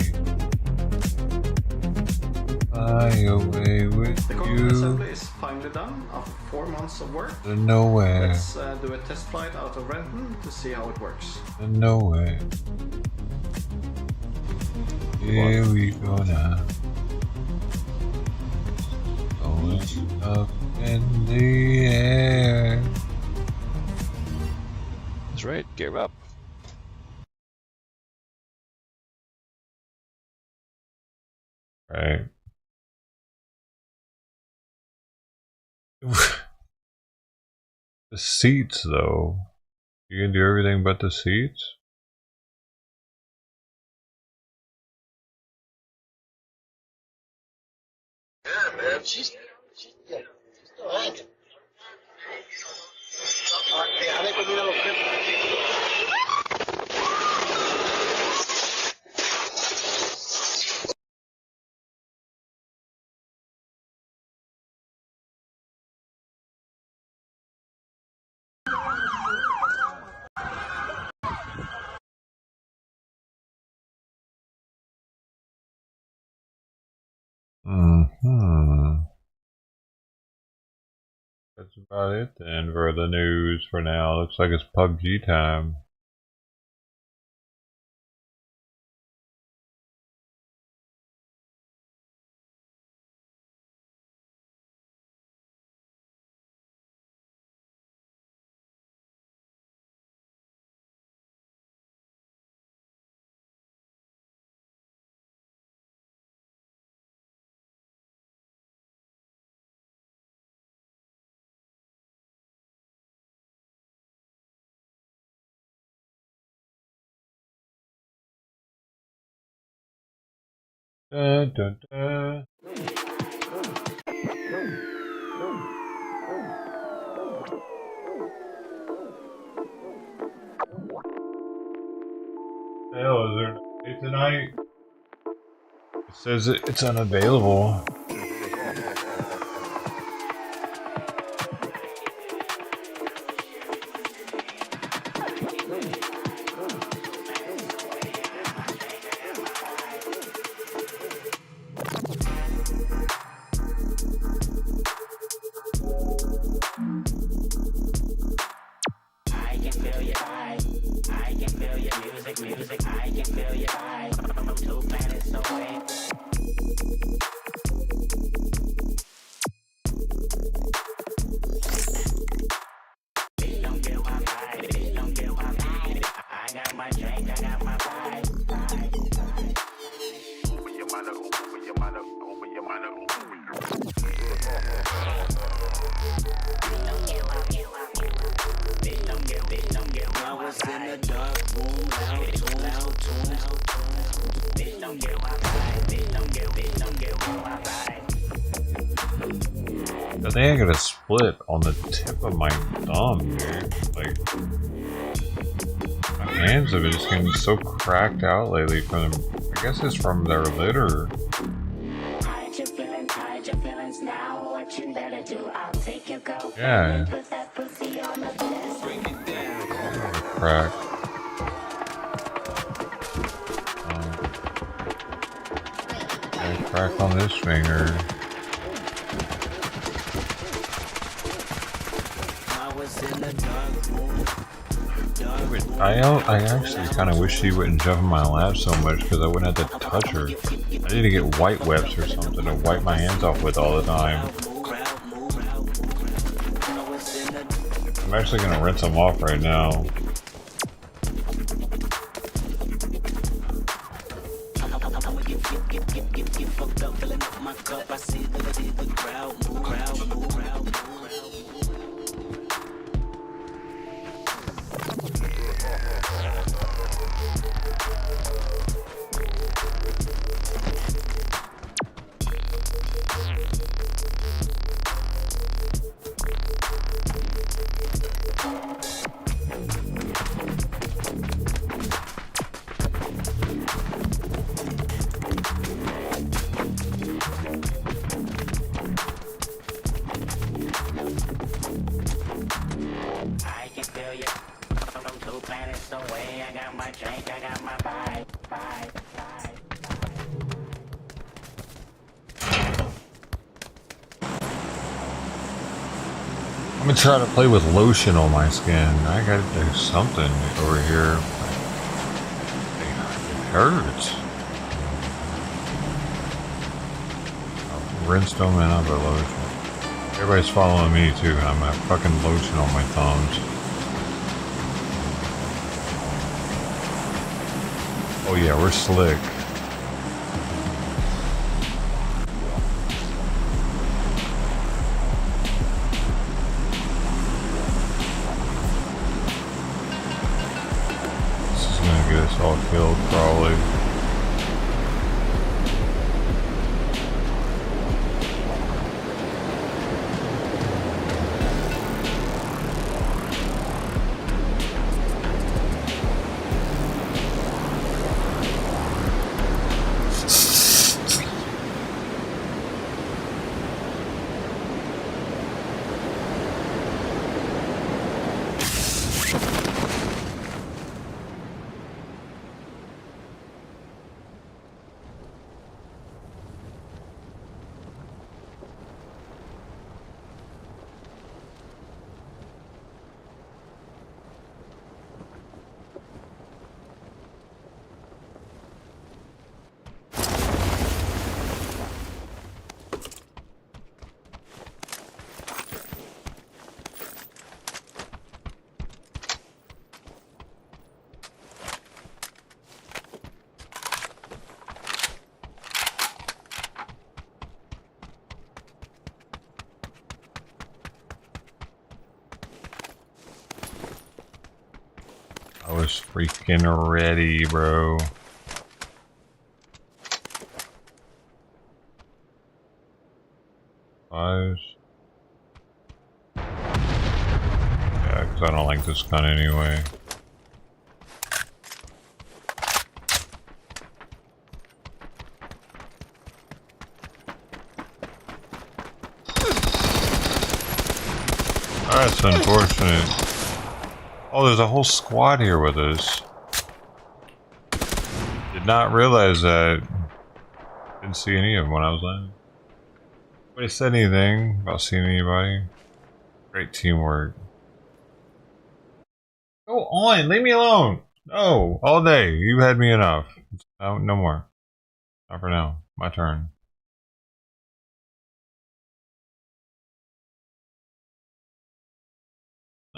Fly away with the you. assembly is finally done after 4 months of work. Nowhere. Let's do a test flight out of Renton to see how it works. Nowhere. Here we go now. Going up in the air. That's right, gear up. Right. The seats, though. You can do everything but the seats? Yeah, man. She's still hanging. That's about it then for the news for now. Looks like it's PUBG time. Dun, dun, dun. Hell, is there an update tonight? It says it's unavailable. I think I got a split on the tip of my thumb, dude. Like, my hands have been just getting so cracked out lately from, I guess it's from their litter. Yeah. Crack. Crack on this finger. I actually kind of wish she wouldn't jump in my lap so much because I wouldn't have to touch her. I need to get white wipes or something to wipe my hands off with all the time. I'm actually going to rinse them off right now. I'm gonna try to play with lotion on my skin. I gotta do something over here. It hurts. I've rinsed them and I've got lotion. Everybody's following me too, and I'm at fucking lotion on my thumbs. Oh yeah, we're slick. This is gonna get us all killed, probably. I was freaking ready, bro. Fives. Yeah, because I don't like this gun anyway. That's unfortunate. Oh, there's a whole squad here with us. Did not realize that. Didn't see any of them when I was landing. Nobody said anything about seeing anybody. Great teamwork. Go on, leave me alone. No, all day. You had me enough. No, no more. Not for now. My turn.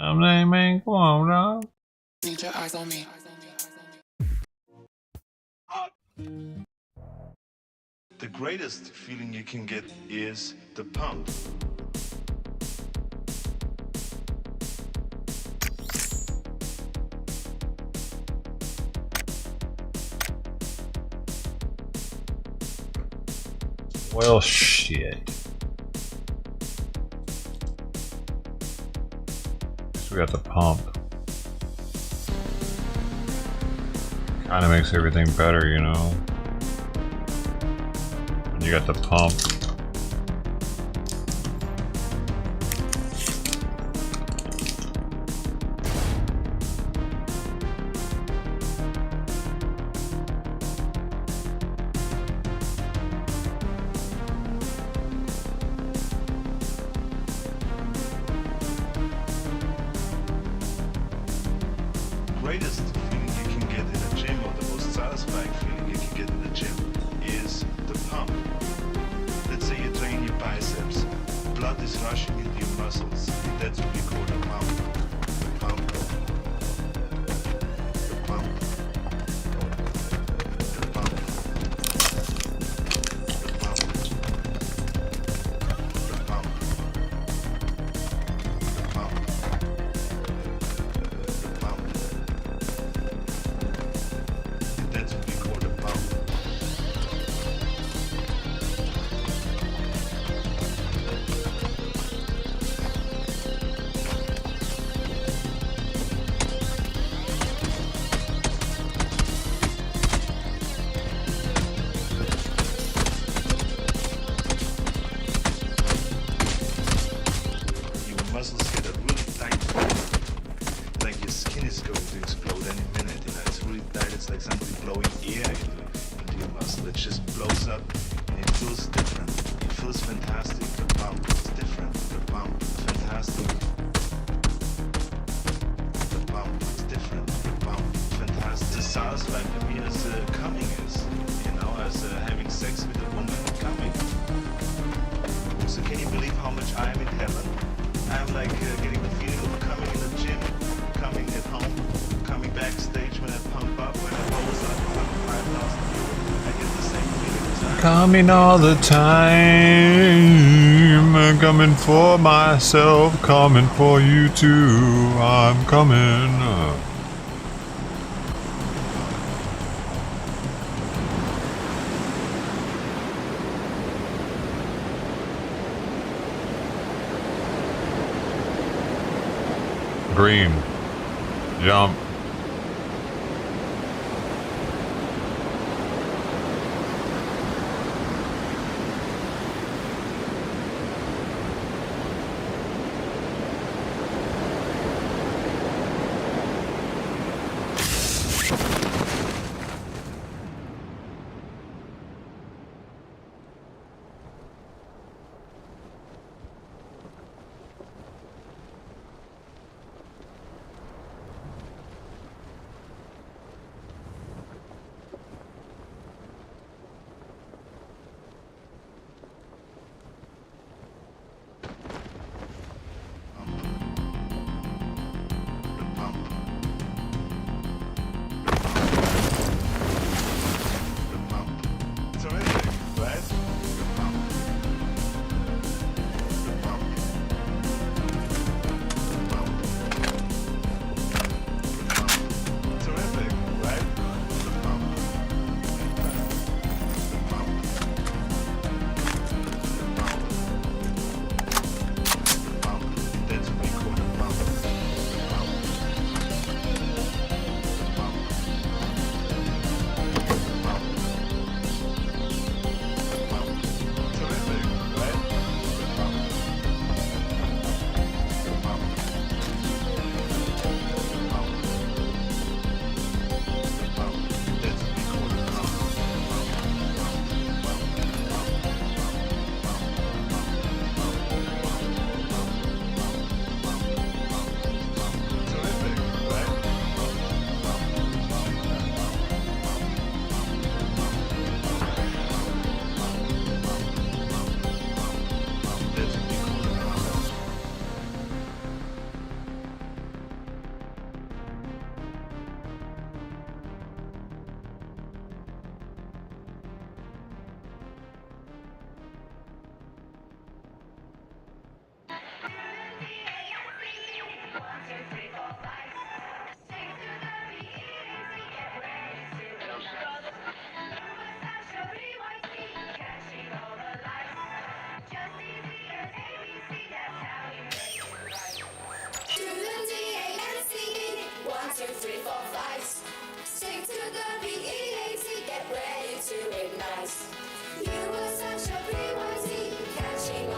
Man, come on, dog. Need your eyes on me. The greatest feeling you can get is the pump. Well, shit. We got the pump. Kind of makes everything better, you know. When you got the pump. Greatest feeling you can get in a gym, or the most satisfying feeling you can get in the gym, is the pump. Let's say you train your biceps, blood is rushing into your muscles, that's what we call the pump. The pump. The pump. The pump. The pump. The pump. The pump. That's what we call the pump. Your muscles get really tight. Like your skin is going to explode any minute. You know, it's really tight. It's like somebody blowing air into your muscle. It just blows up and it feels different. It feels fantastic. The pump is different. The pump, fantastic. pump is different. The pump, fantastic. The satisfying for me as coming is, you know, as having sex with a woman coming. So can you believe how much I am in heaven? I'm like getting the feeling of coming in the gym, coming at home, coming backstage when I pump up, when I pose up for 5,000 euros. I get the same feeling. Coming all the time, coming for myself, coming for you too. I'm coming. Green. Jump.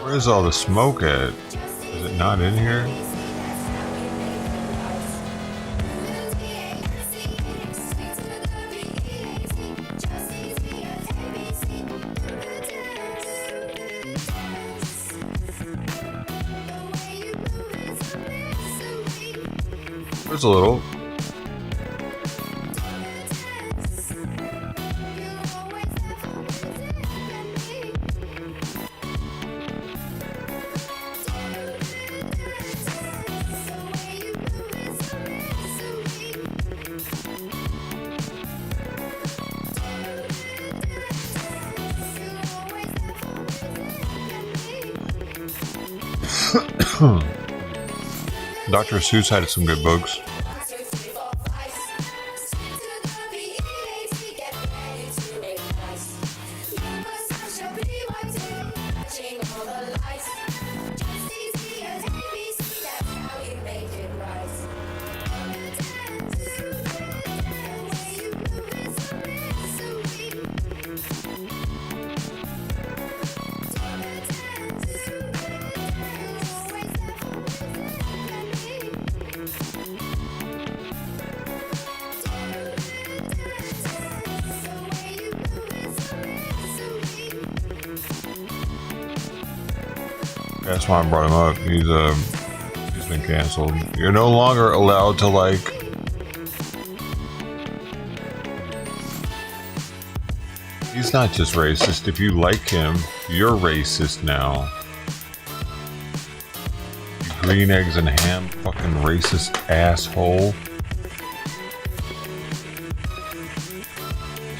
Where's all the smoke at? Is it not in here? There's a little. Dr. Seuss had some good books. That's why I brought him up. He's been canceled. You're no longer allowed to like he's not just racist. If you like him, you're racist now. You green eggs and ham fucking racist asshole.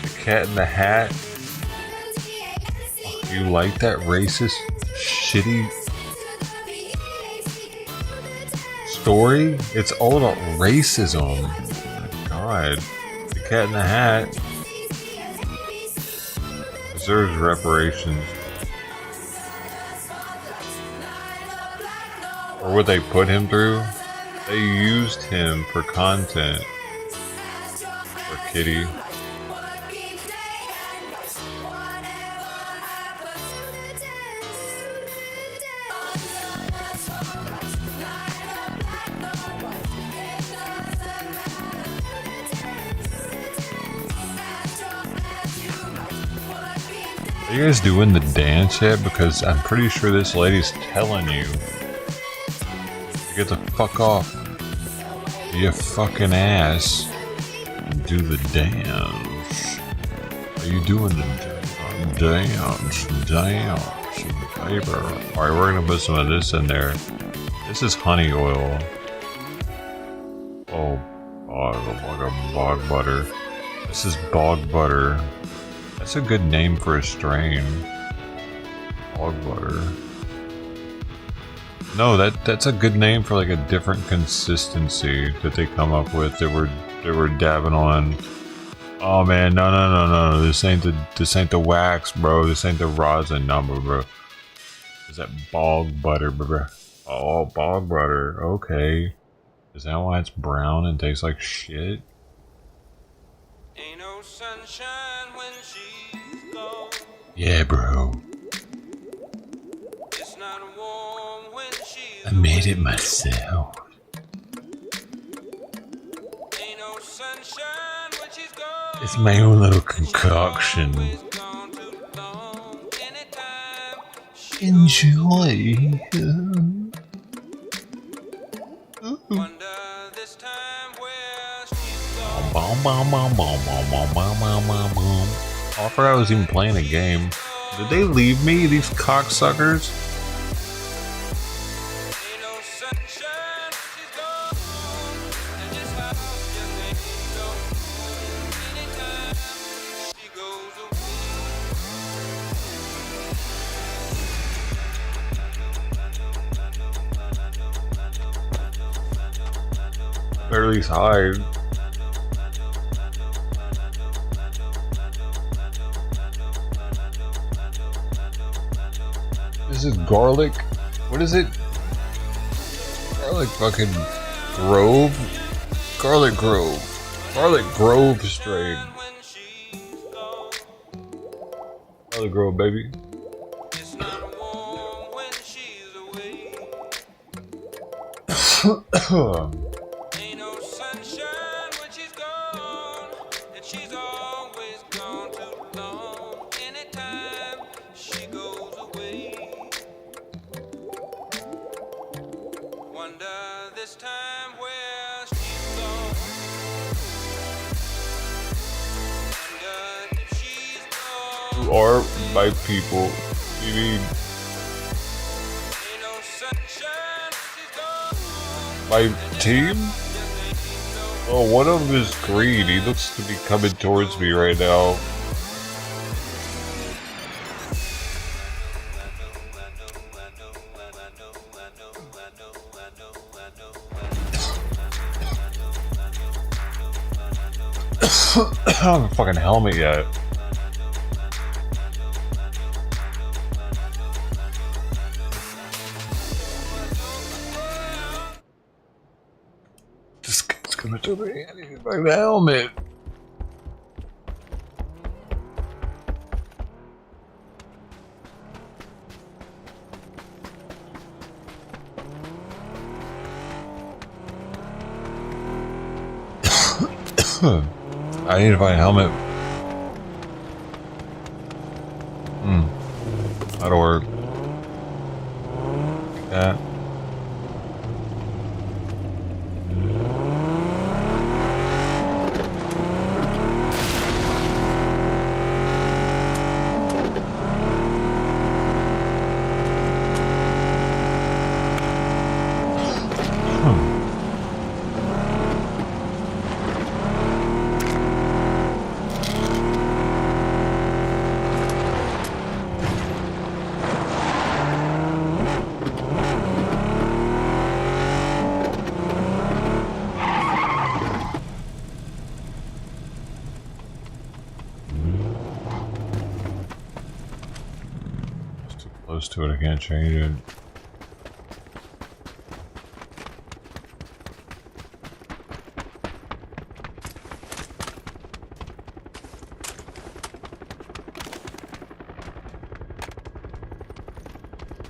The Cat in the Hat. You like that racist, shitty story? It's all about racism. Oh my God. The Cat in the Hat deserves reparations. Or what they put him through? They used him for content. For Kitty. Are you guys doing the dance yet? Because I'm pretty sure this lady's telling you to get the fuck off your fucking ass and do the dance. Are you doing the dance, paper? Alright, we're gonna put some of this in there. This is honey oil. Oh, God, like a bog butter. This is bog butter. That's a good name for a strain. Bog butter. No, that's a good name for like a different consistency that they come up with. They were dabbing on. Oh man, no. This ain't the wax, bro. This ain't the rosin number, bro. Is that bog butter, bro? Oh, bog butter. Okay. Is that why it's brown and tastes like shit? Ain't no sunshine when she's gone. Yeah, bro. It's not warm when she's I made it myself. Ain't no sunshine when she's gone. It's my own little concoction. Enjoy. I forgot I was even playing a game. Did they leave me, these cocksuckers? Or at least hide. This is garlic. What is it? Garlic fucking Grove? Garlic Grove. Garlic Grove strain. Garlic Grove, baby. Or by people, you mean my team? Oh, one of them is green. He looks to be coming towards me right now. I don't have a fucking helmet yet. I need to buy the helmet. I need to buy a helmet. That'll work. Like that. Close to it, I can't change it.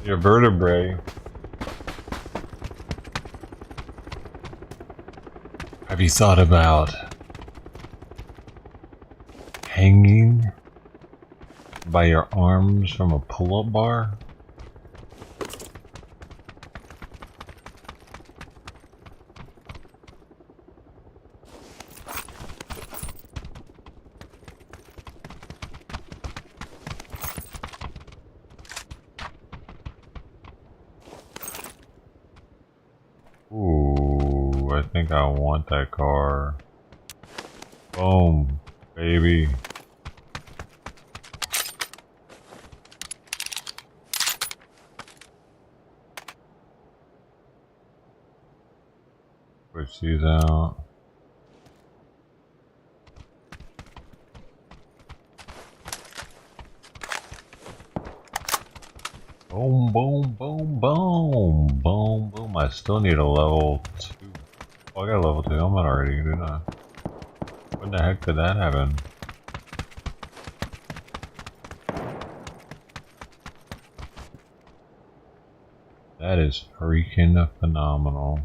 Your vertebrae. Have you thought about hanging by your arms from a pull-up bar? Ooh, I think I want that car. Boom, baby. Switch these out. Boom, boom, boom, boom, boom, boom. I still need a level 2. Oh, I got a level 2 helmet already, didn't I? When the heck did that happen? That is freaking phenomenal.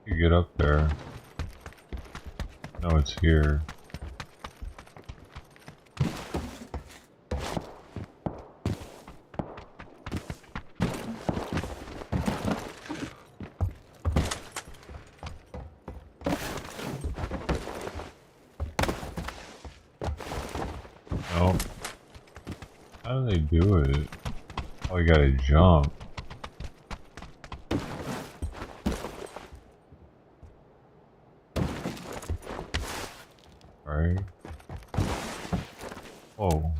You get up there. No, it's here. No. How do they do it? Oh, you gotta jump. Right. Whoa.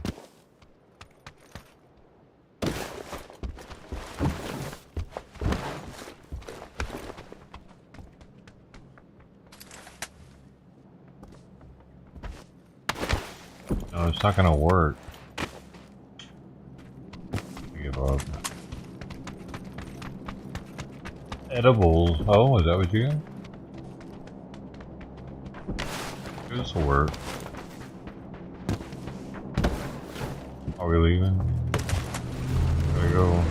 No, it's not gonna work. Give up. Edibles. Oh, is that what you got? This will work. Are we leaving? There we go.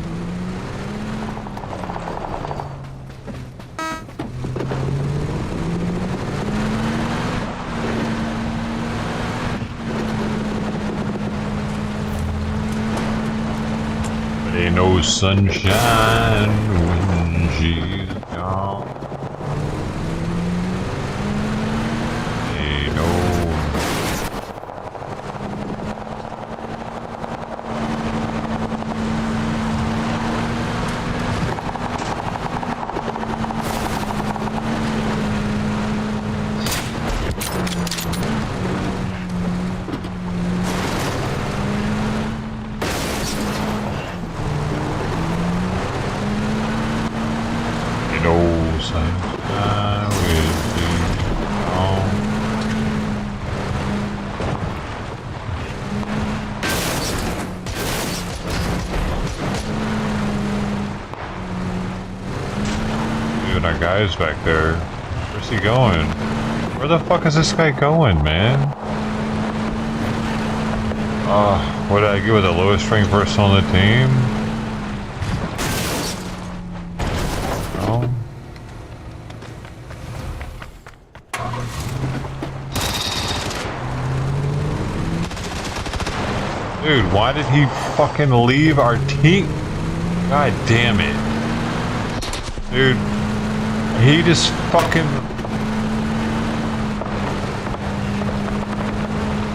But ain't no sunshine when she's gone. Our guy's back there. Where's he going? Where the fuck is this guy going, man? What did I get with the lowest ranked person on the team? Oh. Dude, why did he fucking leave our team? God damn it. Dude. He just fucking...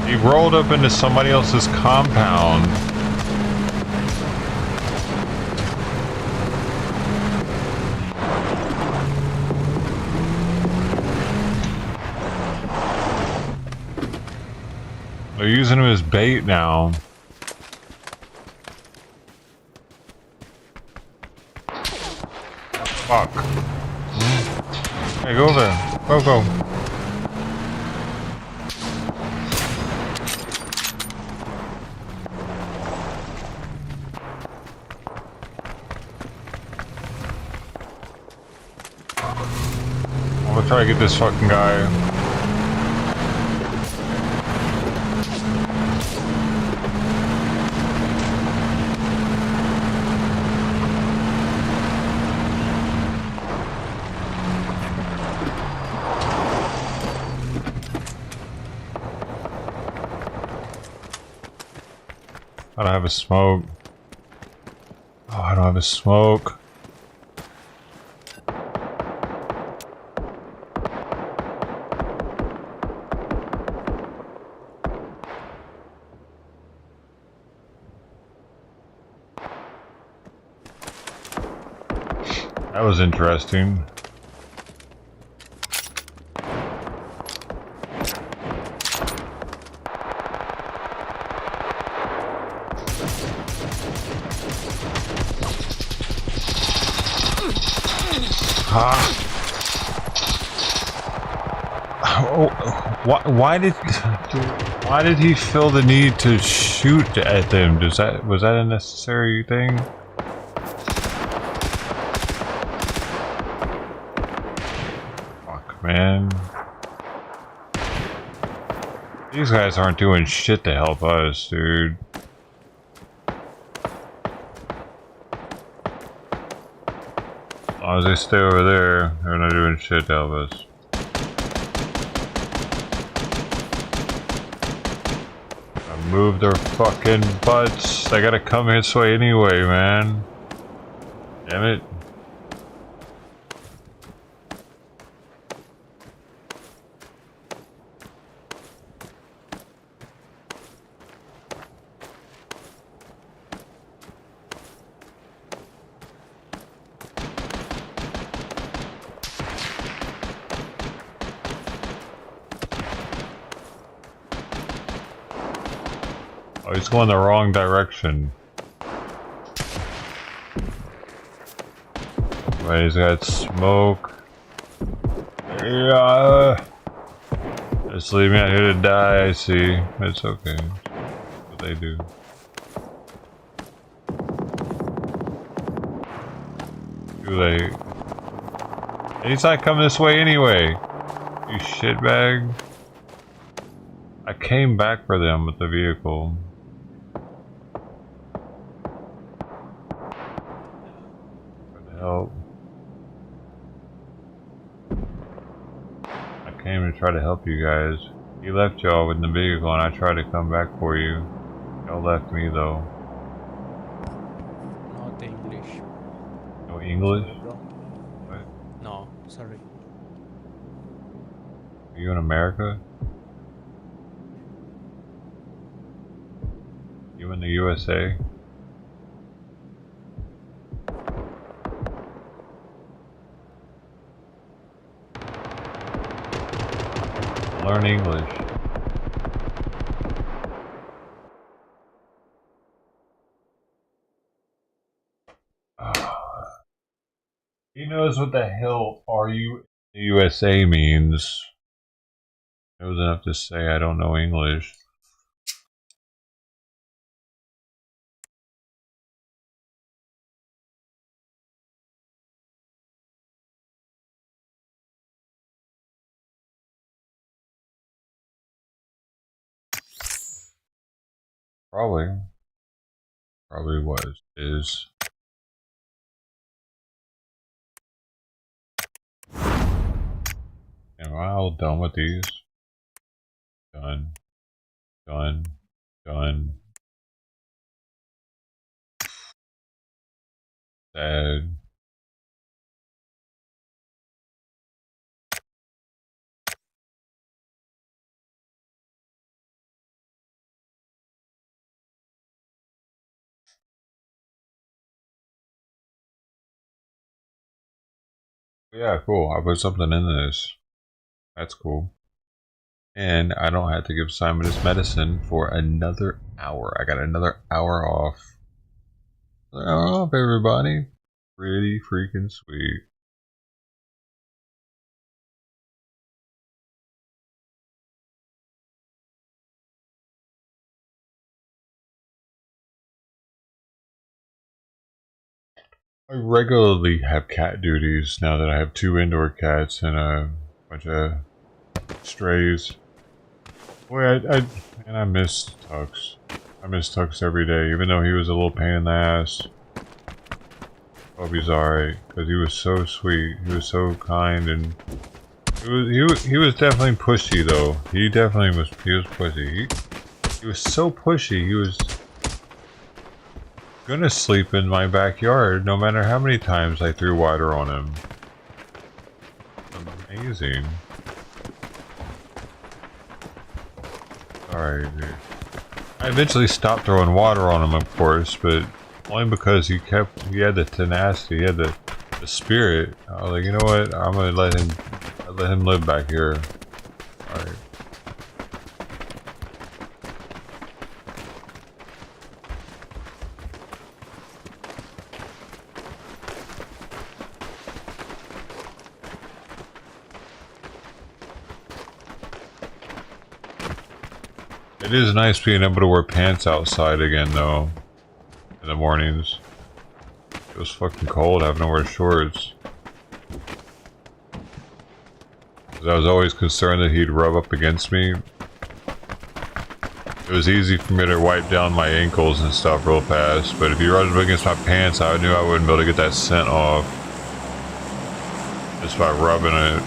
He rolled up into somebody else's compound. They're using him as bait now. Fuck. Hey, go there. Go, go. I'm gonna try to get this fucking guy. I don't have a smoke. Oh, I don't have a smoke. That was interesting. Oh, why did he feel the need to shoot at them? Was that a necessary thing? Fuck, man. These guys aren't doing shit to help us, dude. As long as they stay over there, they're not doing shit to help us. Move their fucking butts. They gotta come this way anyway, man. Damn it. Oh, he's going the wrong direction. Wait, he's got smoke. Yeah. Just leave me out here to die, I see. It's okay. That's what they do. Too late. He's not coming this way anyway. You shitbag. I came back for them with the vehicle. Help. I came to try to help you guys. He left y'all with the vehicle and I tried to come back for you. Y'all left me though. Not English. No English? What? No, sorry. Are you in America? You in the USA? Learn English. He knows what the hell "are you in the USA" means. He knows enough to say I don't know English. Probably. Probably was. Is. Am I all done with these? Done. Done. Done. Sad. Yeah, cool. I put something in this. That's cool. And I don't have to give Simon his medicine for another hour. I got another hour off. Hour off, everybody. Pretty freaking sweet. I regularly have cat duties now that I have 2 indoor cats and a bunch of strays. Boy, I miss Tux. I miss Tux every day, even though he was a little pain in the ass. Hope he's alright, because he was so sweet. He was so kind, and he was definitely pushy though. He definitely was. He was pushy. He was so pushy. He was gonna sleep in my backyard no matter how many times I threw water on him. Amazing. Alright, dude. I eventually stopped throwing water on him, of course, but only because he had the tenacity, he had the spirit. I was like, you know what? I'm gonna let him live back here. Alright. It is nice being able to wear pants outside again, though, in the mornings. It was fucking cold having to wear shorts. 'Cause I was always concerned that he'd rub up against me. It was easy for me to wipe down my ankles and stuff real fast, but if he rubbed up against my pants, I knew I wouldn't be able to get that scent off. Just by rubbing it.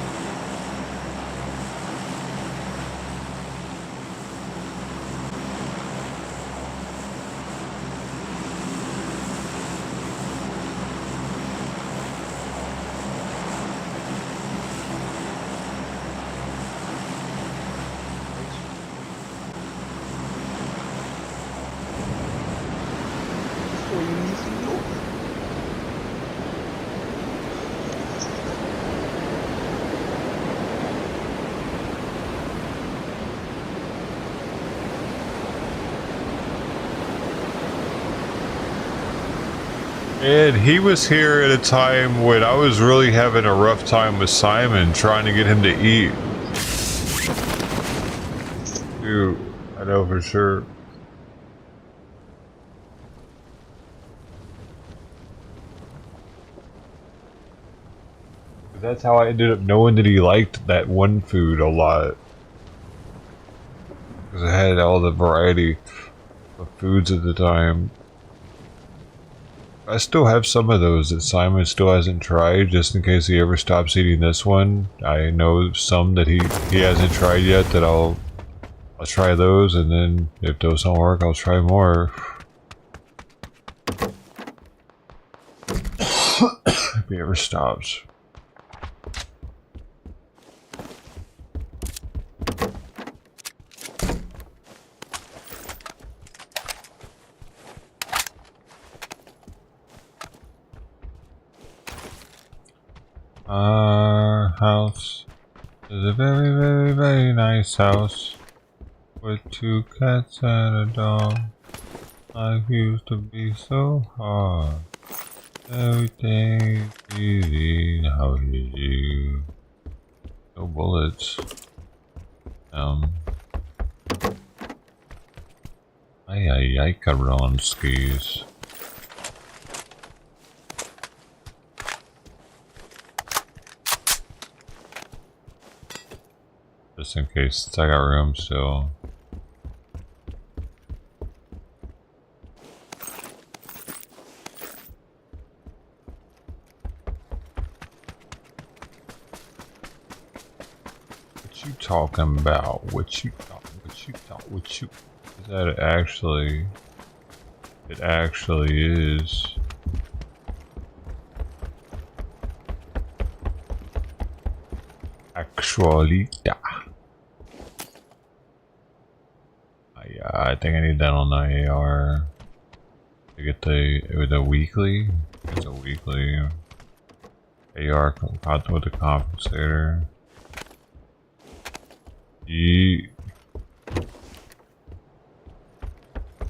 And he was here at a time when I was really having a rough time with Simon, trying to get him to eat. Dude, I know for sure. That's how I ended up knowing that he liked that one food a lot. Because I had all the variety of foods at the time. I still have some of those that Simon still hasn't tried, just in case he ever stops eating this one. I know some that he hasn't tried yet that I'll try those, and then if those don't work, I'll try more. If he ever stops. Our house is a very, very, very nice house with 2 cats and a dog. Life used to be so hard. Everything is easy. How is you? No bullets. Ay, Karonskis. Just in case I got room still. What you talking about? What you is that actually? It actually is. Actualita. I think I need that on the AR to get the weekly. It's a weekly AR with the compensator. Yeet.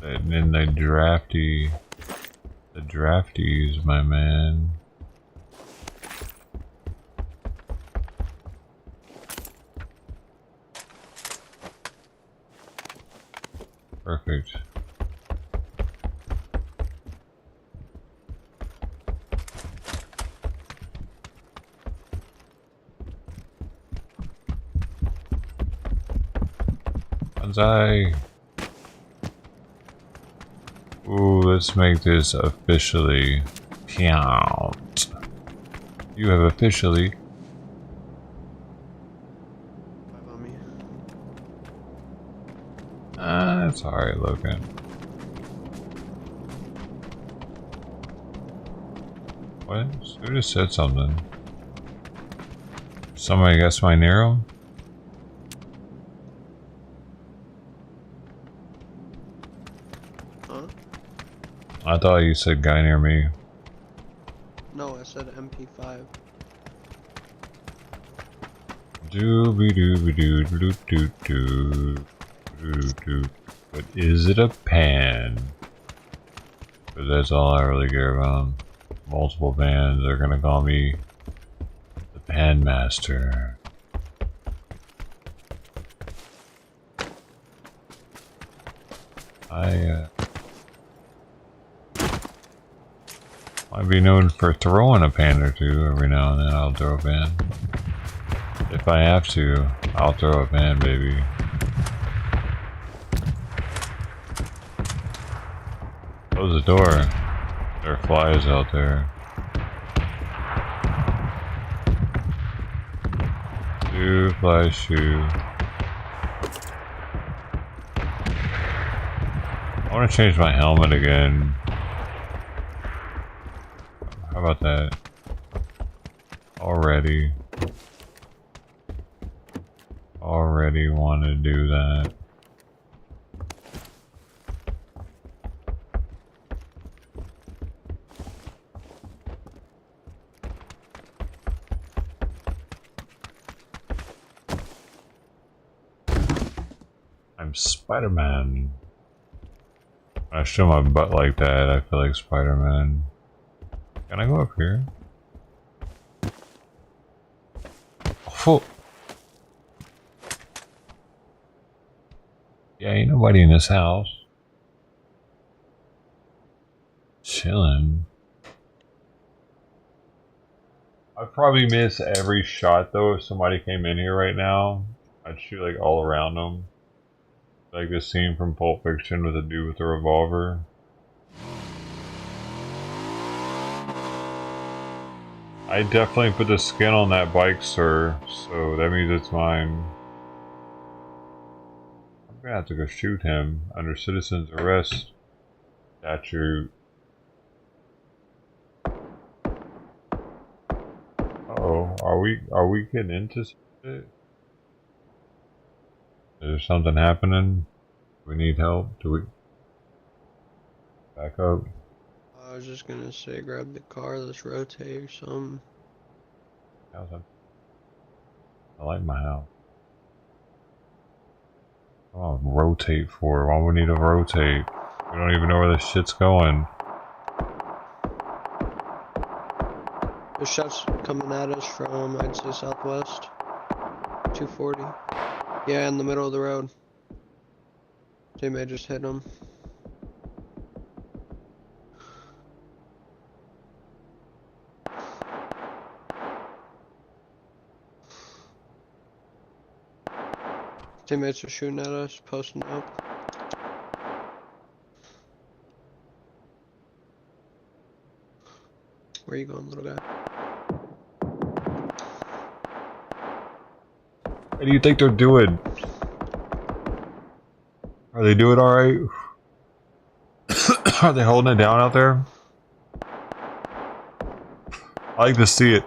And then the drafties, my man. Perfect. Banzai. Ooh, let's make this officially count. You have officially. That's alright, Logan. What? Who just said something? Somebody guessed my Nero? Huh? I thought you said guy near me. No, I said MP5. Dooby dooby doo doo doo doo doo doo. But is it a pan? But that's all I really care about. Multiple pans are gonna call me the Pan Master. I'd be known for throwing a pan or two every now and then. I'll throw a pan. If I have to, I'll throw a pan, baby. Close the door. There are flies out there. Shoo, fly, shoo. I want to change my helmet again. How about that? Already want to do that. I'm Spider-Man. When I show my butt like that, I feel like Spider-Man. Can I go up here? Oh. Yeah, ain't nobody in this house. Chilling. I'd probably miss every shot though if somebody came in here right now. I'd shoot like all around them. Like this scene from Pulp Fiction with a dude with a revolver. I definitely put the skin on that bike, sir, so that means it's mine. I'm gonna have to go shoot him under citizen's arrest statute. Uh-oh, are we getting into shit? Is there something happening? Do we need help? Do we back up? I was just gonna say grab the car, let's rotate or something. I like my house. Oh, rotate for? Why would we need to rotate? We don't even know where this shit's going. There's shots coming at us from, I'd say, southwest. 240. Yeah, in the middle of the road. Teammate just hit him. Teammates are shooting at us, posting up. Where you going, little guy? What do you think they're doing? Are they doing alright? Are they holding it down out there? I like to see it.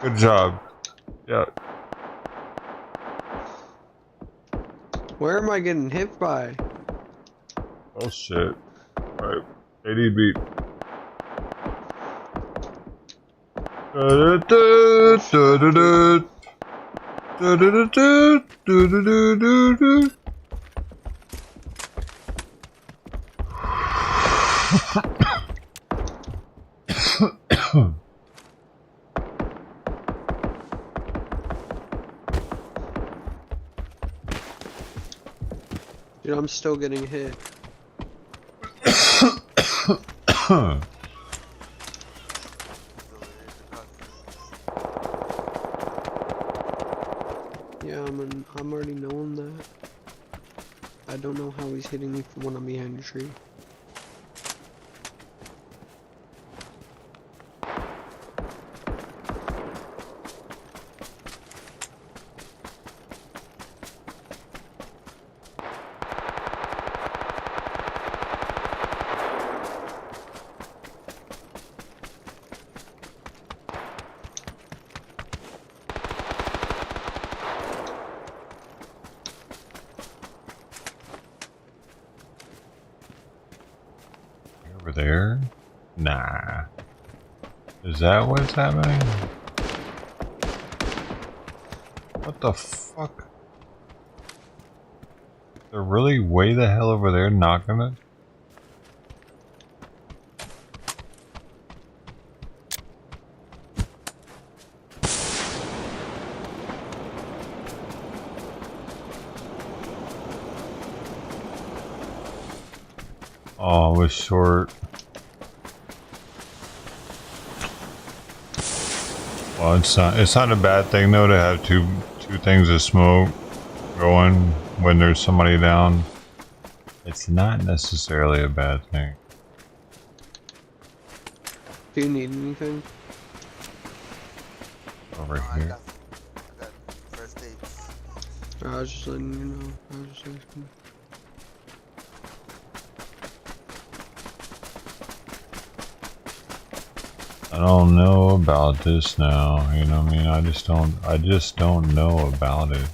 Good job. Yeah. Where am I getting hit by? Oh shit. Alright. They need beat. Dude, I'm still getting hit. Yeah, I'm already knowing that. I don't know how he's hitting me from when I'm behind the tree. Over there? Nah. Is that what's happening? What the fuck? They're really way the hell over there knocking it? Oh, it was short. Well, it's not a bad thing though to have two things of smoke going when there's somebody down. It's not necessarily a bad thing. Do you need anything? Over here. I got first aid. I was just letting you know. I was just asking. I don't know about this now, you know what I mean? I just don't know about it.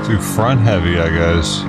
Too front heavy, I guess.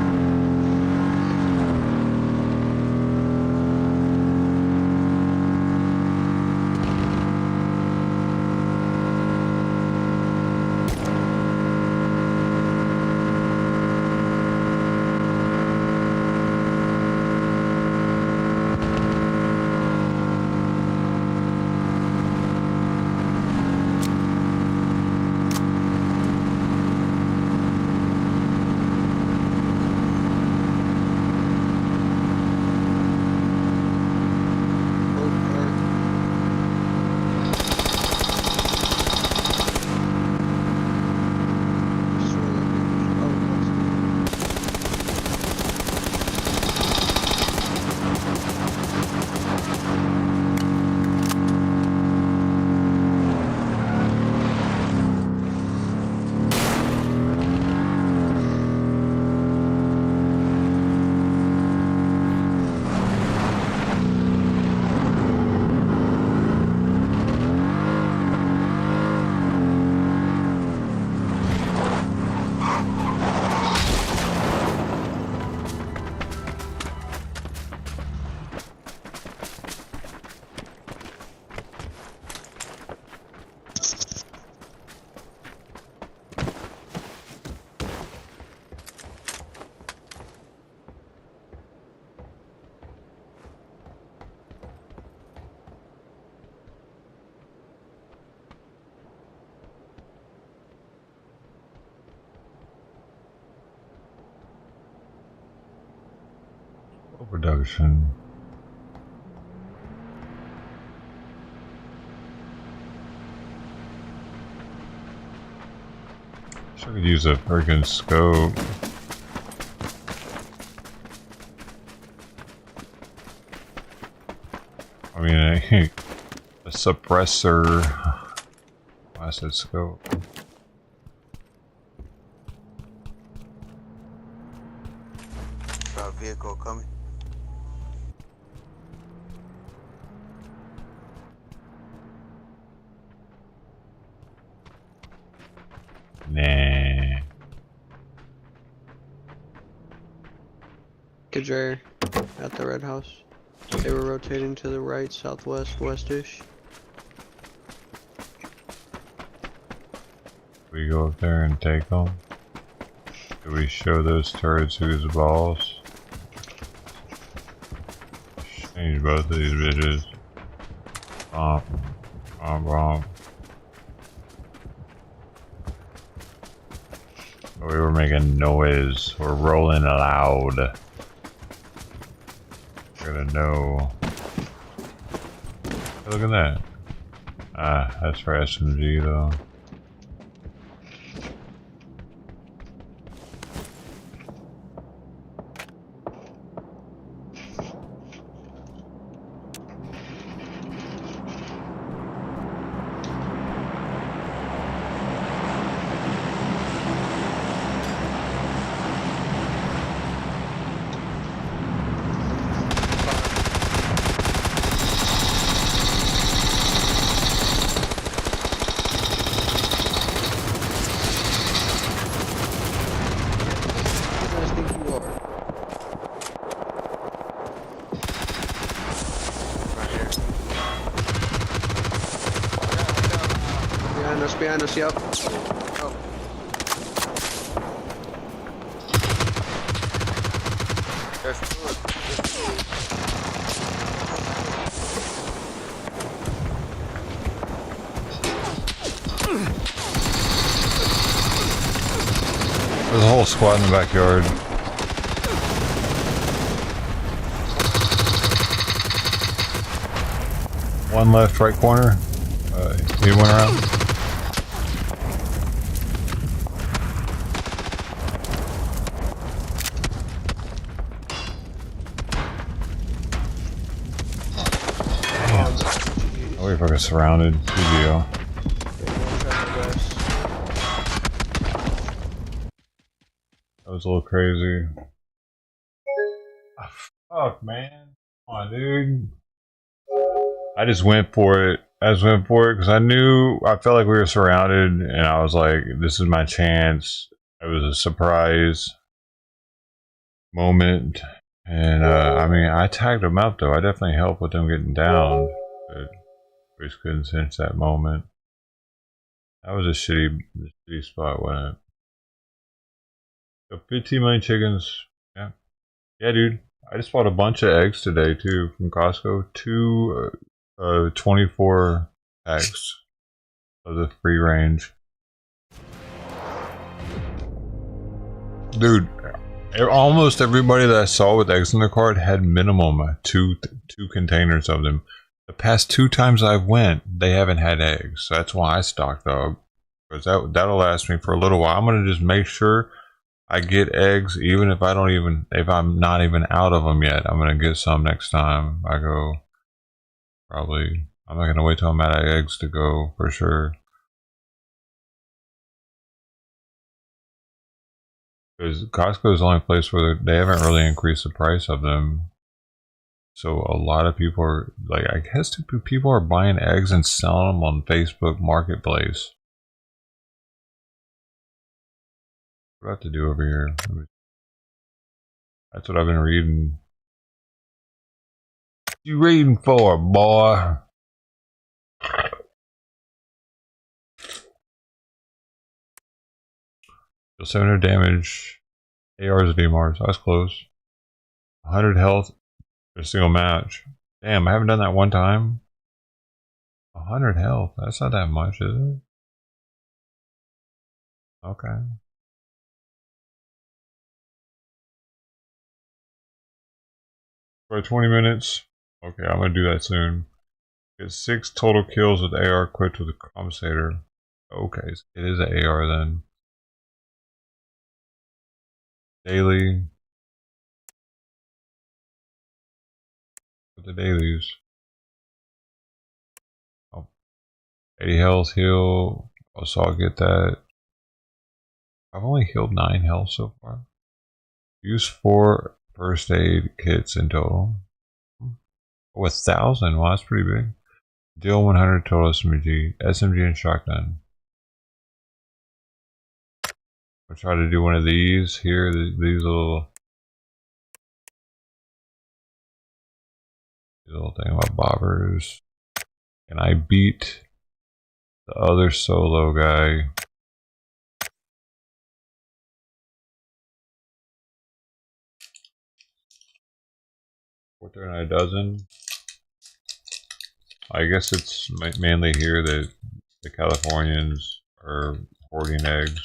Production. I could use a freaking scope. I mean, a suppressor. I said scope. Got a vehicle coming. Nah. Kajir at the red house. They were rotating to the right, southwest, westish. We go up there and take them. Do we show those turrets who's boss? Change both of these bitches. Bomb. Bomb, bomb. We were making noise. We're rolling loud. Gotta know. Hey, look at that. Ah, that's for SMG though. Behind us, yep. Oh. There's two. There's a whole squad in the backyard. One left, right corner. He went around. Oh, we fucking surrounded. GGO. That was a little crazy. Oh, fuck, man. Come on, dude. I just went for it. I just went for it because I felt like we were surrounded, and I was like, this is my chance. It was a surprise moment. And, I mean, I tagged them up, though. I definitely helped with them getting down. But we just couldn't sense that moment. That was a shitty spot, wasn't it? So 15 million chickens. Yeah. Yeah, dude. I just bought a bunch of eggs today, too, from Costco. 24 packs of the free range. Dude, almost everybody that I saw with eggs in their cart had minimum two containers of them. The past 2 times I went, they haven't had eggs. So that's why I stocked up. Because that'll last me for a little while. I'm gonna just make sure I get eggs, even if I'm not even out of them yet. I'm gonna get some next time I go. Probably. I'm not gonna wait till I'm out of eggs to go for sure. Because Costco is the only place where they haven't really increased the price of them. So a lot of people are like, I guess people are buying eggs and selling them on Facebook Marketplace. What do I have to do over here? That's what I've been reading. What you reading for, boy? Deal 700 damage. ARs and DMRs. That's close. 100 health for a single match. Damn, I haven't done that one time. 100 health. That's not that much, is it? Okay. For 20 minutes. Okay, I'm gonna do that soon. Get 6 total kills with AR equipped with a compensator. Okay, so it is an AR then. Daily. With the dailies. Oh, 80 health heal. Oh, so I'll get that. I've only healed 9 health so far. Use 4 first aid kits in total. Oh, 1,000. Wow, that's pretty big. Deal 100 total SMG, and shotgun. I'll try to do one of these here. These little thing about bobbers. And I beat the other solo guy. $4.39 a dozen. I guess it's mainly here that the Californians are hoarding eggs.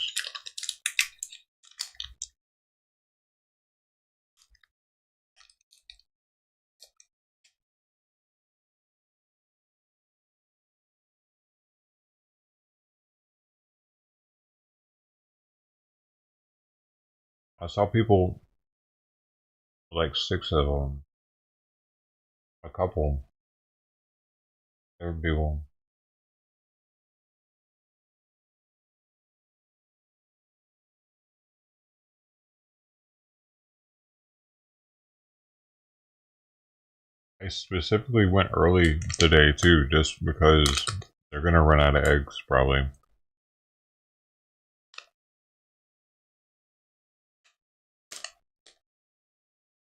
I saw people, like 6 of them. A couple. There would be one. I specifically went early today too, just because they're gonna run out of eggs probably.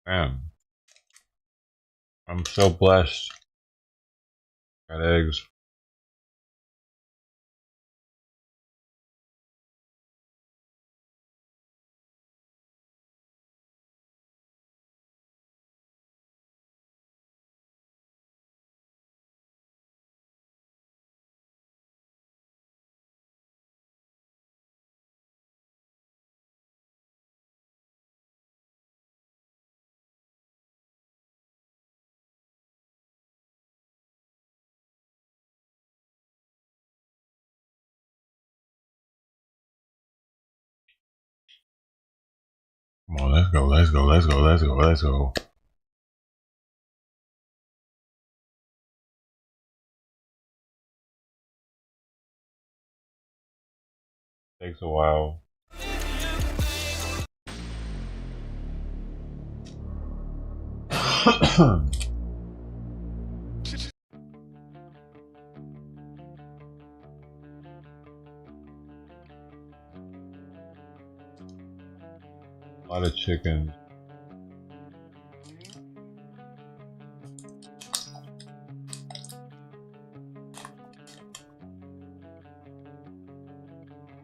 Man, I'm so blessed. Got eggs. Come on, let's go, let's go, let's go, let's go, let's go. Takes a while. A lot of chickens.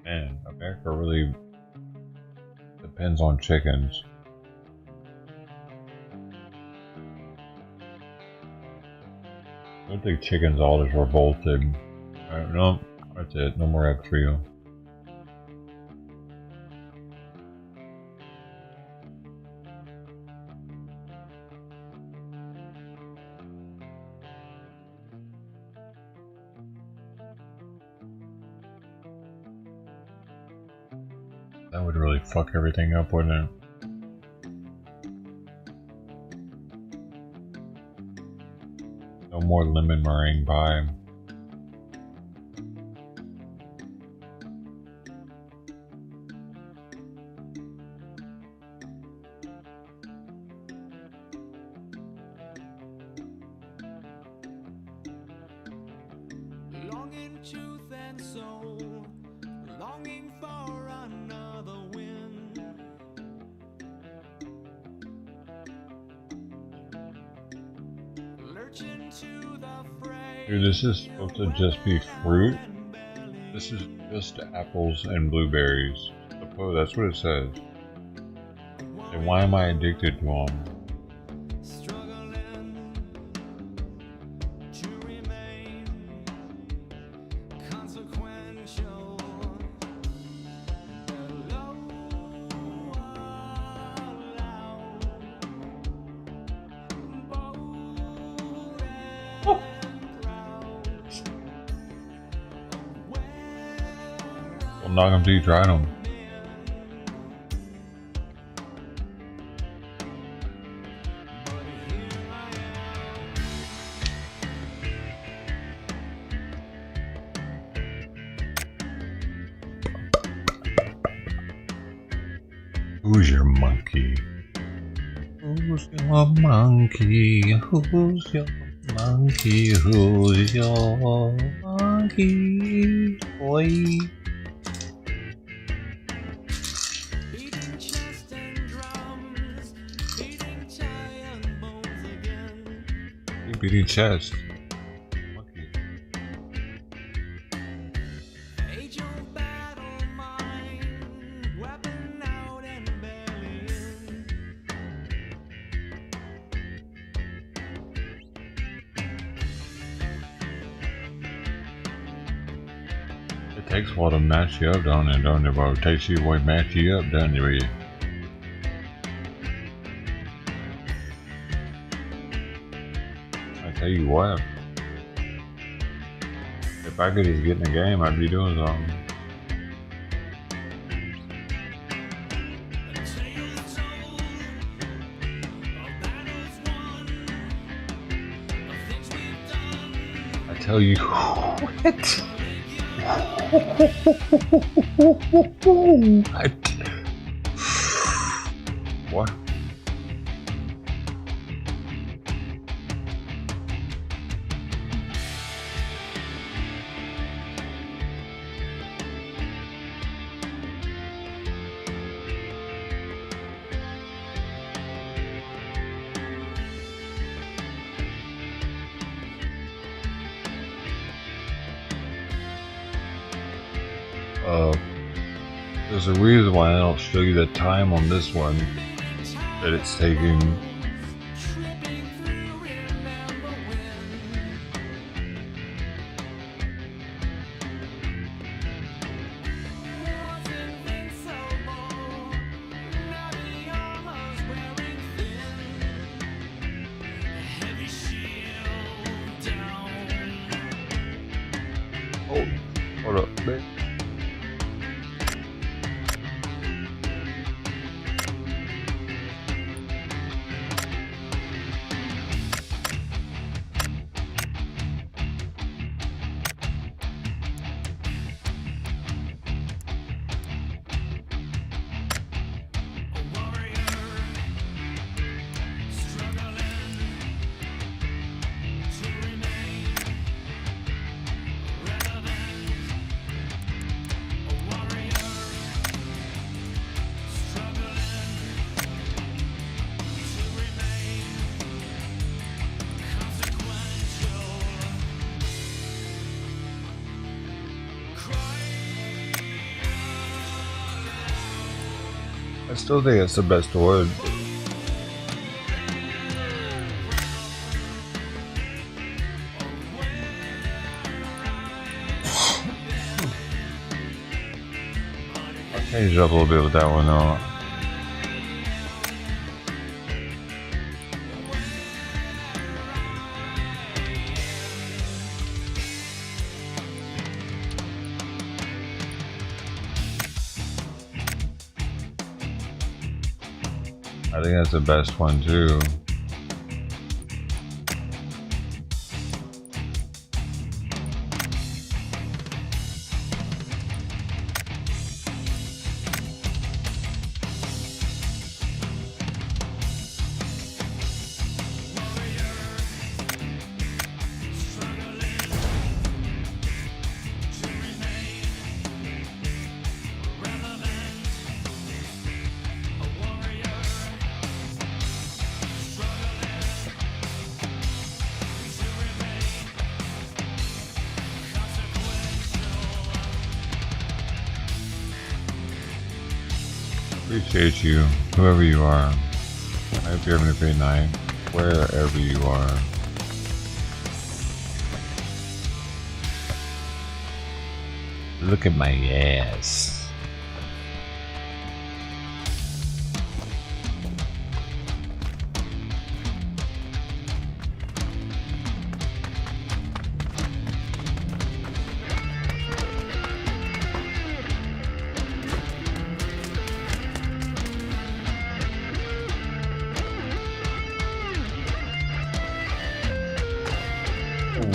Man, America really depends on chickens. I don't think chickens all just revolted. Alright, no, that's it. No more eggs for you. That would really fuck everything up, wouldn't it? No more lemon meringue pie. Longing tooth and soul, longing for another wind. Lurching to the fray. Dude, this is supposed to just be fruit. This is just apples and blueberries. Oh, that's what it says. Then why am I addicted to them? We'll knock him till you tried him. Who's your monkey? Who's your monkey? Who's your monkey? Who's your monkey? Boy. You're beating chest. Monkey. It takes a while to match you up, don't it? Don't it? Bro? It takes you a while to match you up, doesn't it? I tell you what. If I could just get in the game, I'd be doing something. I tell you what. What? There's a reason why I don't show you the time on this one that it's taking. Oh, hold up, man. I still think it's the best word. I'll change it up a little bit with that one though. I think that's the best one too. Appreciate you, whoever you are. I hope you're having a great night, wherever you are. Look at my ass.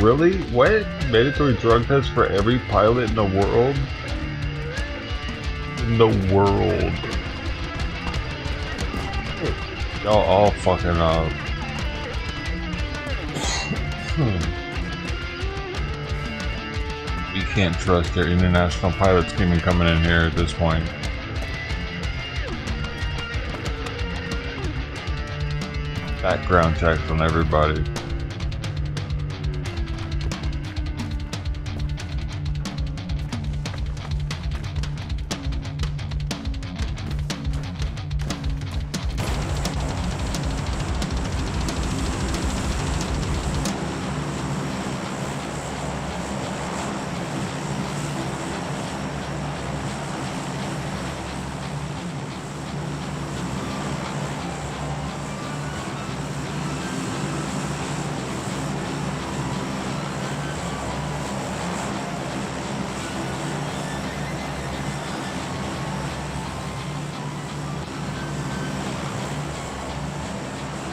Really? What? Mandatory drug test for every pilot in the world? In the world. Y'all all fucking up. We can't trust their international pilots even coming in here at this point. Background checks on everybody.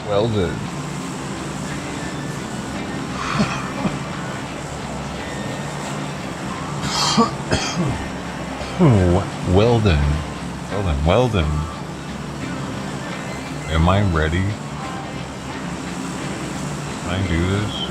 Well done. Well done. Well done. Well done. Am I ready? Can I do this?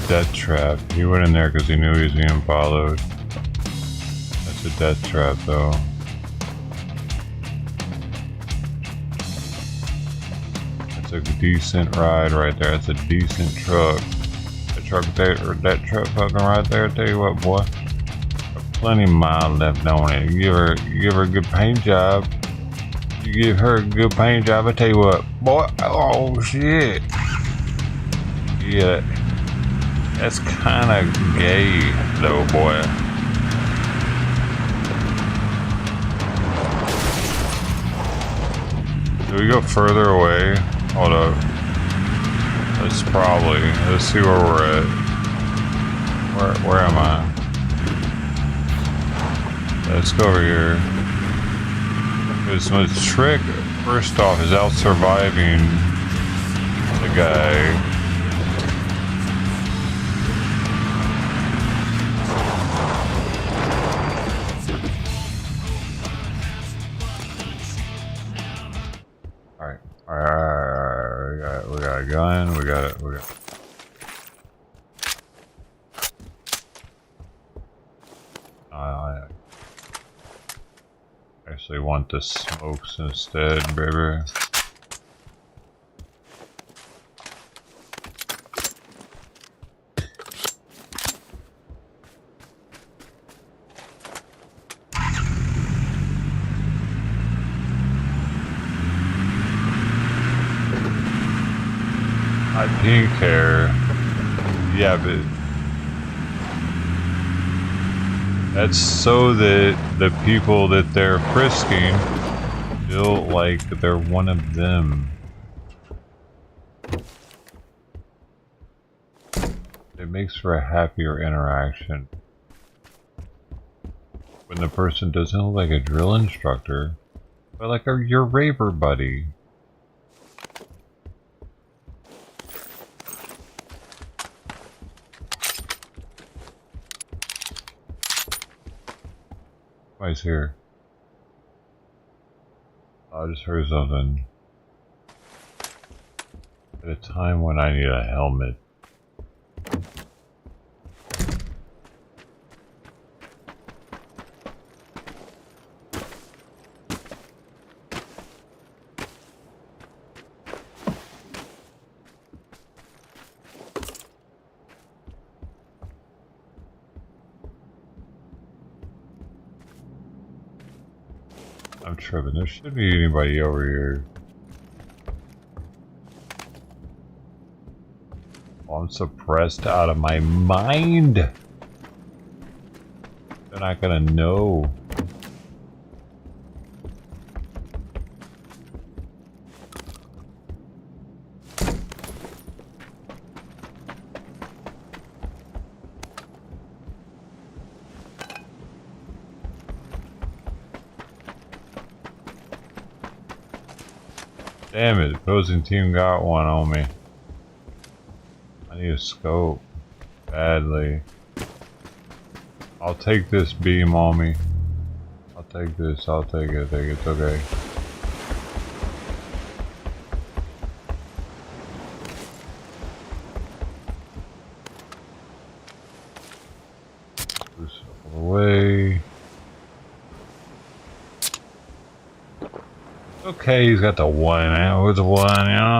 Death trap. He went in there because he knew he was being followed. That's a death trap, though. That's a decent ride right there. That's a decent truck. That truck there, or that truck fucking right there. I tell you what, boy, plenty of miles left on it. You give her a good paint job. You give her a good paint job. I tell you what, boy. Oh shit. Yeah. That's kind of gay, though, boy. Do we go further away? Hold up. Let's see where we're at. Where am I? Let's go over here. Because my trick, first off, is out surviving the guy. We got a gun, we got I actually want the smokes instead, baby. Pink hair, yeah, but that's so that the people that they're frisking feel like they're one of them. It makes for a happier interaction. When the person doesn't look like a drill instructor, but like your raver buddy. Somebody's here. I just heard something. At a time when I need a helmet. I'm tripping. There shouldn't be anybody over here. Oh, I'm suppressed out of my mind. They're not gonna know. Damn it, opposing team got one on me. I need a scope. Badly. I'll take this beam on me. I'll take this, I'll take it, it's okay. Push it away. Okay, he's got the one out with the one, you know.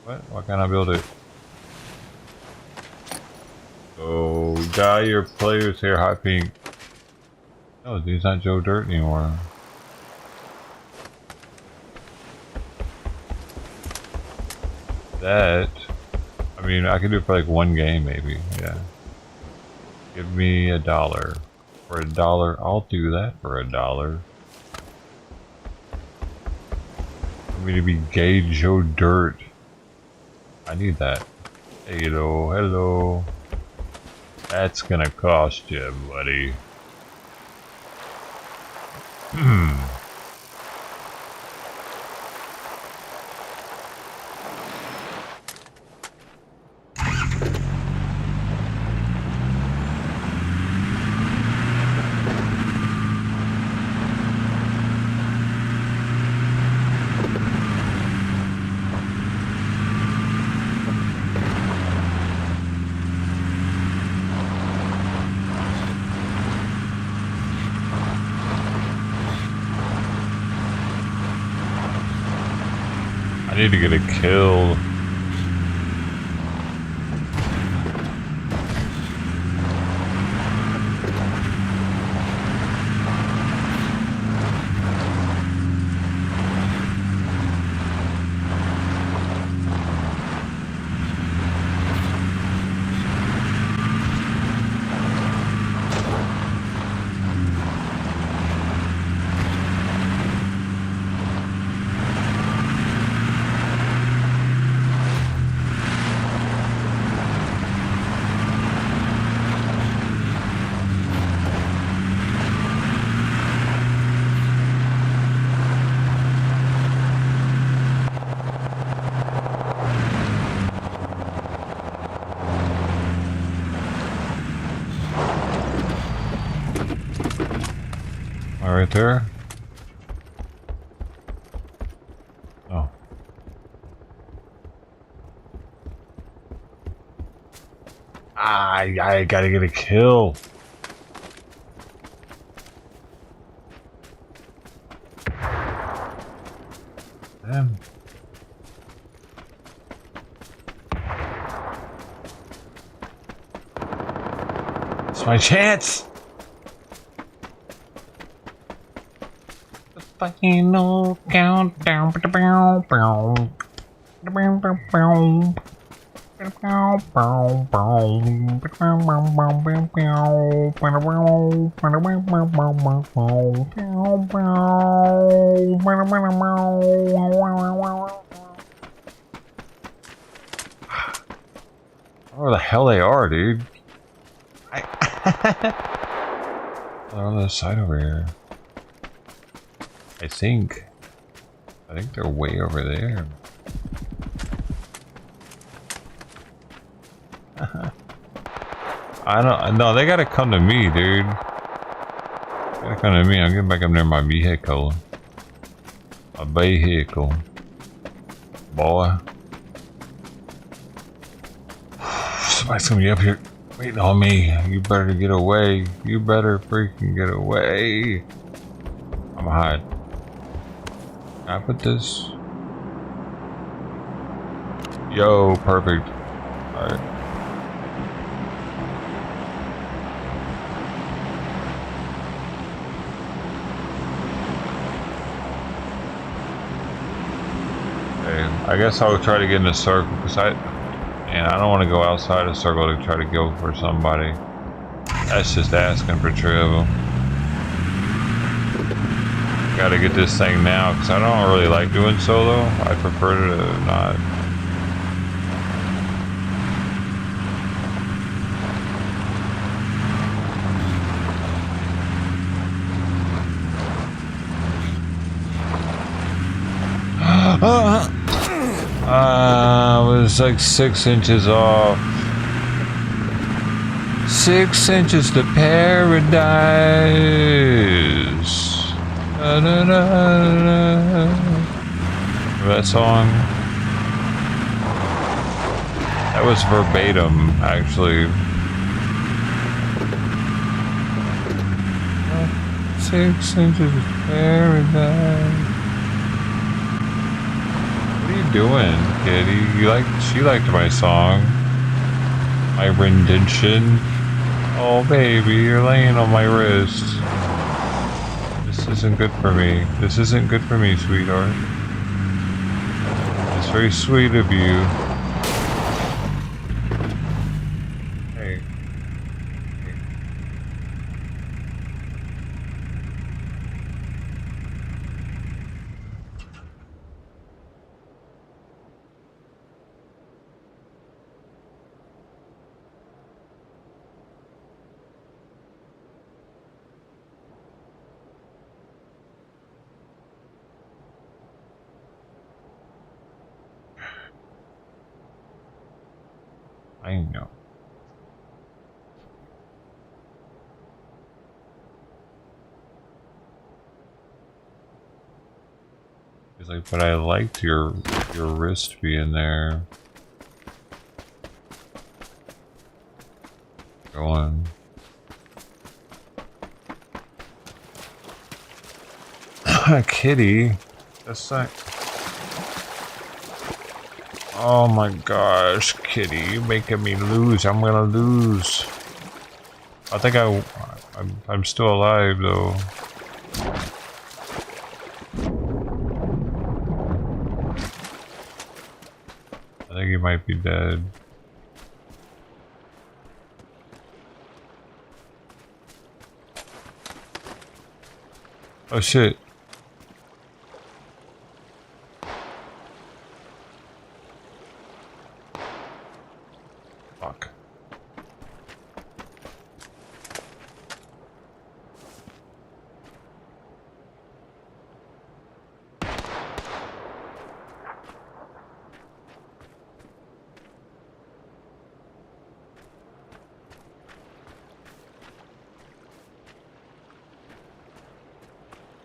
What? Why can't I build it? Oh, got your players here, Hot Pink. No, he's not Joe Dirt anymore. That, I mean, I can do it for like one game, maybe. Yeah. Give me $1. For $1, I'll do that for $1. For me to be gay Joe Dirt. I need that. Hello, hello. That's gonna cost you, buddy. I need to get a kill. Right there. Oh. I gotta get a kill. Damn. It's my chance. Final countdown. Where the hell they are, dude? They're on the side over here. I think they're way over there. I don't. No, they gotta come to me, dude. They gotta come to me. I'm getting back up near my vehicle. My vehicle. Boy. Somebody's gonna be up here waiting on me. You better get away. You better freaking get away. I'm gonna hide. Can I put this? Yo, perfect. Alright. Okay, I guess I'll try to get in a circle because I don't want to go outside a circle to try to go for somebody. That's just asking for trouble. Gotta get this thing now because I don't really like doing solo. I prefer to not. I was like 6 inches off. 6 inches to paradise. Da, da, da, da. That song? That was verbatim, actually. 6 inches to paradise. What are you doing, kitty? She liked my song. My rendition. Oh baby, you're laying on my wrist. This isn't good for me. This isn't good for me, sweetheart. It's very sweet of you. Hey. I know. He's like, but I liked your wrist being there. Go on. Kitty. That's not. Oh my gosh, kitty, you're making me lose. I'm gonna lose. I think I'm still alive though. I think he might be dead. Oh shit. Fuck.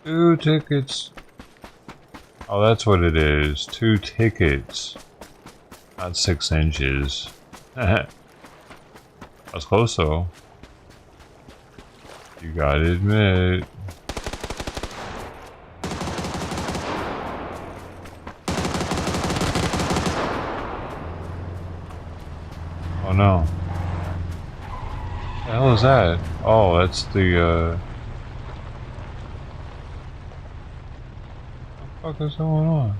Two tickets. Oh, that's what it is. 2 tickets. Not 6 inches. That's close though. You gotta admit. Oh no. What the hell is that? Oh, that's the what the fuck is going on?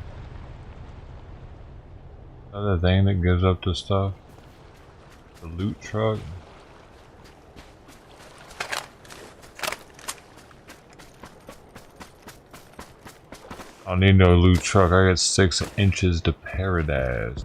Is that the thing that gives up the stuff? The loot truck? I don't need no loot truck. I got 6 inches to paradise.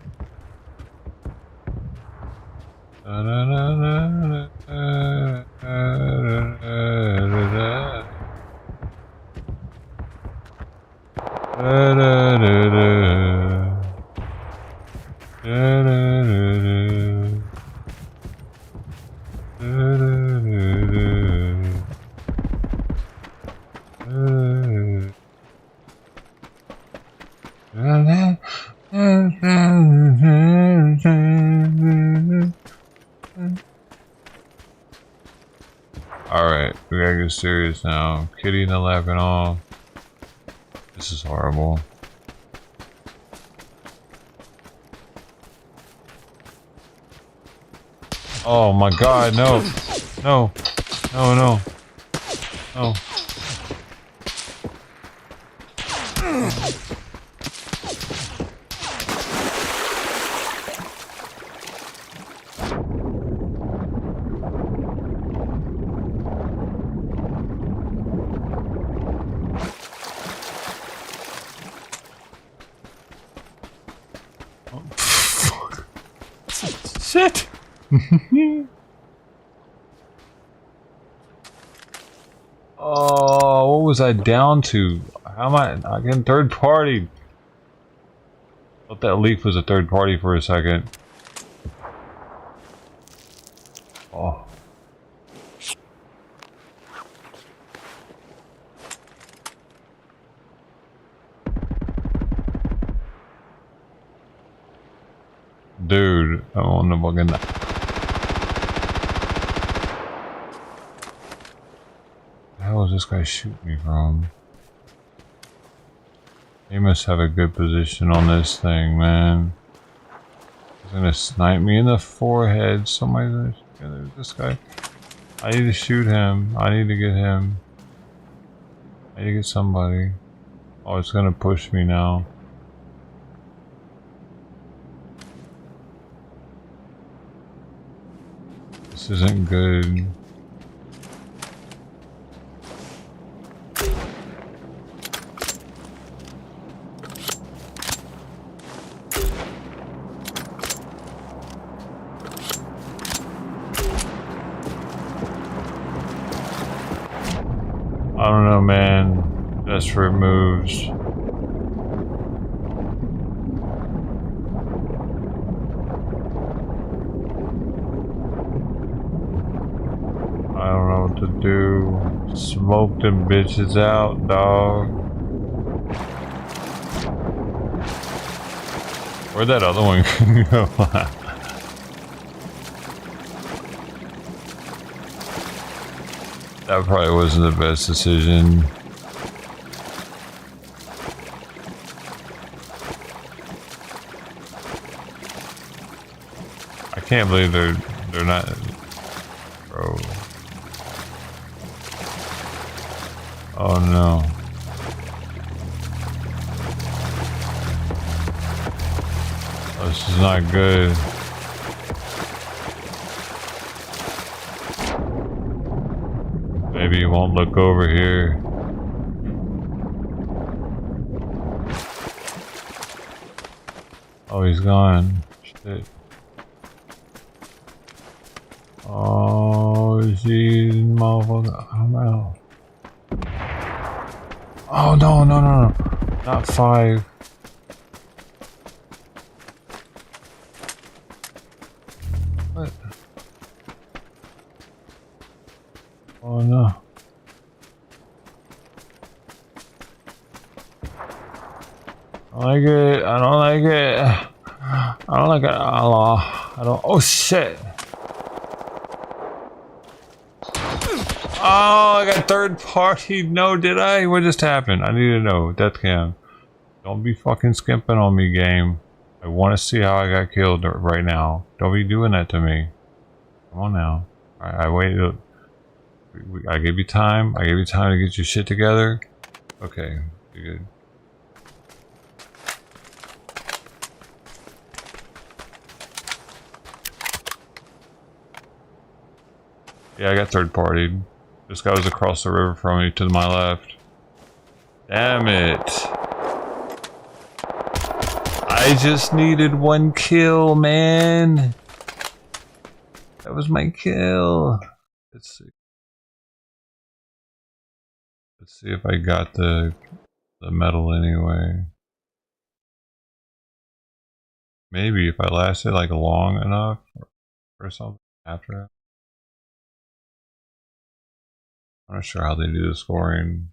it serious now. Kitty and the laughing off. This is horrible. Oh my god, no. No. No, no. No. Shit! Oh, what was I down to? How am I getting third party? Thought that leaf was a third party for a second. Oh. Dude, I don't know fucking that. Where the hell is this guy shooting me from? He must have a good position on this thing, man. He's gonna snipe me in the forehead. Somebody's gonna shoot this guy. I need to shoot him. I need to get him. I need to get somebody. Oh, it's gonna push me now. This isn't good. I don't know, man. Desperate moves. I don't know what to do. Smoke them bitches out, dog. Where'd that other one go? That probably wasn't the best decision. I can't believe they're not, bro. Oh no. Oh, this is not good. Maybe he won't look over here. Oh, he's gone. Shit. Oh, jeez, motherfucker. I'm out. Oh, no, no, no, no. Not 5. What? Oh, no. I don't like it. I don't like it. I don't like it. Allah. I don't. Oh, shit. Oh, I got third party. No, did I? What just happened? I need to know. Death cam. Don't be fucking skimping on me, game. I want to see how I got killed right now. Don't be doing that to me. Come on now. I waited. I gave you time. I gave you time to get your shit together. Okay, you're good. Yeah, I got third partied. This guy was across the river from me to my left. Damn it. I just needed 1 kill, man. That was my kill. Let's see. Let's see if I got the medal anyway. Maybe if I lasted like long enough or something after. I'm not sure how they do the scoring.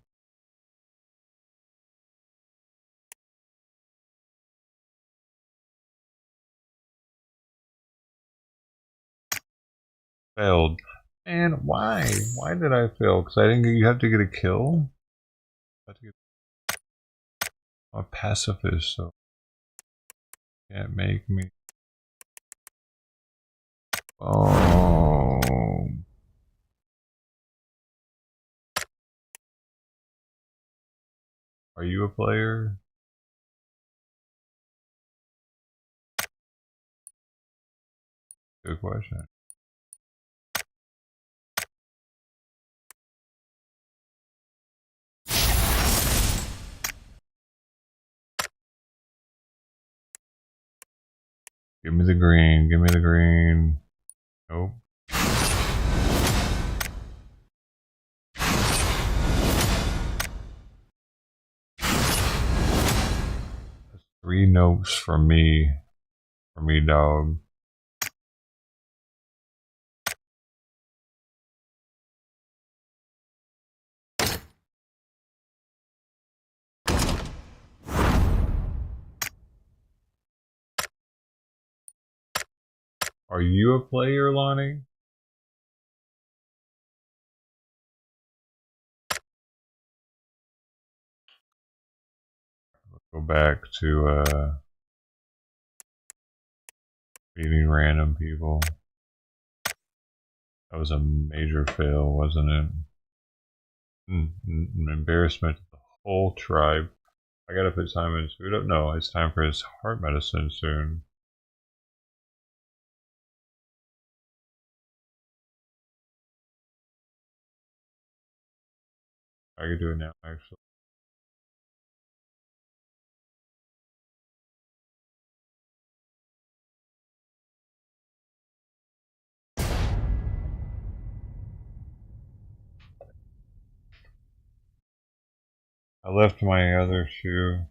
Failed. And why? Why did I fail? Because I didn't get, you have to get a kill? I'm a pacifist, so can't make me. Oh. Are you a player? Good question. Give me the green, give me the green. Nope. That's 3 notes from me, dog. Are you a player, Lonnie? Go back to beating random people. That was a major fail, wasn't it? An embarrassment to the whole tribe. I gotta put time in his food up. No, it's time for his heart medicine soon. I could do it now, actually. I left my other shoe.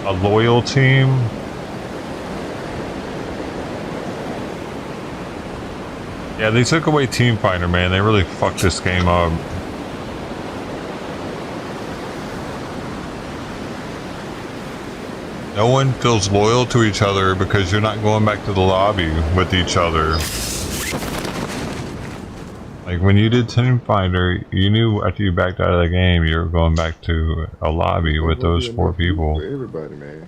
A loyal team. Yeah, they took away Team Fighter, man. They really fucked this game up. No one feels loyal to each other because you're not going back to the lobby with each other. Like when you did Team Fighter, you knew after you backed out of the game, you were going back to a lobby with those 4 people. For everybody, man.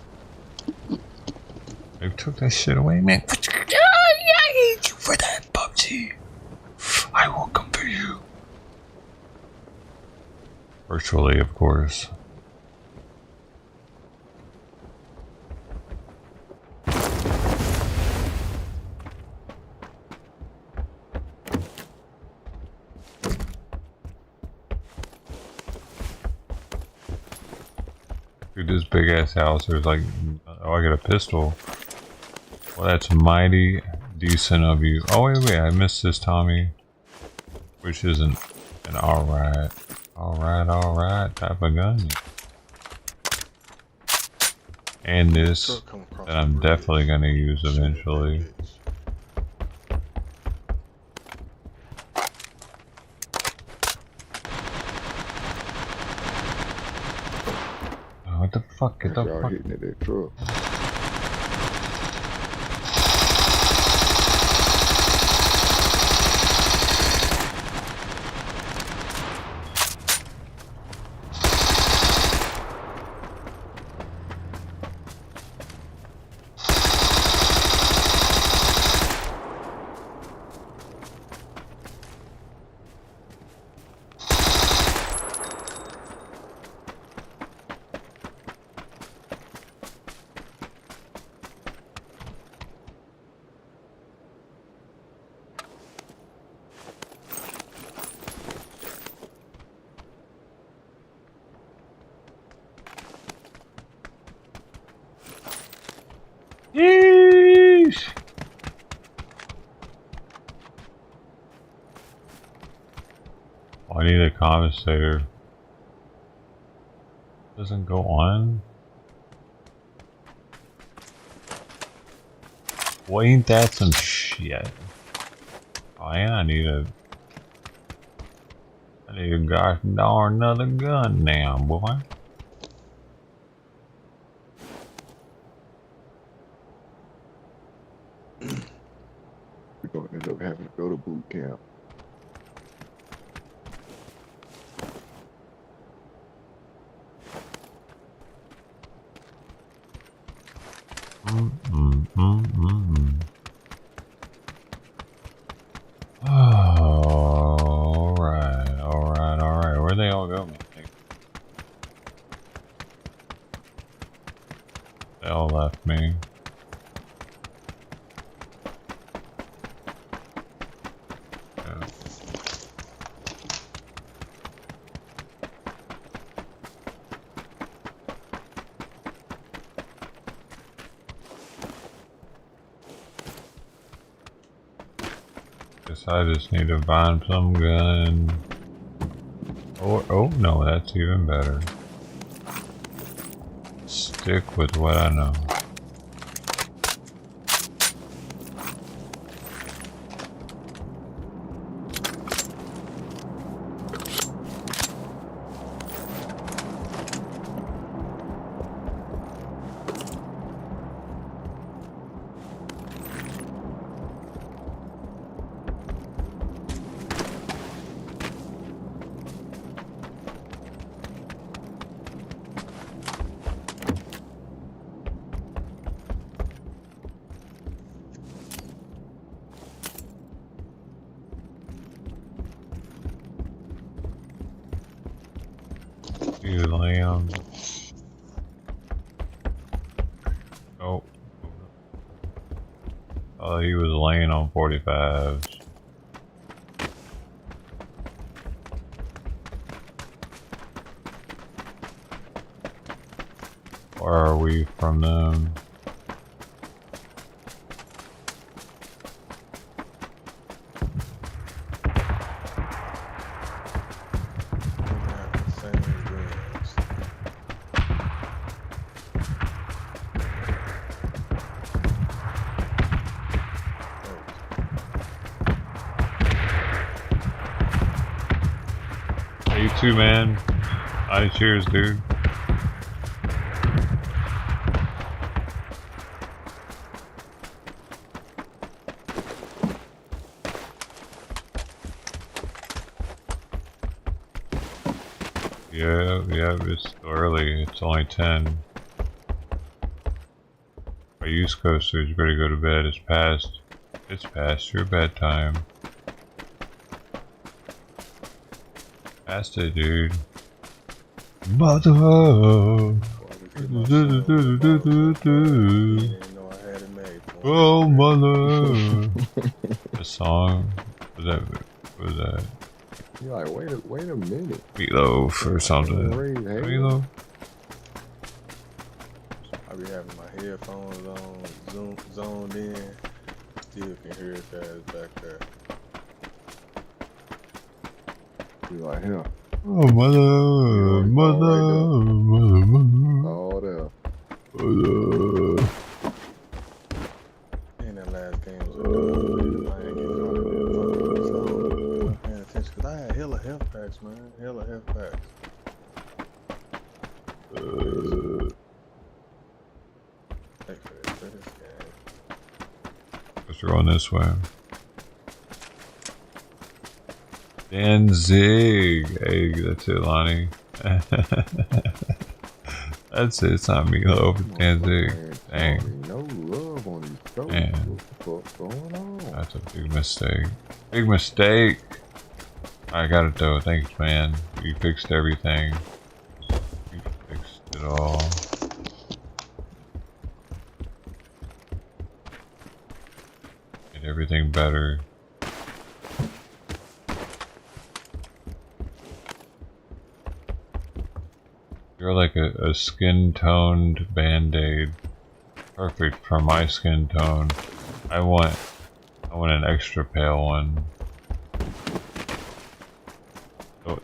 They took that shit away, man. I hate you for that, PUBG. I will come for you. Virtually, of course. Dude, this big ass house, there's like, oh, I got a pistol. Well, that's mighty decent of you. Oh, wait, I missed this, Tommy. Which isn't an alright type of gun. And this, that I'm definitely gonna use eventually. What the fuck? Get the fuck? Hitting at that truck. Yeesh. I need a compensator. Doesn't go on. Well, ain't that some shit? Oh, and I need a gosh darn another gun now, boy. We're gonna end up having to go to boot camp. Alright. Where'd they all go, man? They all left me. Guess I just need to find some gun. Or, oh no, that's even better. Stick with what I know. You lamb. Oh. Oh, he was laying on 45s. Where are we from them? You too, man. Cheers, dude. Yeah, it's still early. It's only 10. My East Coasters, you better go to bed. It's past your bedtime. Past it, dude. Mother! Oh, mother! The song? Was that? You're like, wait a minute. Meatloaf or something. Meatloaf? I be having my headphones on, zoned in. Still can hear his ass back there. You like him? Oh, mother. Oh, there. And that last game was I ain't getting all that fucking paying attention because I had hella health packs, man. Hella health packs. Let's go on this way. Danzig. Hey, that's it, Lonnie. That's it. It's not Meatloaf. It's Danzig. Dang. No love on these shows. Man. What the fuck's going on? That's a big mistake. Big mistake. I got it though. Thanks, man. You fixed everything. You fixed it all. Made everything better. You're like a skin-toned Band-Aid. Perfect for my skin tone. I want an extra pale one.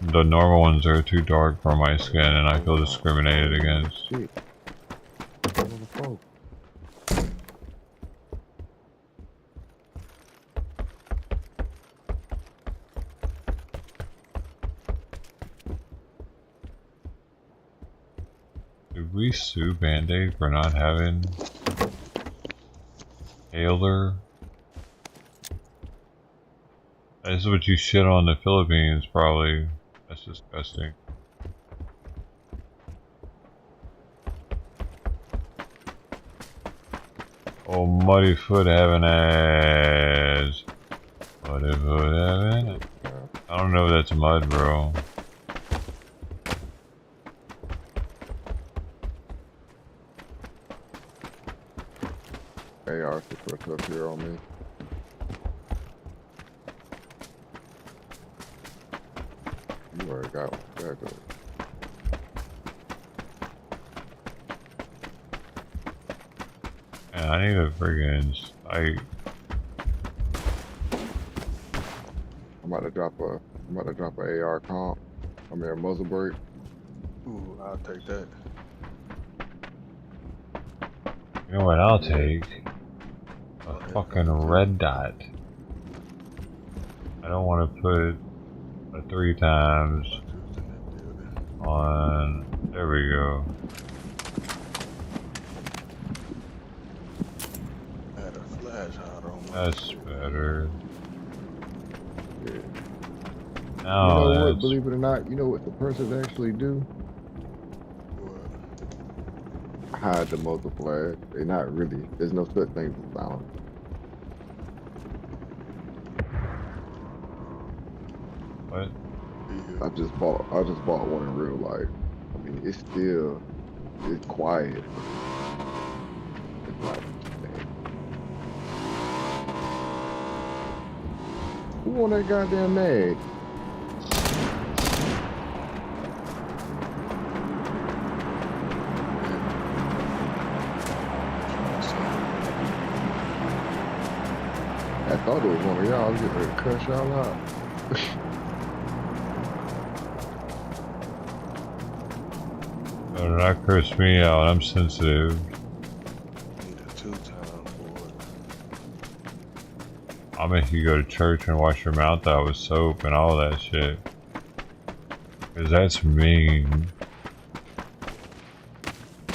The normal ones are too dark for my skin and I feel discriminated against. Did we sue Band-Aid for not having Taylor? This is what you shit on the Philippines, probably. That's disgusting. Oh, muddy foot having ass. Muddy foot having. I don't know if that's mud, bro. AR put up here on me. You already got one. There goes. Yeah, I need a friggin' I'm about to drop a AR comp. I mean a muzzle brake. Ooh, I'll take that. You know what I'll take? A fucking red dot. I don't want to put a 3 times on. There we go. That's better. Yeah. Now you know what? Believe it or not, you know what the persons actually do? Hide the muzzle flag. They're not really. There's no such thing as silence. What? I just bought one in real life. I mean, it's quiet. It's like, who on that goddamn mag? I thought it was one of y'all. I was getting ready to cuss y'all out. Do not curse me out. I'm sensitive. Need a 2-time board. I'll make you go to church and wash your mouth out with soap and all that shit. Cause that's mean.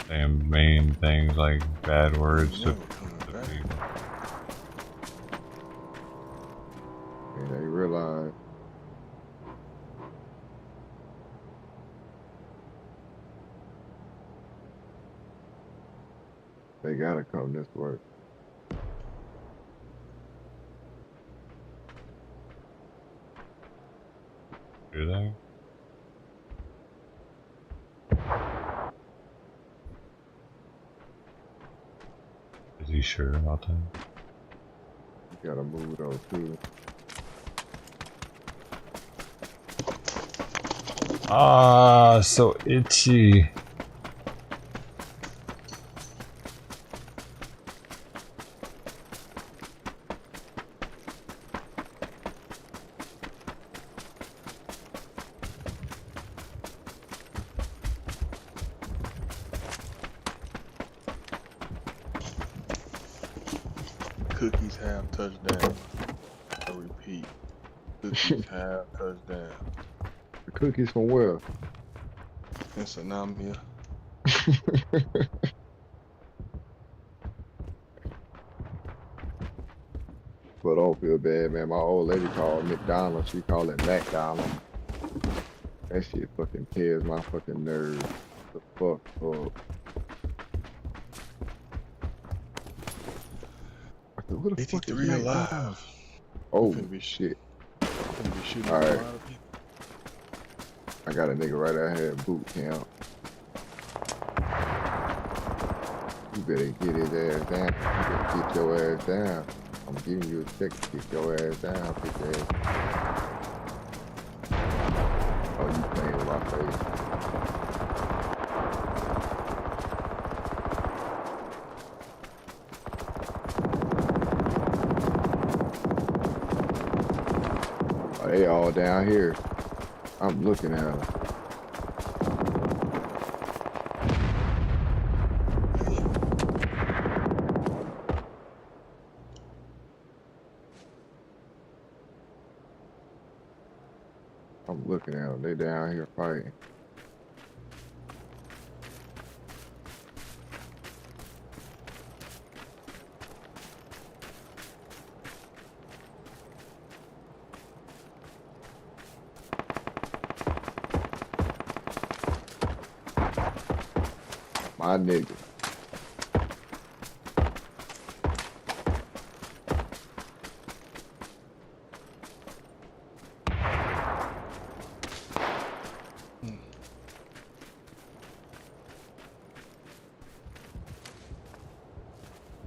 Saying mean things like bad words to people. And they realize gotta come this way. Do they? Is he sure about that? You gotta move those too. Ah, so itchy. Cookies have touchdown. I repeat, cookies have touchdown. The cookies from where? In Sanamia. But don't feel bad, man. My old lady called McDonald's. She called it McDonald's. That shit fucking tears my fucking nerves. The fuck up. What the fuck is 83 McDonald's? alive. Oh Be shit. Gonna be shooting All a right. lot of people. I got a nigga right out here at boot camp. You better get his ass down. You better get your ass down. I'm giving you a check to get your ass down, bitch ass. Oh, you playing with my face. Oh, they all down here. I'm looking at them. I'm looking at them. They down here fighting. My nigga.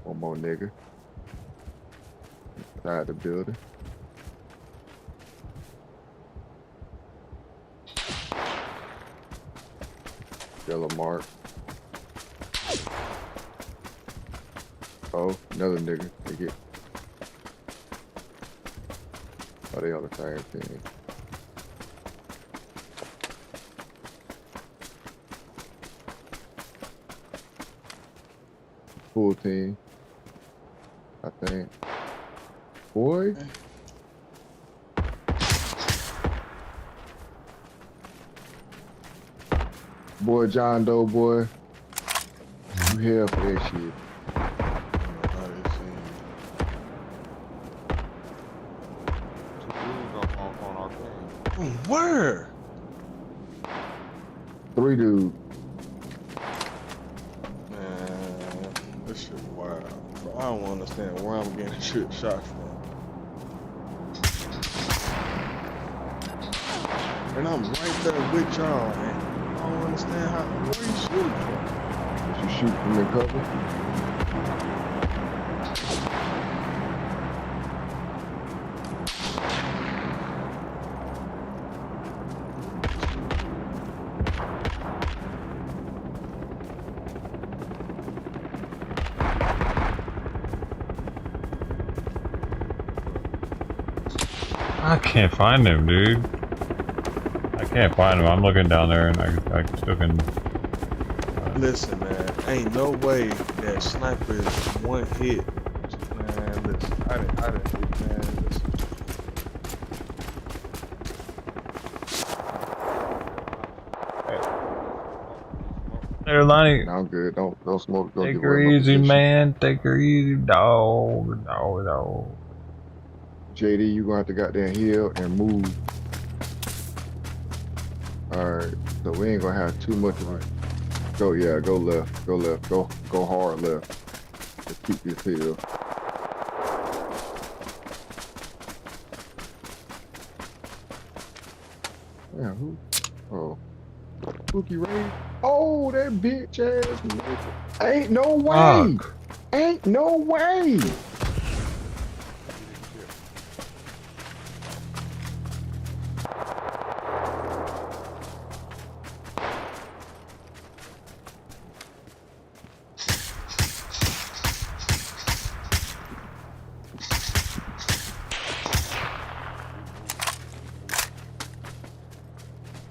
One more nigga. Inside the building. Yellow mark. Oh, another nigga. They get. Oh, they on the same team. Full team. I think. Boy. Boy, John Doe, boy. You here for that shit. Where? 3 dudes. Man, this shit wild. So I don't understand where I'm getting shit shot from. And I'm right there with y'all, man. I don't understand where you shooting from. Did you shoot from the cover? I can't find him, dude. I can't find him. I'm looking down there and I still can... Listen, man. Ain't no way that sniper is one hit. Man, listen. I didn't, man, listen. They're like... I'm good. Don't smoke. Don't take her easy, man. Take her easy, dog. Dog. JD, you gonna have to goddamn heal and move. Alright, so we ain't gonna have too much of it. Go left, go hard left. Let's keep this here. Yeah, who? Oh. Spooky Ray. Oh, that bitch ass nigga. Ain't no way. Fuck. Ain't no way.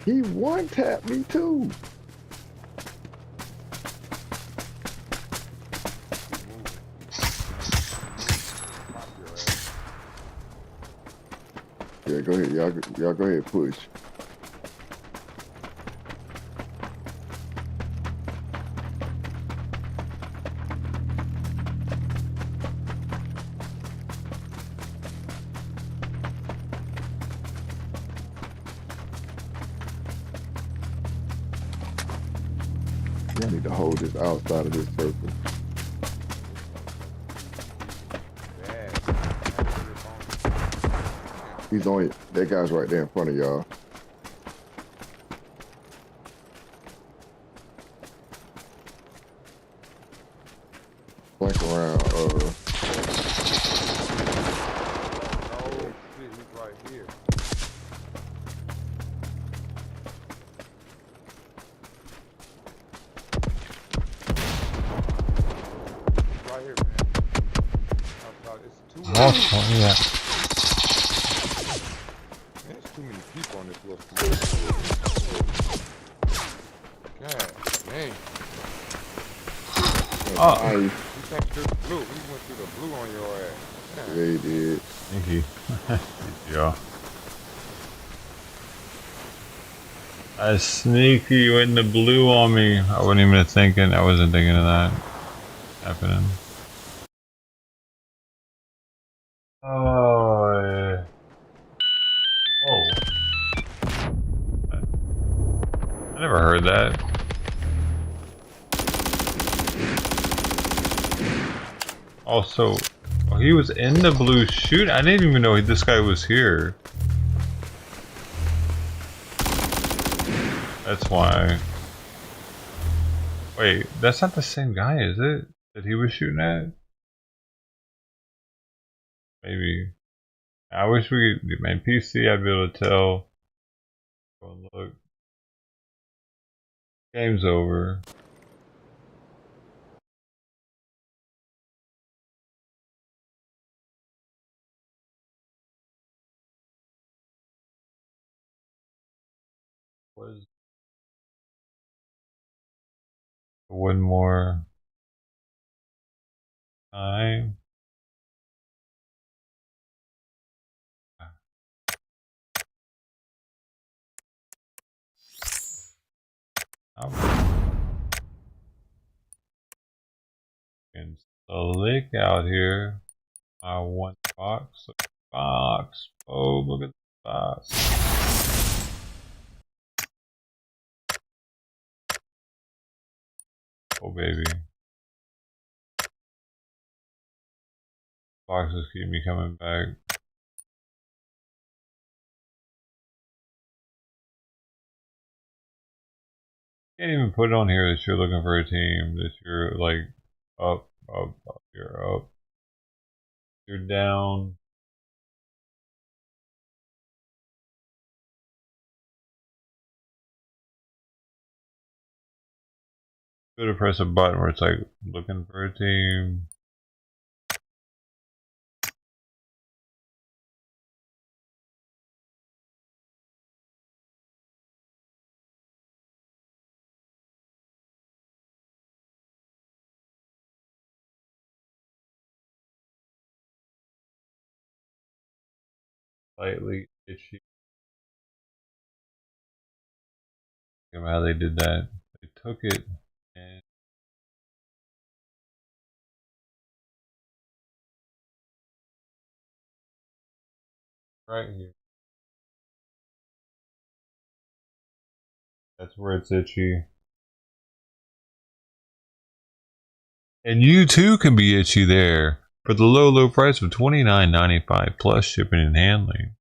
He one tapped me too. Yeah, go ahead. Y'all go ahead, push. I need to hold this outside of this circle. He's on it. That guy's right there in front of y'all. Flank around. He's right here. Right here, man. It's too many. Yeah. There's too many people on this little street. God dang. Oh. You came through the blue. We went through the blue on your ass. Yeah, he did. Thank you. Yeah. I sneaky went the blue on me. I wasn't even thinking. I wasn't thinking of that happening. Oh, yeah. Oh. I never heard that. Also, oh, he was in the blue shoot. I didn't even know this guy was here. That's why. Wait, that's not the same guy, is it? That he was shooting at? Maybe. I wish we could get my PC. I'd be able to tell. Go and look. Game's over. Was one more time. And slick out here. I want box. Box. Oh, look at the box. Oh, baby. Boxes keep me coming back. Can't even put it on here that you're looking for a team, that you're like up, you're up, you're down. Go to press a button where it's like looking for a team. Slightly itchy. Look at how they did that. They took it and right here. That's where it's itchy. And you too can be itchy there for the low, low price of $29.95 plus shipping and handling.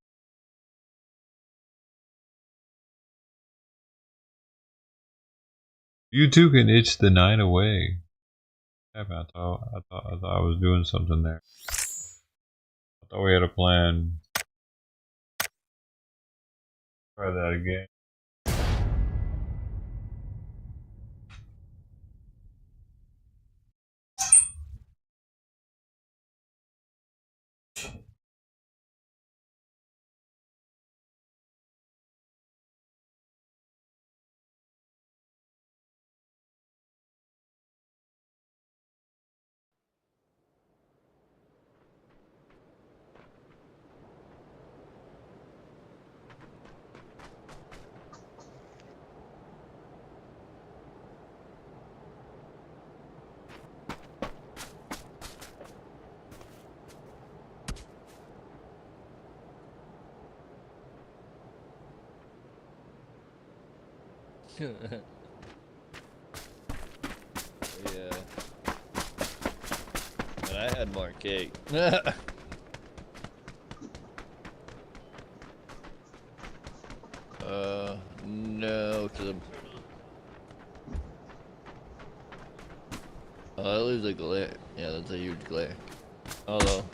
You too can itch the night away. I thought I was doing something there. I thought we had a plan. Try that again. Yeah. But I had more cake. No, cause oh, that leaves a glare. Yeah, that's a huge glare. Although,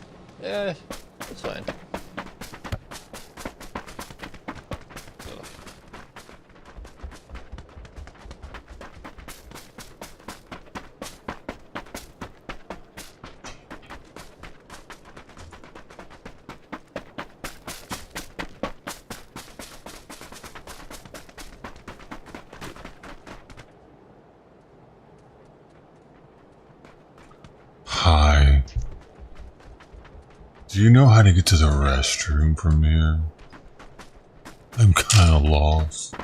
yeah, that's fine. Hi. Do you know how to get to the restroom from here? I'm kind of lost.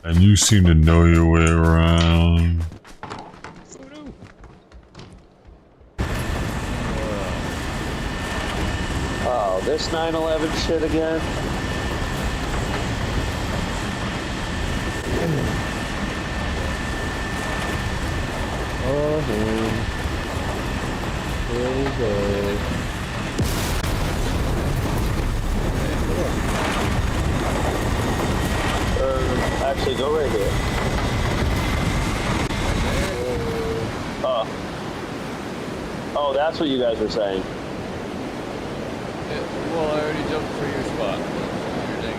And you seem to know your way around. Oh, this 9/11 shit again? Oh, here we go. Actually, go right here. Oh, that's what you guys were saying. Well, I already jumped for your spot. Your thing.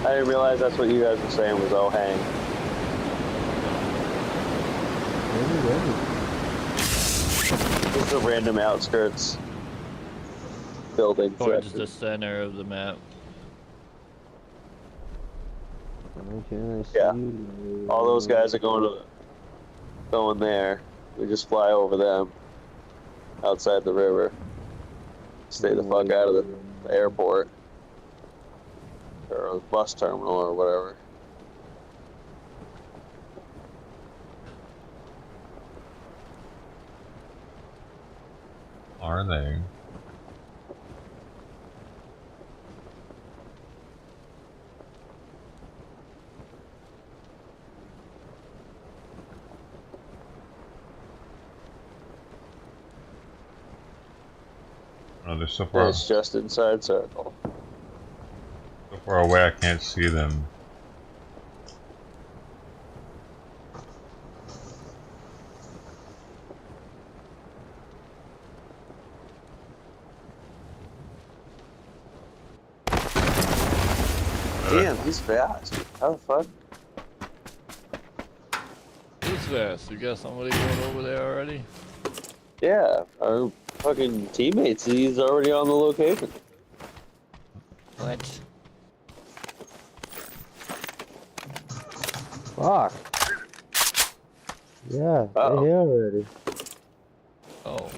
I didn't realize that's what you guys were saying was oh hang. This is a random outskirts building. Towards the center of the map. Yeah. All those guys are going there. We just fly over them outside the river. Stay the fuck out of the airport or the bus terminal or whatever. Are they? Oh, they're so far. It's just inside circle. So far away, I can't see them. Damn, he's fast. How the fuck? Who's fast? You got somebody going over there already? Yeah, our fucking teammates. He's already on the location. What? Fuck. Yeah, they're here already. Oh.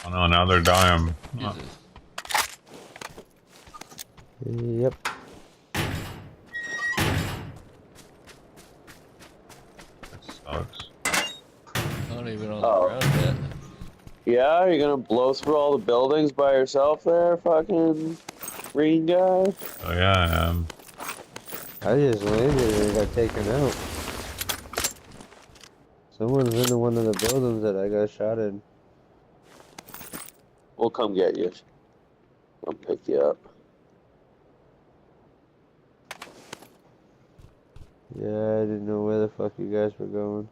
Oh no, now they're dying. Yep. That sucks. Not even on the ground yet. Yeah, you're gonna blow through all the buildings by yourself there, fucking green guy? Oh yeah, I am. I just landed and got taken out. Someone's in one of the buildings that I got shot in. We'll come get you. I'll pick you up. Yeah, I didn't know where the fuck you guys were going.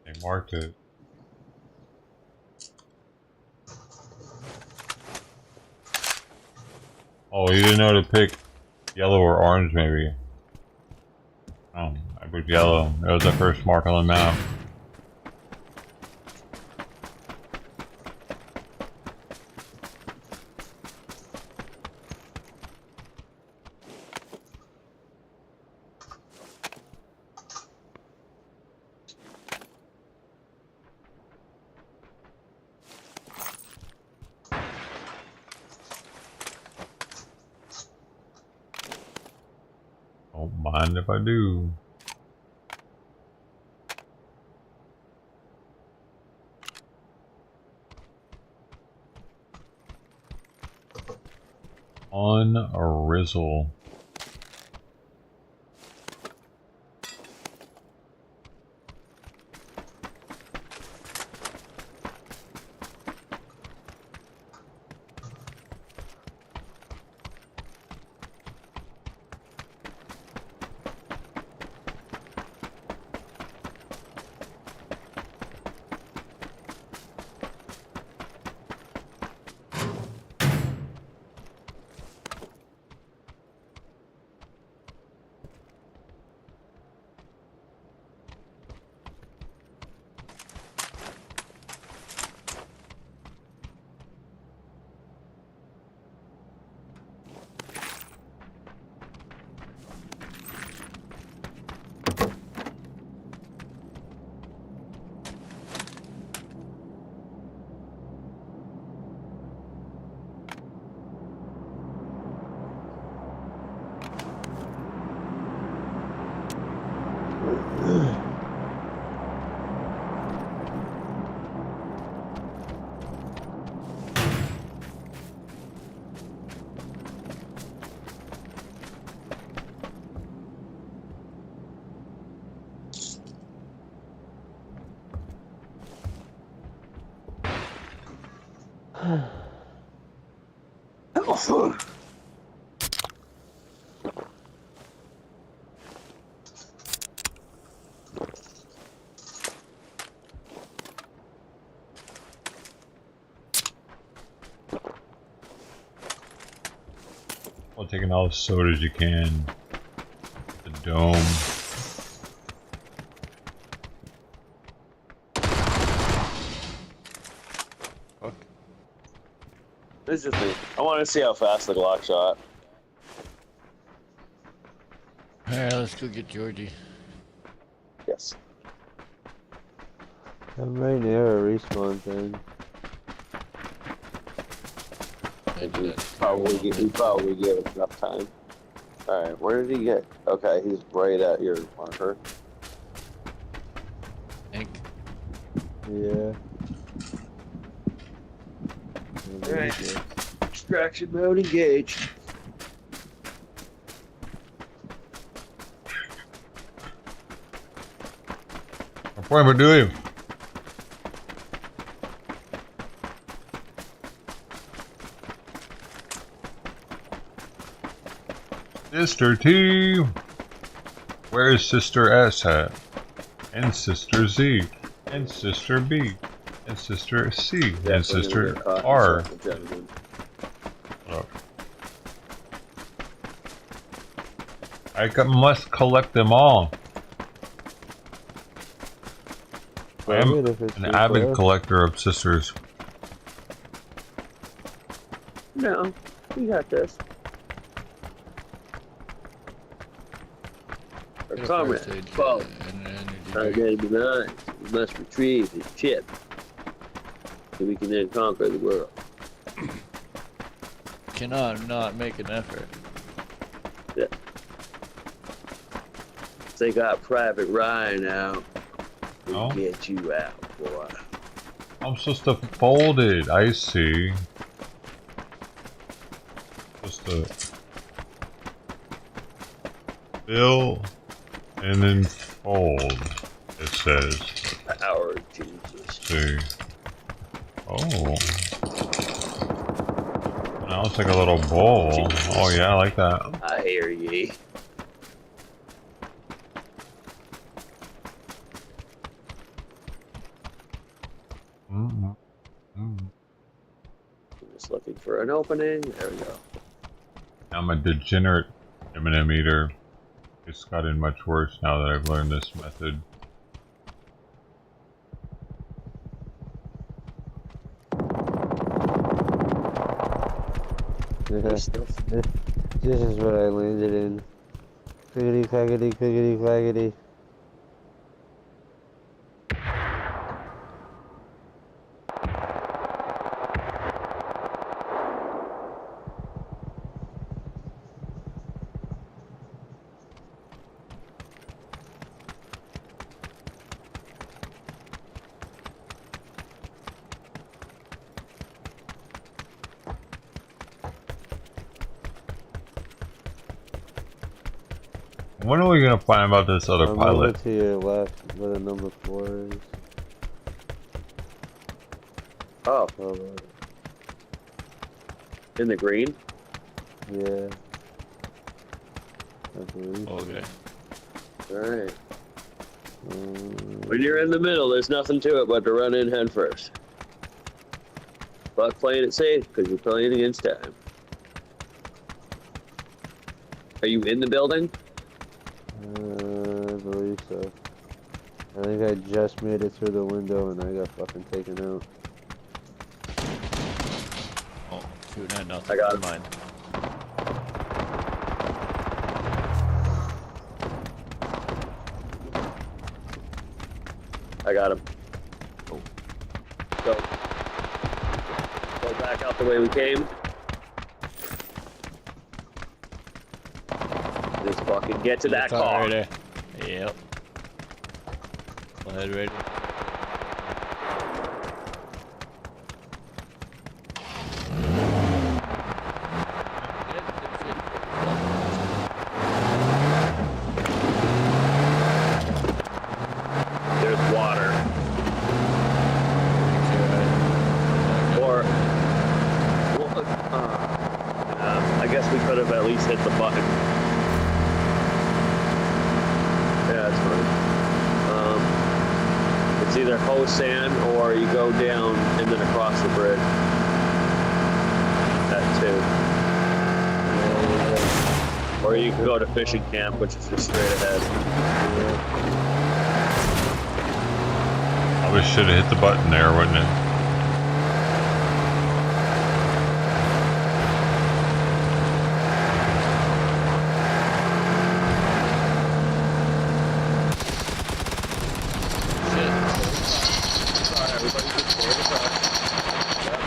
They marked it. Oh, you didn't know to pick yellow or orange, maybe. Oh, I picked yellow. That was the first mark on the map. Don't mind if I do. On a rizzle. Well, taking all the sodas you can. The dome. Fuck. This is me. I want to see how fast the Glock shot. Alright, let's go get Georgie. Yes. I'm right near a respawn thing. We probably gave it enough time. Alright, where did he get? Okay, he's right at your marker. Hank. Yeah. Alright. Extraction mode engaged. What am I doing? Sister T. Where's Sister S at? And Sister Z. And Sister B. And Sister C. And Sister R. Look. Must collect them all. I am an avid collector of sisters. No, we got this. Our comrade, Paul, our enemy nine. We must retrieve his chip so we can then conquer the world. Cannot not make an effort. Yeah. They got Private Ryan out. We'll get you out, boy. I'm supposed to fold it. I see. Supposed to Fill and then fold, it says. Power Jesus. See. Oh. Now it's like a little bowl. Oh yeah, I like that. I hear ye. Just looking for an opening. There we go. I'm a degenerate M&M eater. It's gotten much worse now that I've learned this method. This is what I landed in. Clickety clackety, clickety clackety. When are we gonna find about this other pilot? To your left, where the number 4 is. Oh. In the green? Yeah. I believe. Okay. Alright. When you're in the middle, there's nothing to it but to run in head first. Fuck playing it safe, because you're playing against time. Are you in the building? I believe so. I think I just made it through the window and I got fucking taken out. Oh, shoot, not nothing. I got it. Mine. I got him. Oh. Go back out the way we came. Just fucking get to that car. Right there. Yep. Go ahead, ready. There's water. Or, I guess we could have at least hit the button. Yeah, it's fine. It's either Hosan or you go down and then across the bridge. That too. Or you can go to fishing camp, which is just straight ahead. I wish should have hit the button there, wouldn't it?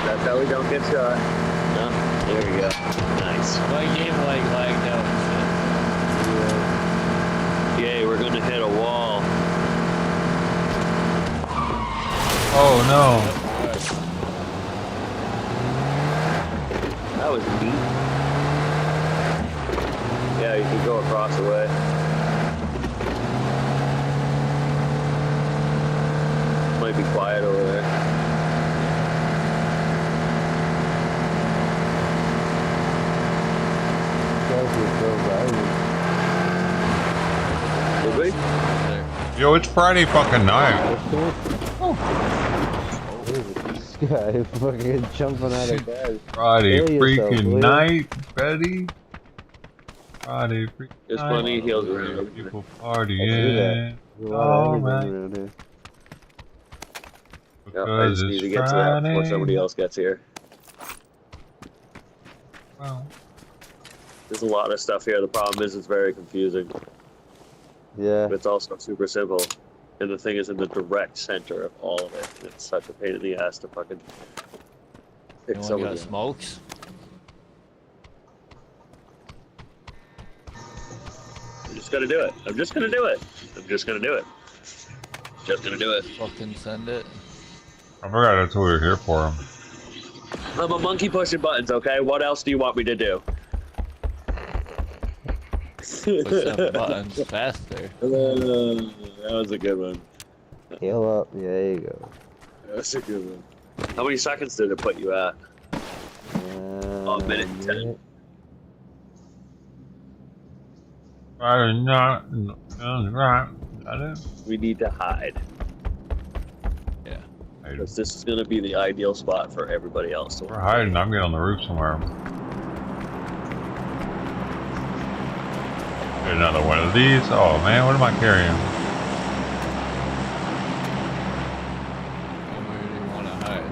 That's how we don't get shot. No, there we go. Nice. My game lagged out. Yay, we're gonna hit a wall. Oh no. That was neat. Yeah, you can go across the way. Might be quiet over there. Did we? Yo, it's Friday fucking night. This guy fucking jumping out of bed. Friday Kill yourself, freaking will you? night, Betty. Friday freaking There's night. plenty of heels around. People I'll do partying. that. All right. Around here. Yep, I Because just need it's to get to that before Friday. somebody else gets here. Well, There's a lot of stuff here. The problem is it's very confusing. Yeah. But it's also super simple. And the thing is in the direct center of all of it. And it's such a pain in the ass to fucking pick Anyone some got of them. smokes? I'm just gonna do it. I'm just gonna do it. I'm just gonna do it. Just gonna do it. Fucking send it. I forgot that's what we were here for. I'm a monkey pushing buttons, okay? What else do you want me to do? Push some buttons faster. That was a good one. Heal up. Yeah, there you go. That's a good one. How many seconds did it put you at? A minute and 10. We need to hide. Yeah. Because this is going to be the ideal spot for everybody else to We're hiding. I'm getting on the roof somewhere. Get another one of these. Oh man, what am I carrying? Where do you want to hide?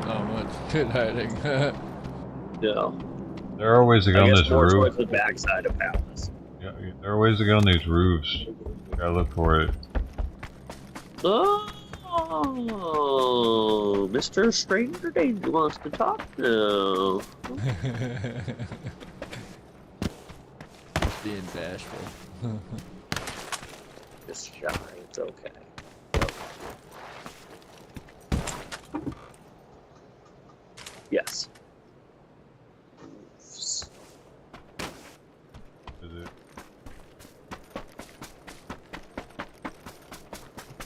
Not much good hiding. No. There are ways to get on this more roof. towards the backside of Palace. Yeah, there are ways to get on these roofs. Gotta look for it. Oh, Mr. Stranger Danger wants to talk now. Being bashful. Just shy, it's okay. Yes. Is it?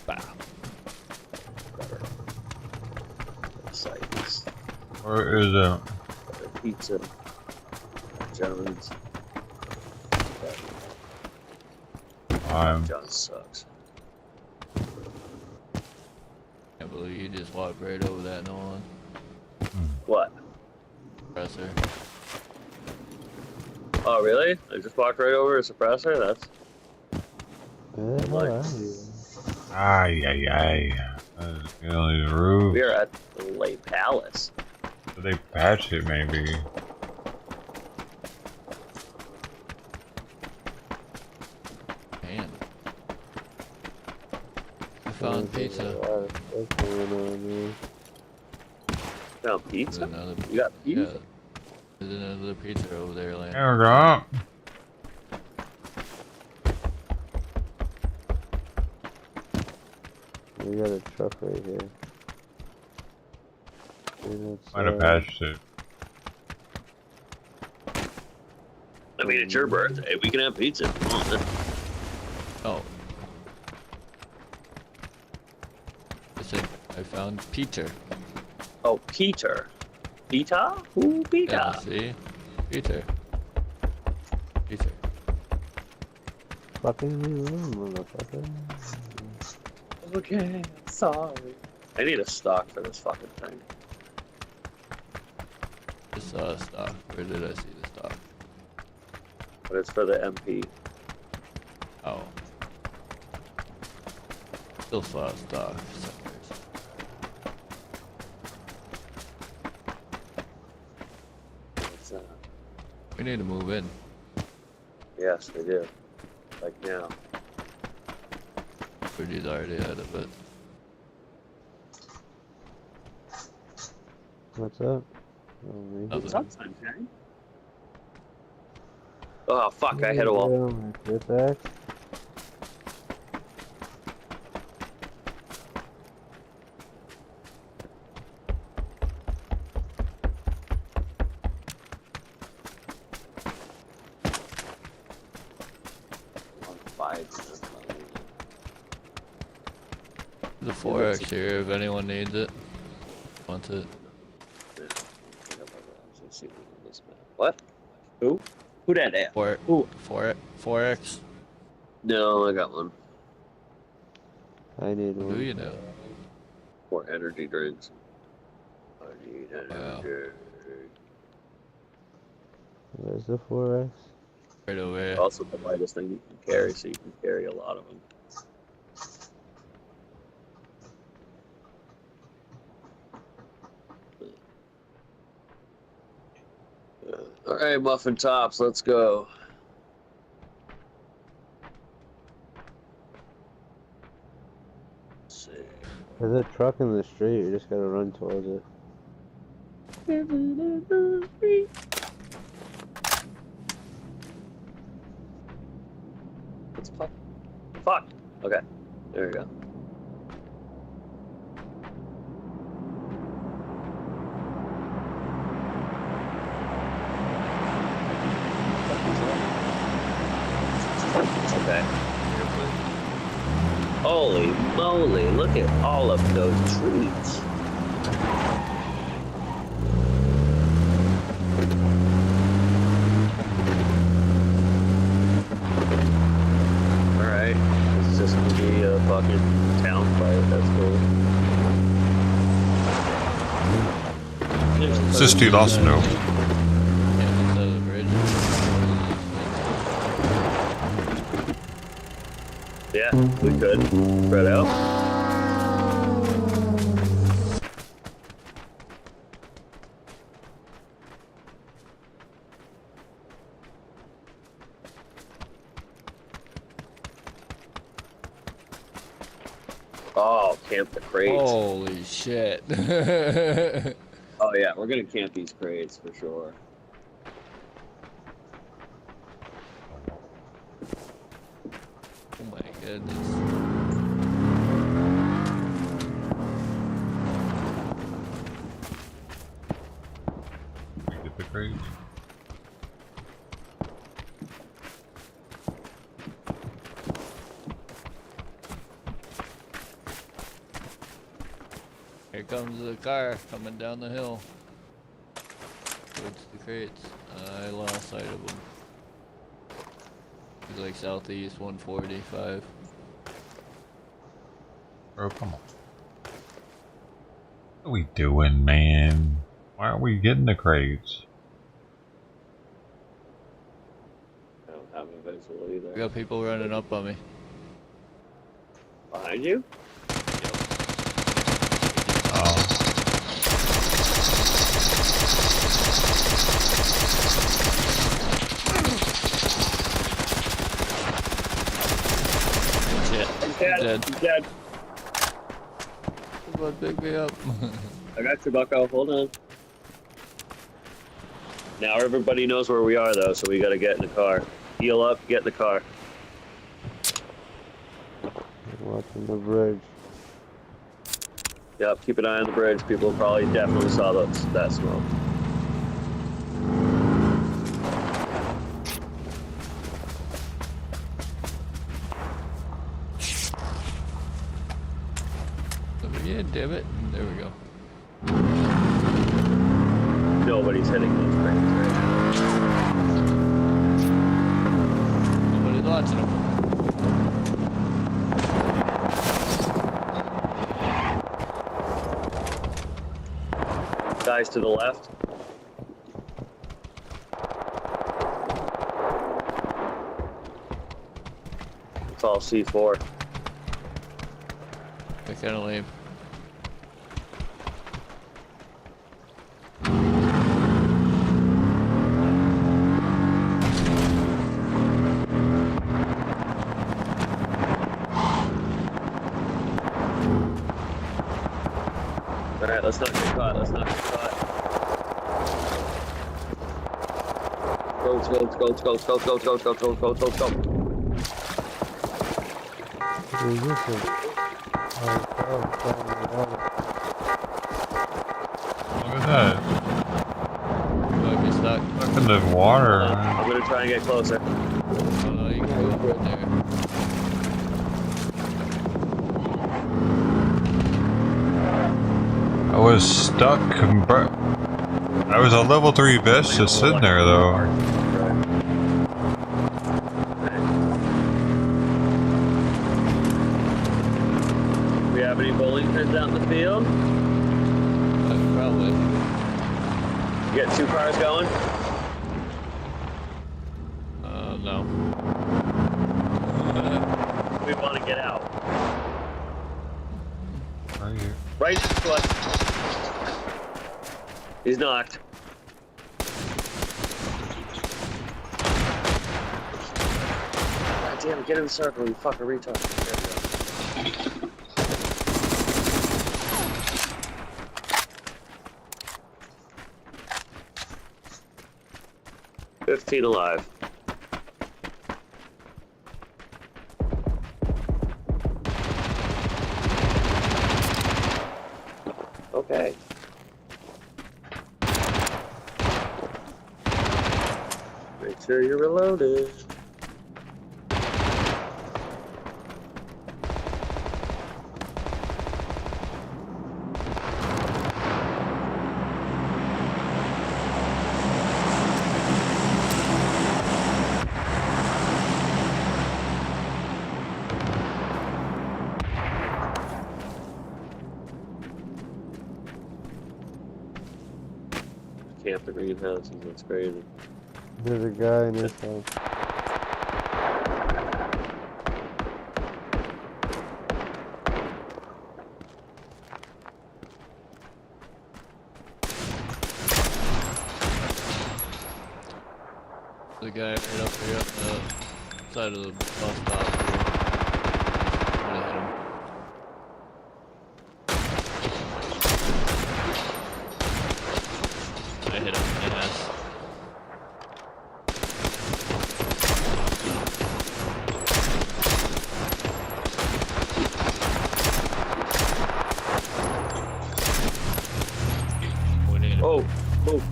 Wow. Sights. Where is it? Pizza. Jones. John sucks. Can't believe you just walked right over that, Nolan. What? Suppressor. Oh, really? I just walked right over a suppressor? That's... Ay, ay, ay. Get on these roofs. We are at the Lake Palace. Did they patch it, maybe? Man. I found pizza. Found pizza? Another, You got pizza? Yeah. There's another pizza over there, Lane. There we go. We got a truck right here. Might have patched it. I mean, it's your birthday. We can have pizza. Come on, then. Oh. Listen, I found Peter. Oh, Peter. Peter? Who Peter? Yeah, see? Peter. Peter. Fucking motherfucker. Okay, sorry. I need a stock for this fucking thing. I saw a stock. Where did I see the stock? But it's for the MP. Oh. Still saw a stock for some reason. What's that? We need to move in. Yes, we do. Like now. Rudy's already out of it. What's up? What's up, Sunshine? Oh, fuck, I hit a wall. Get back. The 4X here if anyone needs it. Wants it. What? Who? Who that at? Who? 4X? No, I got one. I need one. Who do you know? 4 energy drinks. I need energy. Where's the 4X? Right over here. Also the lightest thing you can carry, so you can carry a lot of them. Alright, Muffin Tops, let's go. Let's see. There's a truck in the street, you just gotta run towards it. It's fuck. Okay, there we go. Holy moly, look at all of those trees. Alright, this is just gonna be a fucking town fight, that's cool. It's just dude also know. Yeah, we could. Spread out. Oh, camp the crates. Holy shit. Oh yeah, we're gonna camp these crates for sure. Oh my goodness. We get the crates. Here comes the car coming down the hill. Towards the crates. I lost sight of him. He's like southeast 145. Bro, come on. What are we doing, man? Why aren't we getting the crates? I don't have a visual either. We got people running up on me. Behind you? Oh. He's dead. He's dead. Someone pick me up. I got you, bucko. Hold on. Now everybody knows where we are, though, so we gotta get in the car. Heal up, get in the car. Watching the bridge. Yep, keep an eye on the bridge. People probably definitely saw that smoke. Yeah, damn it. There we go. Nobody's hitting those crates right now. Nobody's watching them. Guys to the left. It's all C4. They're kind of lame. Alright, let's not get caught. Let's not get caught. Go. Look at that. You might be stuck. Stuck in the water. I'm gonna try and get closer. Oh no, you can go right there. I was stuck. I was a level 3 vest just sitting there though. We have any bowling pins out in the field? Probably. You got 2 cars going? No. We want to get out. Right here. Right foot. He's knocked. God damn it, get in the circle, you fucking retard. There we go. $15 alive. Okay. Make sure you're reloaded. camp the greenhouses. That's crazy. There's a guy in this house. The guy right up here on the side of the bus stop. I'm gonna hit him. I hit him, yes. Oh, oh.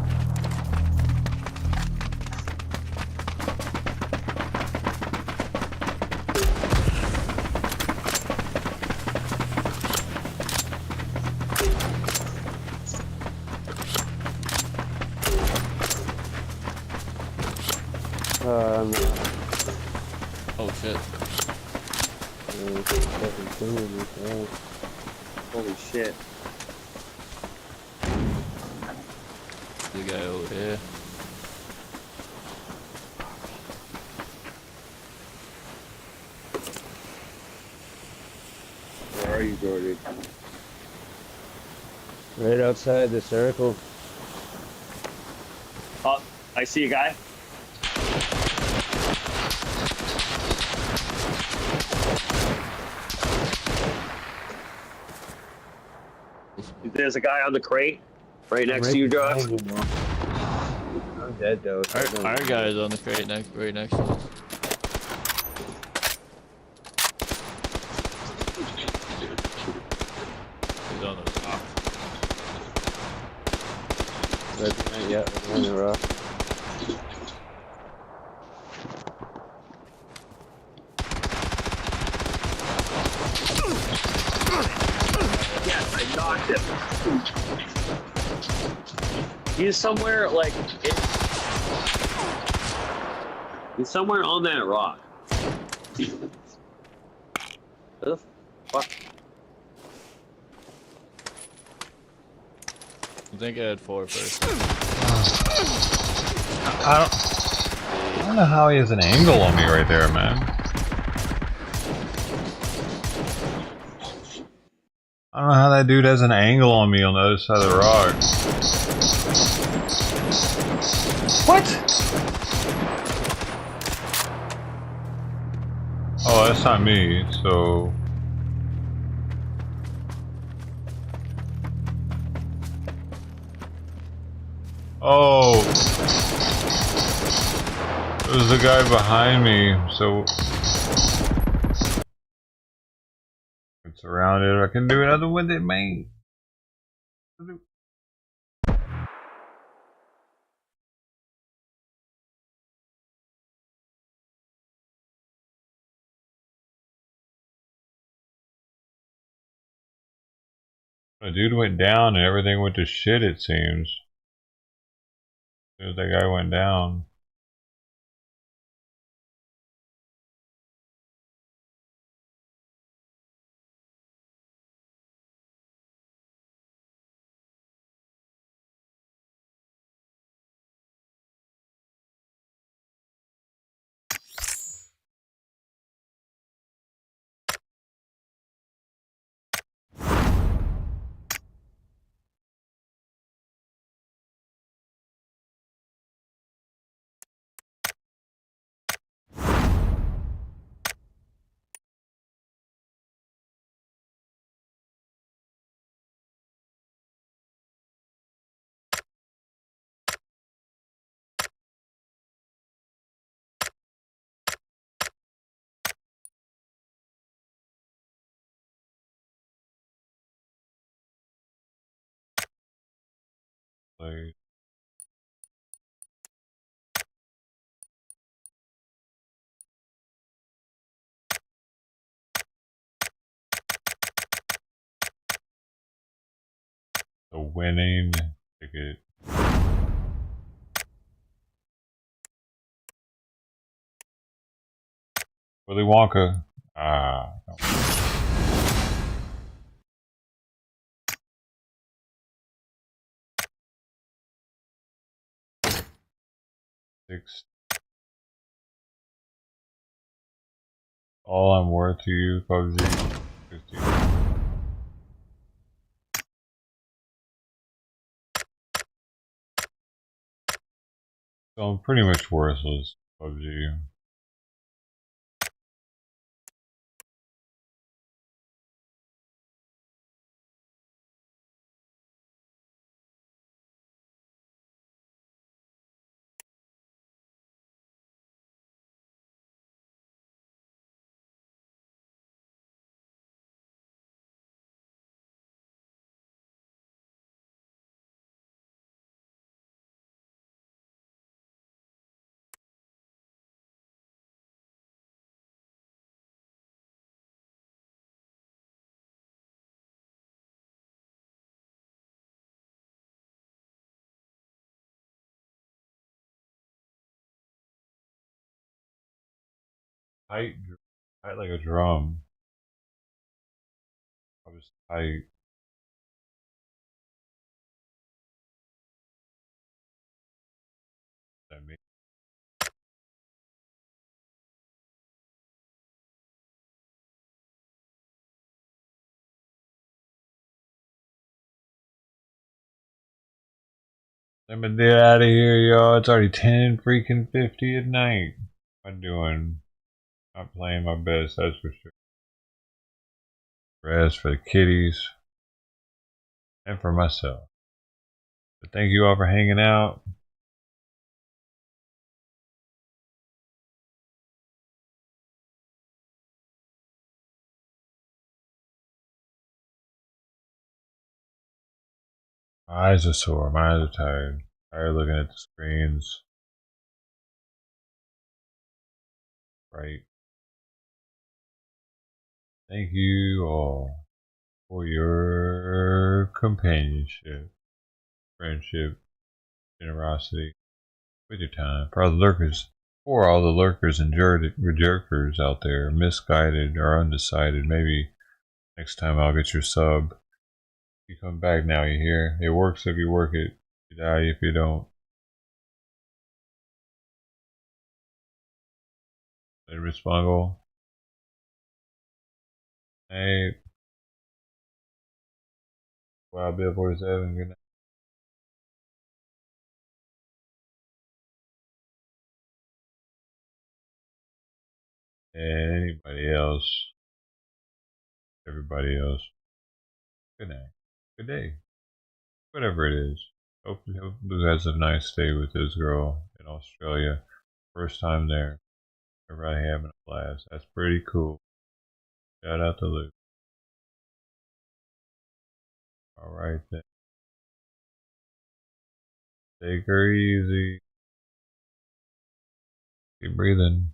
Oh shit. Holy shit. The guy over here. Where are you, Jordan? Right outside the circle. Oh, I see a guy. There's a guy on the crate right next to you, Josh. I'm dead though. Our guy is on the crate right next to us. He's on the top. Yeah, on the rock. Yes, I knocked him. He's somewhere like he's somewhere on that rock. What the fuck? I think I had 4 first. I don't know how he has an angle on me right there, man. I don't know how that dude has an angle on me on the other side of the rock. What? Oh, that's not me, so... Oh! There's a guy behind me, so... It's around it, I can do another with it, man. The dude went down and everything went to shit, it seems. As soon as that guy went down. Like, the winning ticket. Willy Wonka. Ah. 6. All I'm worth to you, PUBG. 15. So I'm pretty much worthless, PUBG. Tight, tight like a drum. I was tight. I mean, let me get out of here, y'all. It's already 10 freaking 50 at night. What am I doing? Not playing my best, that's for sure. Rest for the kitties and for myself. But thank you all for hanging out. My eyes are sore. My eyes are tired. Tired looking at the screens. Right. Thank you all for your companionship, friendship, generosity, with your time. For all the lurkers, and jerkers out there, misguided or undecided, maybe next time I'll get your sub. You come back now, you hear? It works if you work it. You die if you don't. Let it respond. Hey, Wild Bill 47, good night. And anybody else, everybody else, good night, good day, whatever it is. Hope Lou has a nice stay with his girl in Australia. First time there. Everybody having a blast. That's pretty cool. Shout out to Lou. Alright then. Take her easy. Keep breathing.